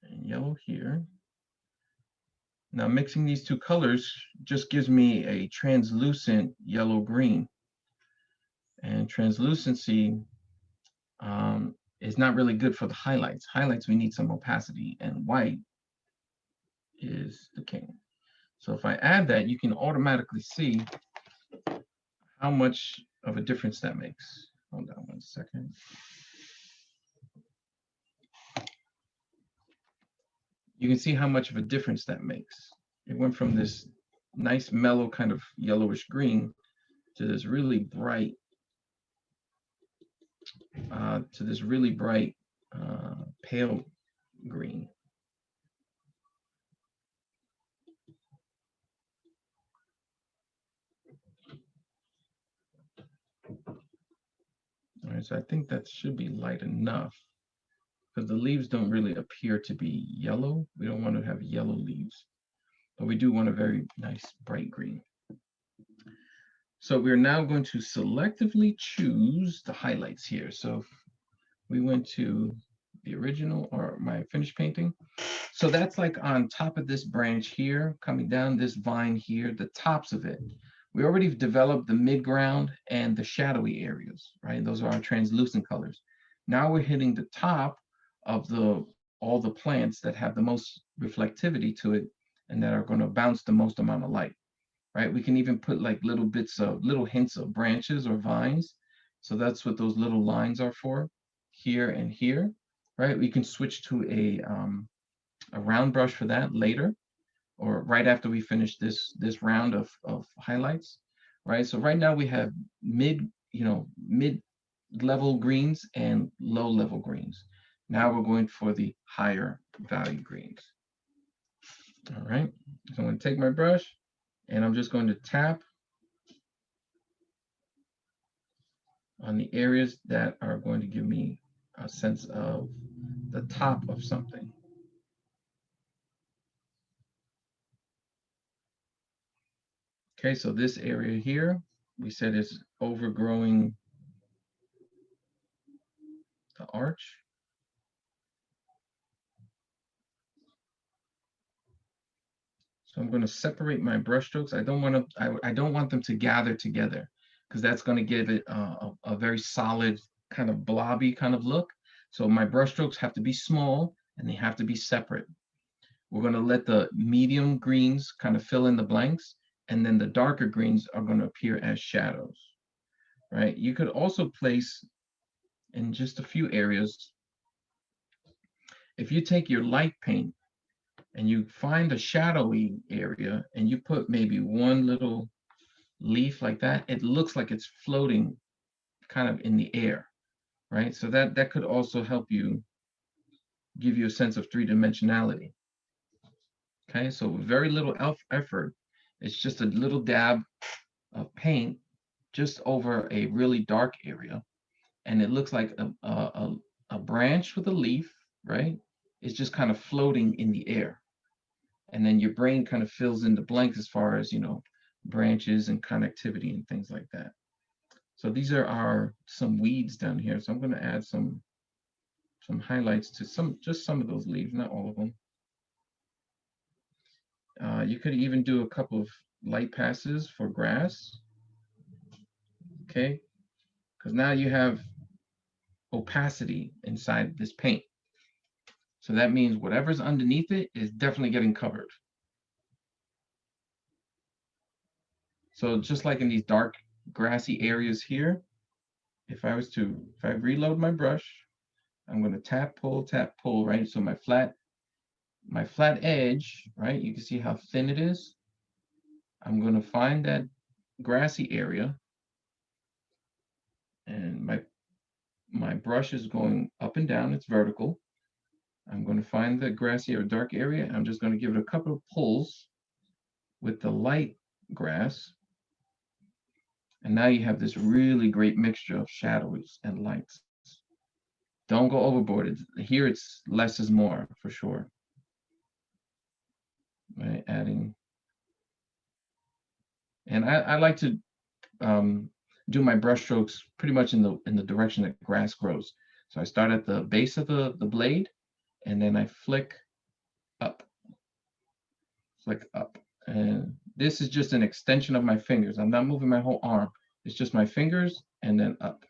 and yellow here. Now mixing these two colors just gives me a translucent yellow-green. And translucency is not really good for the highlights. Highlights, we need some opacity, and white is the king. So if I add that, you can automatically see how much of a difference that makes. Hold on one second. You can see how much of a difference that makes. It went from this nice mellow kind of yellowish green to this really bright pale green. All right, so I think that should be light enough, because the leaves don't really appear to be yellow. We don't want to have yellow leaves, but we do want a very nice bright green. So we're now going to selectively choose the highlights here. So if we went to the original or my finished painting. So that's like on top of this branch here, coming down this vine here, the tops of it. We already developed the midground and the shadowy areas, right? Those are our translucent colors. Now we're hitting the top of all the plants that have the most reflectivity to it and that are going to bounce the most amount of light, right? We can even put like little bits of little hints of branches or vines. So that's what those little lines are for, here and here, right? We can switch to a round brush for that later, or right after we finish this round of highlights, right? So right now we have mid level greens and low level greens. Now we're going for the higher value greens. All right, so I'm going to take my brush and I'm just going to tap on the areas that are going to give me a sense of the top of something. Okay, so this area here, we said is overgrowing the arch. So I'm going to separate my brush strokes. I don't want them to gather together because that's going to give it a very solid kind of blobby kind of look. So my brush strokes have to be small and they have to be separate. We're going to let the medium greens kind of fill in the blanks, and then the darker greens are going to appear as shadows, right? You could also place in just a few areas, if you take your light paint and you find a shadowy area and you put maybe one little leaf like that, it looks like it's floating kind of in the air, right? So that could also help you give you a sense of three-dimensionality. Okay, so very little effort. It's just a little dab of paint just over a really dark area, and it looks like a branch with a leaf, right? It's just kind of floating in the air. And then your brain kind of fills in the blanks as far as, branches and connectivity and things like that. So these are some weeds down here. So I'm going to add some highlights to just some of those leaves, not all of them. You could even do a couple of light passes for grass. Okay, because now you have opacity inside this paint. So that means whatever's underneath it is definitely getting covered. So just like in these dark grassy areas here, if I reload my brush, I'm going to tap, pull, right? So my flat edge, right? You can see how thin it is. I'm going to find that grassy area, and my brush is going up and down, it's vertical. I'm going to find the grassy or dark area. I'm just going to give it a couple of pulls with the light grass. And now you have this really great mixture of shadows and lights. Don't go overboard. Here it's less is more for sure. Right, adding. And I like to do my brush strokes pretty much in the direction that grass grows. So I start at the base of the blade, and then I flick up. And this is just an extension of my fingers. I'm not moving my whole arm. It's just my fingers and then up.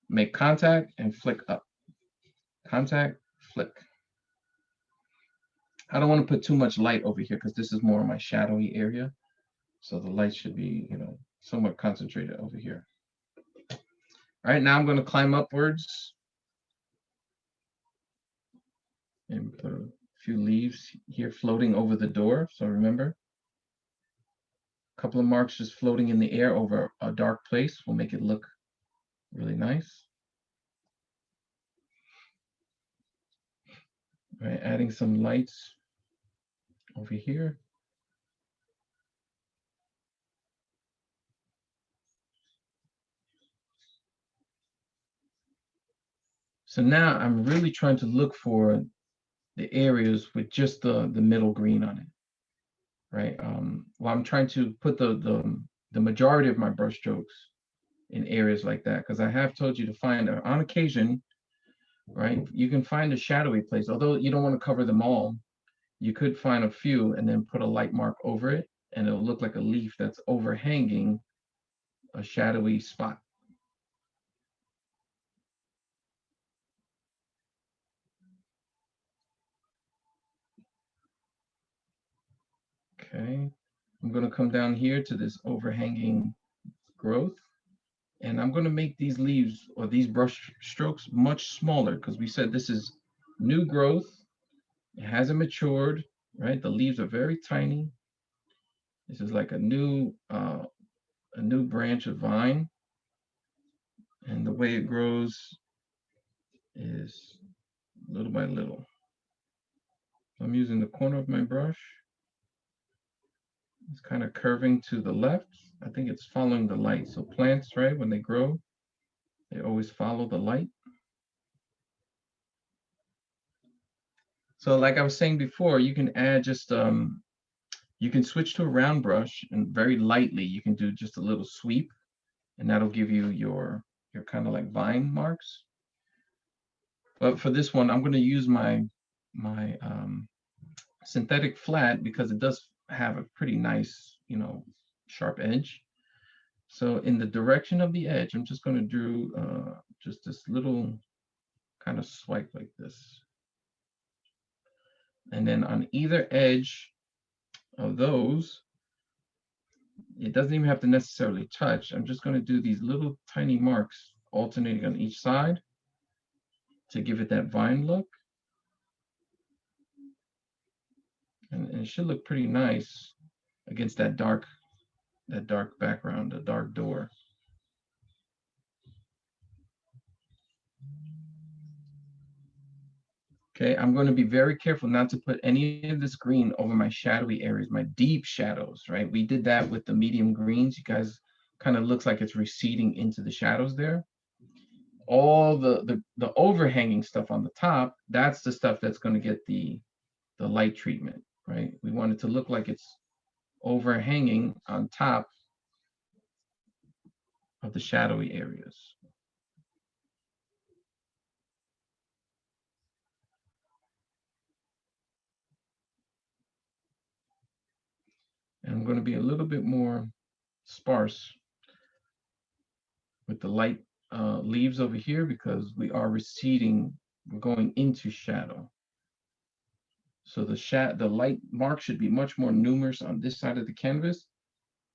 Make contact and flick up. Contact, flick. I don't want to put too much light over here because this is more of my shadowy area. So the light should be, somewhat concentrated over here. All right, now I'm going to climb upwards and put a few leaves here floating over the door. So remember, a couple of marks just floating in the air over a dark place will make it look really nice. All right, adding some lights over here. So now I'm really trying to look for the areas with just the middle green on it, right? Well, I'm trying to put the majority of my brush strokes in areas like that, because I have told you to find, on occasion, right? You can find a shadowy place, although you don't want to cover them all. You could find a few and then put a light mark over it, and it'll look like a leaf that's overhanging a shadowy spot. Okay, I'm going to come down here to this overhanging growth, and I'm going to make these leaves or these brush strokes much smaller because we said this is new growth. It hasn't matured, right? The leaves are very tiny. This is like a new branch of vine, and the way it grows is little by little. I'm using the corner of my brush. It's kind of curving to the left. I think it's following the light. So plants, right, when they grow, they always follow the light. So like I was saying before, you can add just, you can switch to a round brush and very lightly, you can do just a little sweep, and that'll give you your kind of like vine marks. But for this one, I'm going to use my synthetic flat because it does have a pretty nice, sharp edge. So in the direction of the edge, I'm just going to do just this little kind of swipe like this. And then on either edge of those, it doesn't even have to necessarily touch. I'm just going to do these little tiny marks alternating on each side to give it that vine look. And it should look pretty nice against that dark background, the dark door. Okay, I'm going to be very careful not to put any of this green over my shadowy areas, my deep shadows, right? We did that with the medium greens. You guys kind of looks like it's receding into the shadows there. All the overhanging stuff on the top, that's the stuff that's going to get the light treatment, right? We want it to look like it's overhanging on top of the shadowy areas. And I'm going to be a little bit more sparse with the light leaves over here because we are receding, we're going into shadow. So the light mark should be much more numerous on this side of the canvas.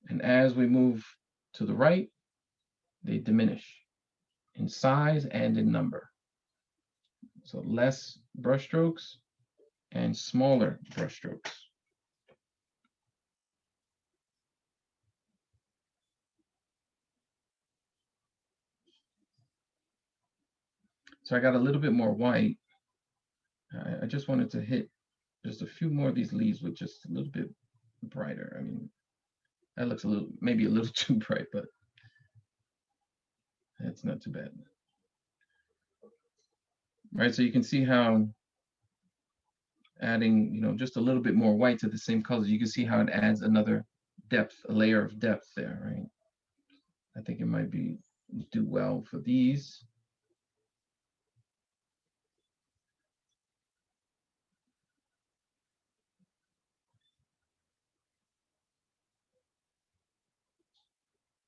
And as we move to the right, they diminish in size and in number. So less brush strokes and smaller brush strokes. So I got a little bit more white. I just wanted to hit just a few more of these leaves with just a little bit brighter. I mean, that looks maybe a little too bright, but that's not too bad. Right, so you can see how adding, just a little bit more white to the same colors, you can see how it adds another depth, a layer of depth there, right? I think it might do well for these.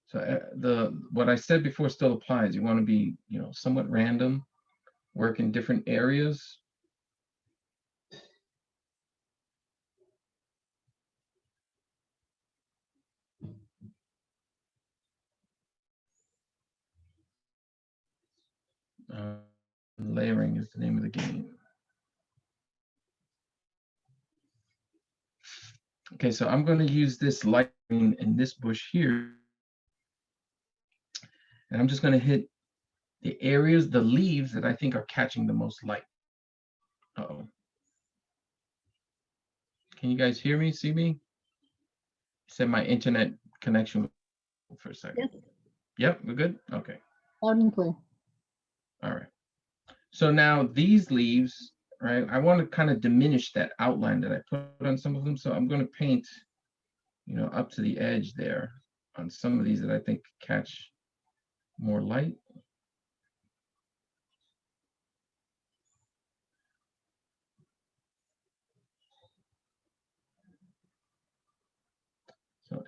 So what I said before still applies. You want to be, somewhat random, work in different areas. Layering is the name of the game. Okay, so I'm going to use this light green in this bush here. And I'm just going to hit the areas, the leaves that I think are catching the most light. Uh-oh. Can you guys hear me, see me? Said my internet connection for a second. Yes. Yep, we're good? Okay. Loud and clear. All right. So now these leaves, right, I want to kind of diminish that outline that I put on some of them. So I'm going to paint, up to the edge there on some of these that I think catch more light.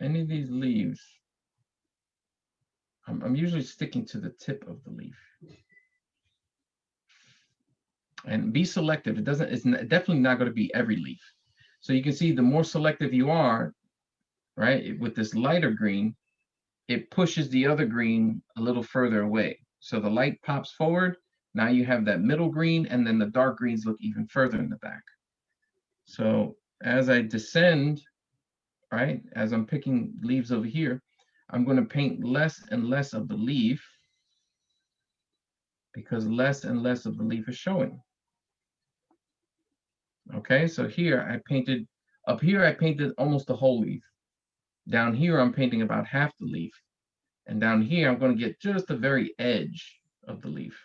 any of these leaves, I'm usually sticking to the tip of the leaf. And be selective. It's definitely not going to be every leaf. So you can see the more selective you are, right, with this lighter green, it pushes the other green a little further away. So the light pops forward. Now you have that middle green, and then the dark greens look even further in the back. So as I descend, right, as I'm picking leaves over here, I'm going to paint less and less of the leaf because less and less of the leaf is showing. Okay, so here I painted, up here I painted almost the whole leaf. Down here I'm painting about half the leaf. And down here I'm going to get just the very edge of the leaf,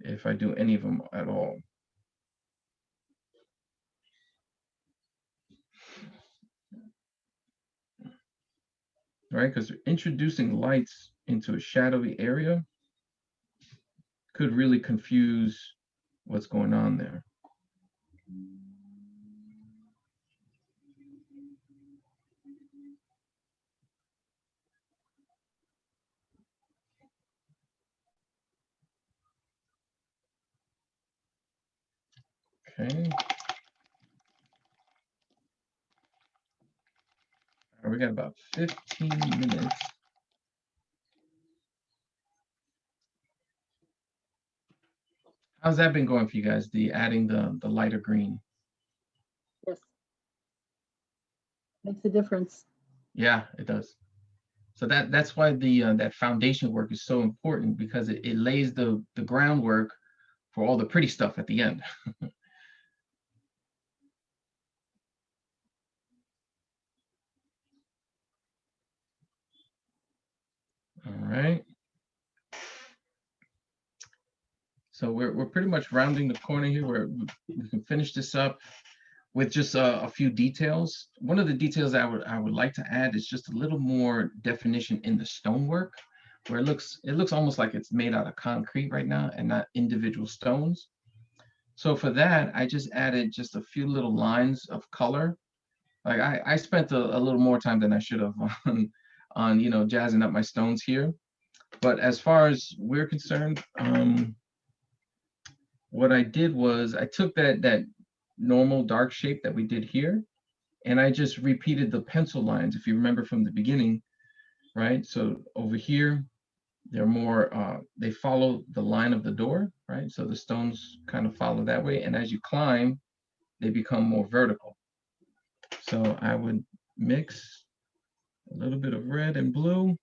if I do any of them at all. Right, because introducing lights into a shadowy area could really confuse what's going on there. Okay. We got about 15 minutes. How's that been going for you guys, adding the lighter green? Yes. Makes a difference. Yeah, it does. So that's why that foundation work is so important, because it lays the groundwork for all the pretty stuff at the end. All right. So we're pretty much rounding the corner here, where we can finish this up with just a few details. One of the details I would like to add is just a little more definition in the stonework, where it looks almost like it's made out of concrete right now and not individual stones. So for that, I just added just a few little lines of color. Like I spent a little more time than I should have on jazzing up my stones here. But as far as we're concerned, what I did was I took that normal dark shape that we did here, and I just repeated the pencil lines, if you remember from the beginning, right? So over here, they're more, they follow the line of the door, right? So the stones kind of follow that way. And as you climb, they become more vertical. So I would mix a little bit of red and blue.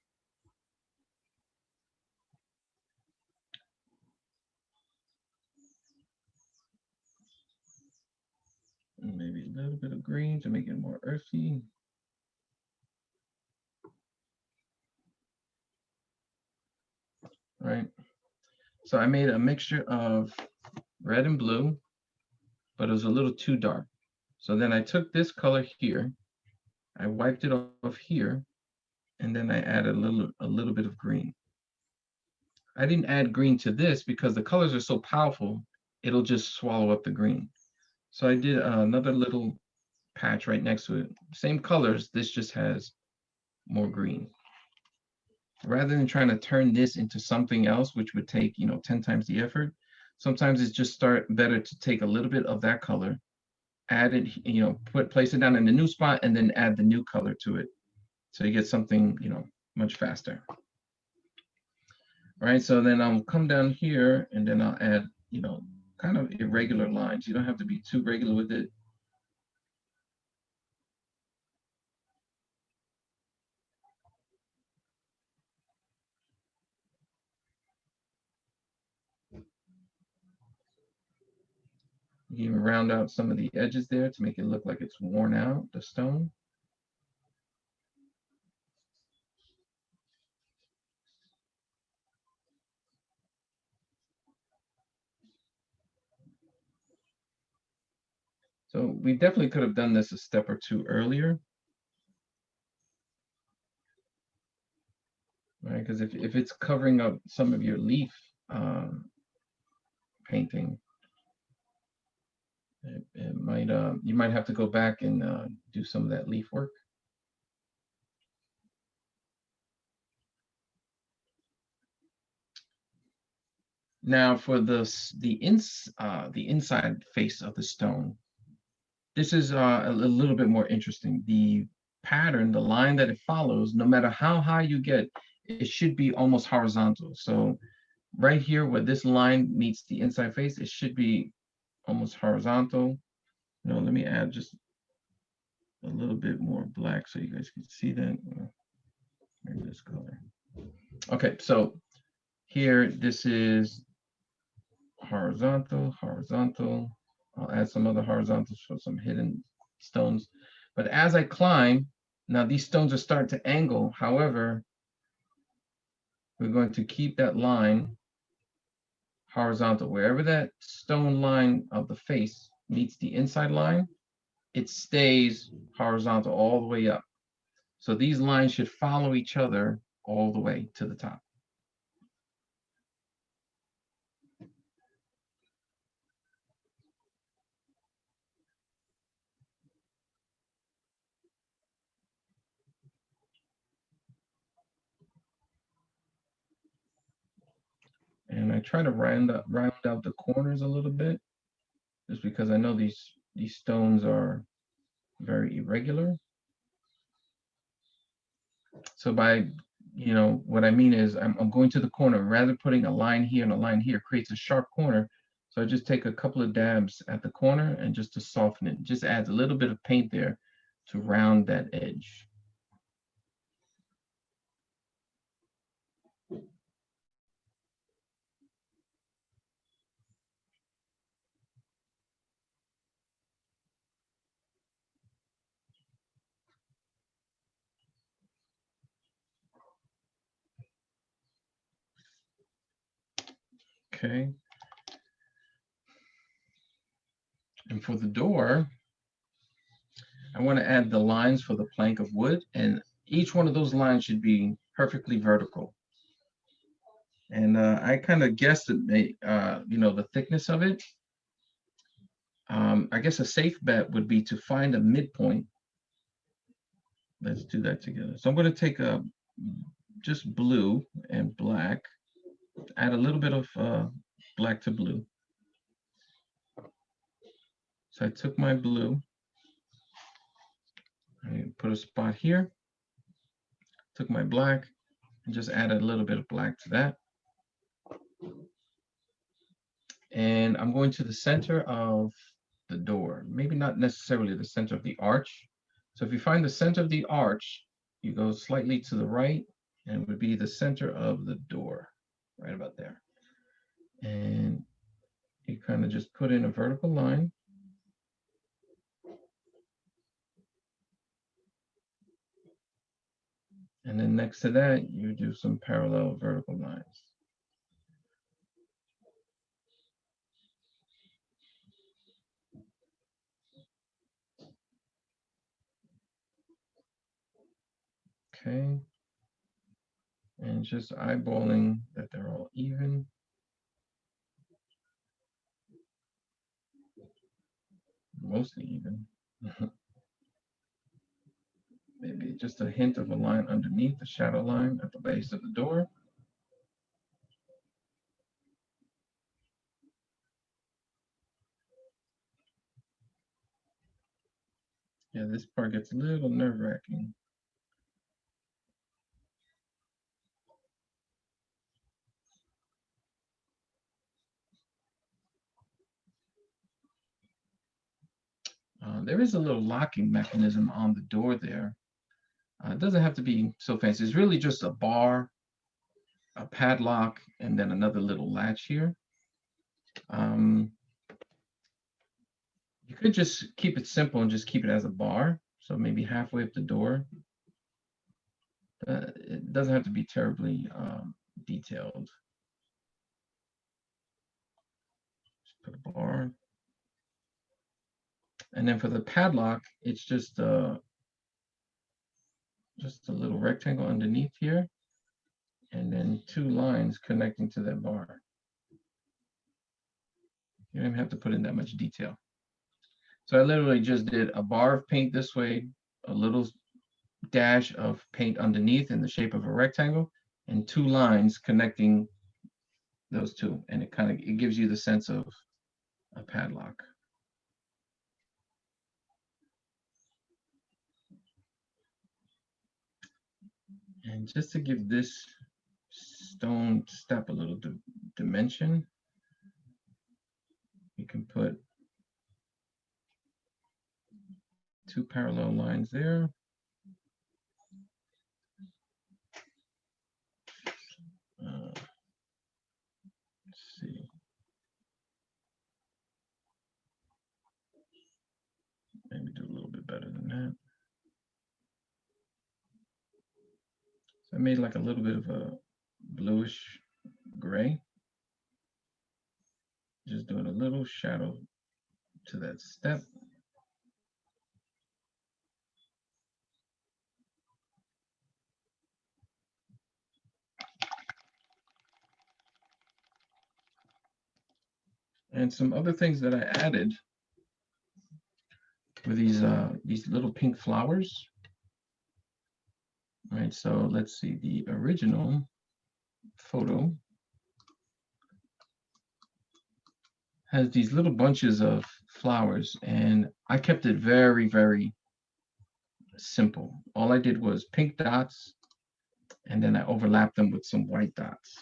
And maybe a little bit of green to make it more earthy. Right. So I made a mixture of red and blue, but it was a little too dark. So then I took this color here, I wiped it off here, and then I added a little bit of green. I didn't add green to this because the colors are so powerful, it'll just swallow up the green. So I did another little patch right next to it. Same colors, this just has more green. Rather than trying to turn this into something else, which would take 10 times the effort, sometimes it's just better to take a little bit of that color, add it, place it down in the new spot, and then add the new color to it. So you get something, much faster. All right, so then I'll come down here and then I'll add, kind of irregular lines. You don't have to be too regular with it. You can round out some of the edges there to make it look like it's worn out, the stone. So we definitely could have done this a step or two earlier. Right, because if it's covering up some of your leaf painting, it might you might have to go back and do some of that leaf work. Now for the inside face of the stone, this is a little bit more interesting. The pattern, the line that it follows, no matter how high you get, it should be almost horizontal. So right here where this line meets the inside face, it should be almost horizontal. No, let me add just a little bit more black so you guys can see that. Maybe this color. Okay, so here, this is horizontal, horizontal. I'll add some other horizontals for some hidden stones. But as I climb, now these stones are starting to angle. However, we're going to keep that line horizontal. Wherever that stone line of the face meets the inside line, it stays horizontal all the way up. So these lines should follow each other all the way to the top. And I try to round out the corners a little bit, just because I know these stones are very irregular. So by, what I mean is I'm going to the corner, rather than putting a line here and a line here creates a sharp corner. So I just take a couple of dabs at the corner and just to soften it, just adds a little bit of paint there to round that edge. Okay. And for the door, I want to add the lines for the plank of wood, and each one of those lines should be perfectly vertical. And I kind of guessed the thickness of it. I guess a safe bet would be to find a midpoint. Let's do that together. So I'm going to take just blue and black, add a little bit of black to blue. So I took my blue, I put a spot here, took my black, and just added a little bit of black to that. And I'm going to the center of the door, maybe not necessarily the center of the arch. So if you find the center of the arch, you go slightly to the right, and it would be the center of the door, right about there. And you kind of just put in a vertical line. And then next to that, you do some parallel vertical lines. Okay. And just eyeballing that they're all even. Mostly even. Maybe just a hint of a line underneath the shadow line at the base of the door. Yeah, this part gets a little nerve-wracking. There is a little locking mechanism on the door there. It doesn't have to be so fancy. It's really just a bar, a padlock, and then another little latch here. You could just keep it simple and just keep it as a bar. So maybe halfway up the door. It doesn't have to be terribly detailed. Just put a bar. And then for the padlock, it's just a little rectangle underneath here, and then two lines connecting to that bar. You don't even have to put in that much detail. So I literally just did a bar of paint this way, a little dash of paint underneath in the shape of a rectangle, and two lines connecting those two, and it gives you the sense of a padlock. And just to give this stone step a little dimension, you can put 2 parallel lines there. Let's see. Maybe do a little bit better than that. So I made like a little bit of a bluish gray. Just doing a little shadow to that step. And some other things that I added were these little pink flowers. All right, so let's see, the original photo has these little bunches of flowers, and I kept it very, very simple. All I did was pink dots, and then I overlapped them with some white dots.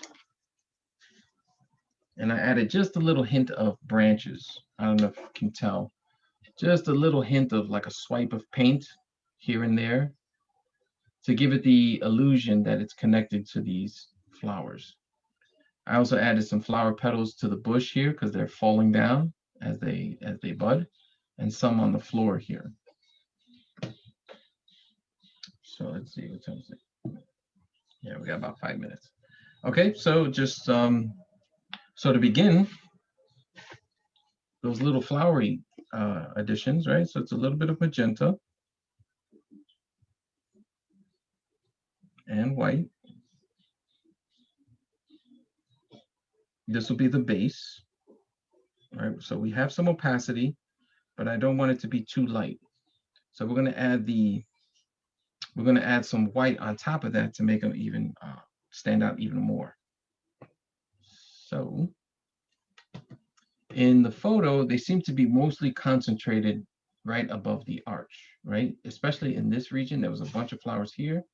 And I added just a little hint of branches. I don't know if you can tell. Just a little hint of like a swipe of paint here and there to give it the illusion that it's connected to these flowers. I also added some flower petals to the bush here because they're falling down as they bud, and some on the floor here. So let's see, what time is it? Yeah, we got about 5 minutes. Okay, so just so to begin, those little flowery additions, right? So it's a little bit of magenta and white. This will be the base, right? So we have some opacity, but I don't want it to be too light. So we're going to add some white on top of that to make them even stand out even more. So in the photo, they seem to be mostly concentrated right above the arch, right? Especially in this region, there was a bunch of flowers here.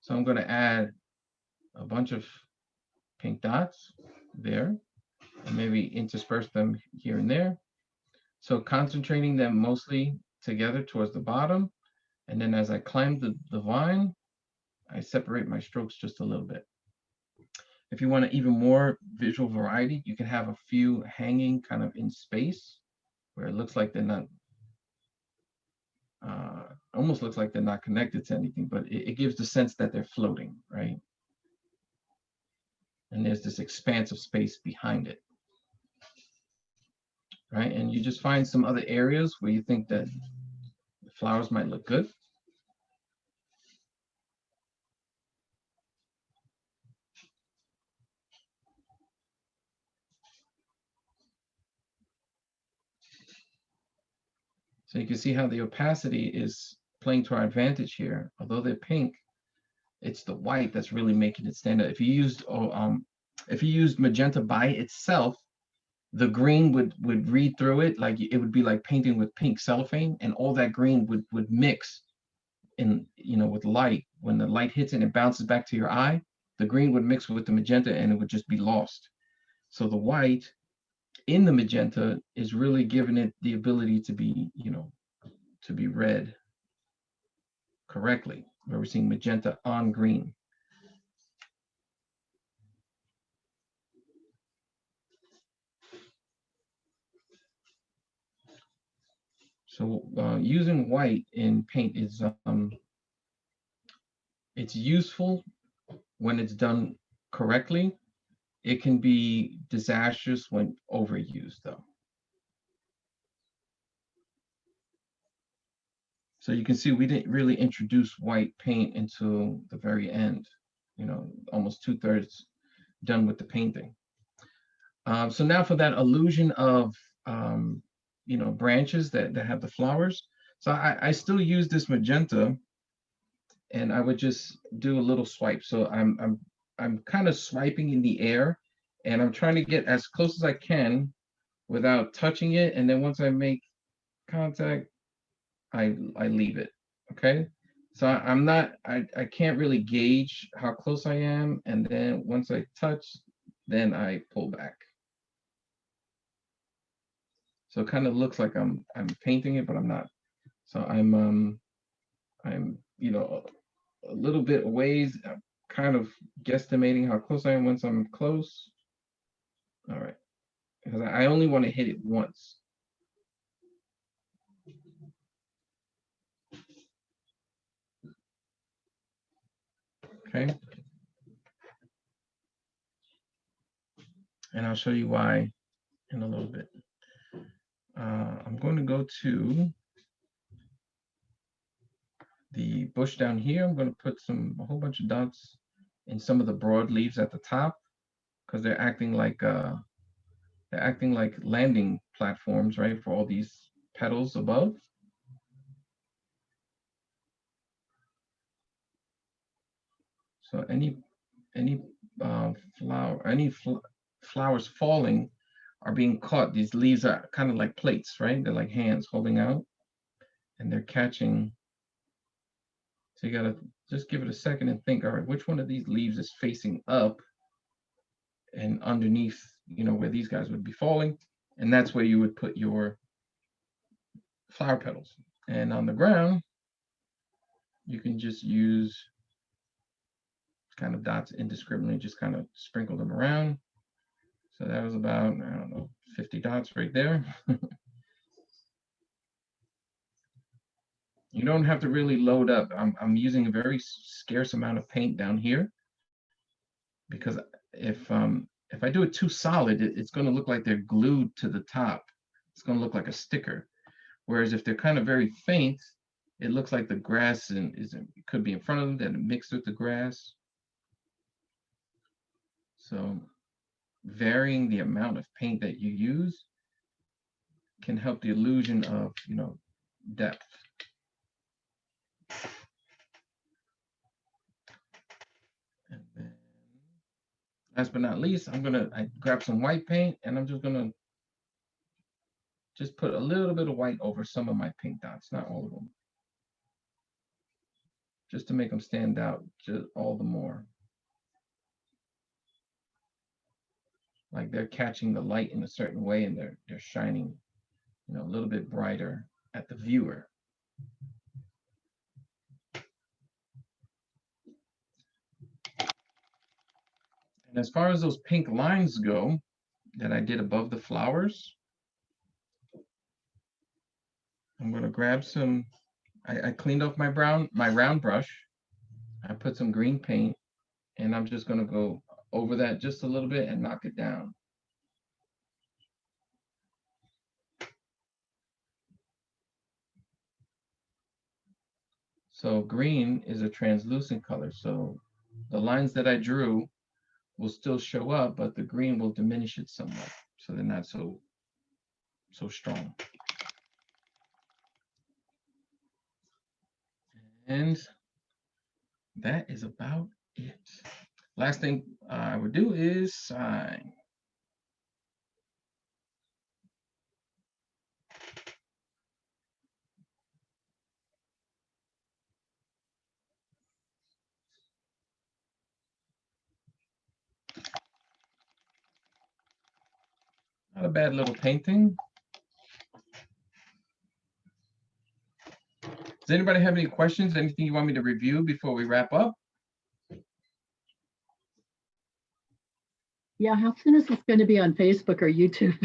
So I'm going to add a bunch of pink dots there, and maybe intersperse them here and there. So concentrating them mostly together towards the bottom. And then as I climb the vine, I separate my strokes just a little bit. If you want even more visual variety, you can have a few hanging kind of in space where it looks like they're not, almost looks like they're not connected to anything, but it gives the sense that they're floating, right? And there's this expanse of space behind it, right? And you just find some other areas where you think that the flowers might look good. So you can see how the opacity is playing to our advantage here. Although they're pink, it's the white that's really making it stand out. If you used magenta by itself, the green would read through it, like it would be like painting with pink cellophane, and all that green would mix in, with light. When the light hits and it bounces back to your eye, the green would mix with the magenta and it would just be lost. So the white in the magenta is really giving it the ability to be, to be read correctly, where we're seeing magenta on green. So using white in paint is, it's useful when it's done correctly. It can be disastrous when overused, though. So you can see we didn't really introduce white paint until the very end, almost 2/3 done with the painting. So now for that illusion of, branches that have the flowers. So I still use this magenta, and I would just do a little swipe. So I'm kind of swiping in the air, And I'm trying to get as close as I can without touching it. And then once I make contact, I leave it, okay? So I'm not, I can't really gauge how close I am. And then once I touch, then I pull back. So it kind of looks like I'm painting it, but I'm not. So I'm you know, a little bit ways, kind of guesstimating how close I am once I'm close. All right, because I only want to hit it once. Okay. And I'll show you why in a little bit. I'm going to go to the bush down here. I'm going to put a whole bunch of dots in some of the broad leaves at the top, because they're acting like landing platforms, right, for all these petals above. So any flowers falling are being caught. These leaves are kind of like plates, right? They're like hands holding out, and they're catching. So you gotta just give it a second and think, all right, which one of these leaves is facing up and underneath, you know, where these guys would be falling, and that's where you would put your flower petals. And on the ground, you can just use kind of dots indiscriminately, just kind of sprinkle them around. So that was about, I don't know, 50 dots right there. You don't have to really load up. I'm using a very scarce amount of paint down here, because if I do it too solid, it's going to look like they're glued to the top. It's going to look like a sticker. Whereas if they're kind of very faint, it looks like the grass could be in front of them, then mixed with the grass. So varying the amount of paint that you use can help the illusion of, you know, depth. And then, last but not least, I grab some white paint, and I'm just gonna put a little bit of white over some of my pink dots, not all of them, just to make them stand out just all the more. Like they're catching the light in a certain way, and they're shining, you know, a little bit brighter at the viewer. And as far as those pink lines go that I did above the flowers, I'm going to grab some, I cleaned off my round brush. I put some green paint, and I'm just going to go over that just a little bit and knock it down. So green is a translucent color. So the lines that I drew will still show up, but the green will diminish it somewhat. So they're not so strong. And that is about it. Last thing I would do is sign. Not a bad little painting. Does anybody have any questions? Anything you want me to review before we wrap up? Yeah, how soon is this going to be on Facebook or YouTube?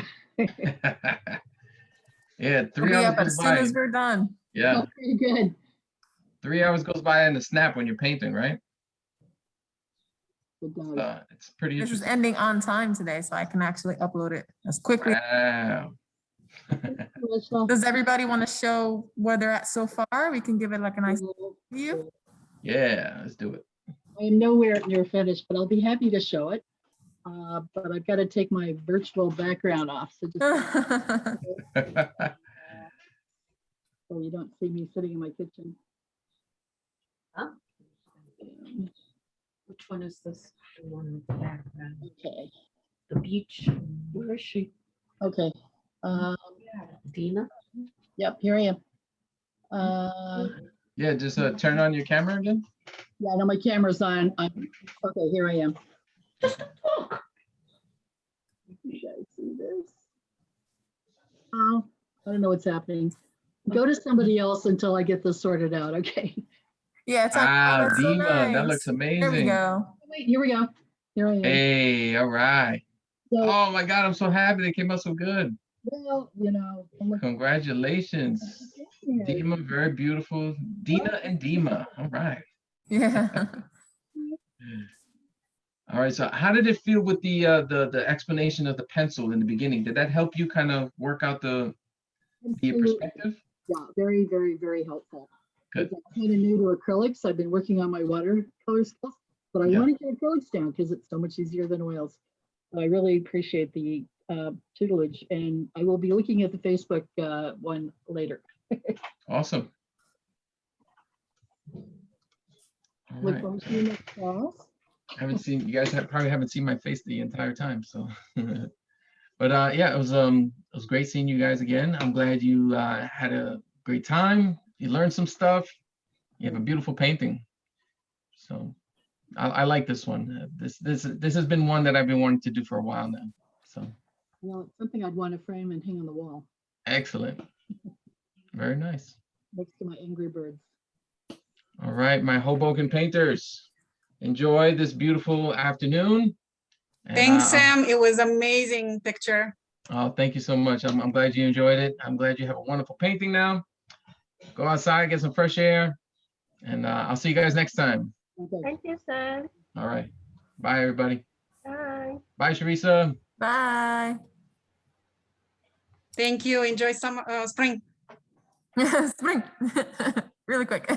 Yeah, We'll 3 be hours up goes as soon by. as we're done. Yeah, Oh, pretty good. 3 hours goes by in a snap when you're painting, right? It does. It's pretty This is interesting. ending on time today, so I can actually upload it as quickly. Wow. Melissa, Does everybody want to show where they're at so far? We can give it like a nice view. Yeah, let's do it. I am nowhere near finished, but I'll be happy to show it. But I've got to take my virtual background off, so just so you don't see me sitting in my kitchen. Huh? Which one is this? The one with the background. Okay. the beach. Where is she? Okay. Dina? Yep, here I am. Yeah, just turn on your camera again. Yeah, no, my camera's on. Okay, here I am. Just talk. You guys see this? Oh, I don't know what's happening. Go to somebody else until I get this sorted out, okay? Yeah, it's on. Wow, That's so Dima, that looks nice. There we amazing. go. Wait, here we go. Here I am. Hey, all right. So, Oh my God, I'm so happy they came out so good. well, you know, I'm like, Congratulations. yeah. Dima, very beautiful. Dina and Dima. All right. Yeah. All right. So how did it feel with the explanation of the pencil in the beginning? Did that help you kind of work out the perspective? Yeah, very, very, very helpful. Good. I'm kind of new to acrylics. I've been working on my watercolor stuff, but I Yeah. want to get acrylics down because it's so much easier than oils. I really appreciate the tutelage, and I will be looking at the Facebook one later. Awesome. All Look right. forward to your next class. Haven't seen you guys probably haven't seen my face the entire time, so but yeah, it was great seeing you guys again. I'm glad you had a great time. You learned some stuff. You have a beautiful painting. So I like this one. This has been one that I've been wanting to do for a while now. So Well, it's something I'd want to frame and hang on the wall excellent. Very nice. next to my Angry Birds. All right, my Hoboken painters. Enjoy this beautiful afternoon. And, Thanks, Sam. It was amazing picture. oh, thank you so much. I'm glad you enjoyed it. I'm glad you have a wonderful painting now. Go outside, get some fresh air, and I'll see you guys next time. Okay. Thank you, Sam. All right. Bye, everybody. Bye. Bye, Sharissa. Bye. Thank you. Enjoy some spring. Spring. Really quick.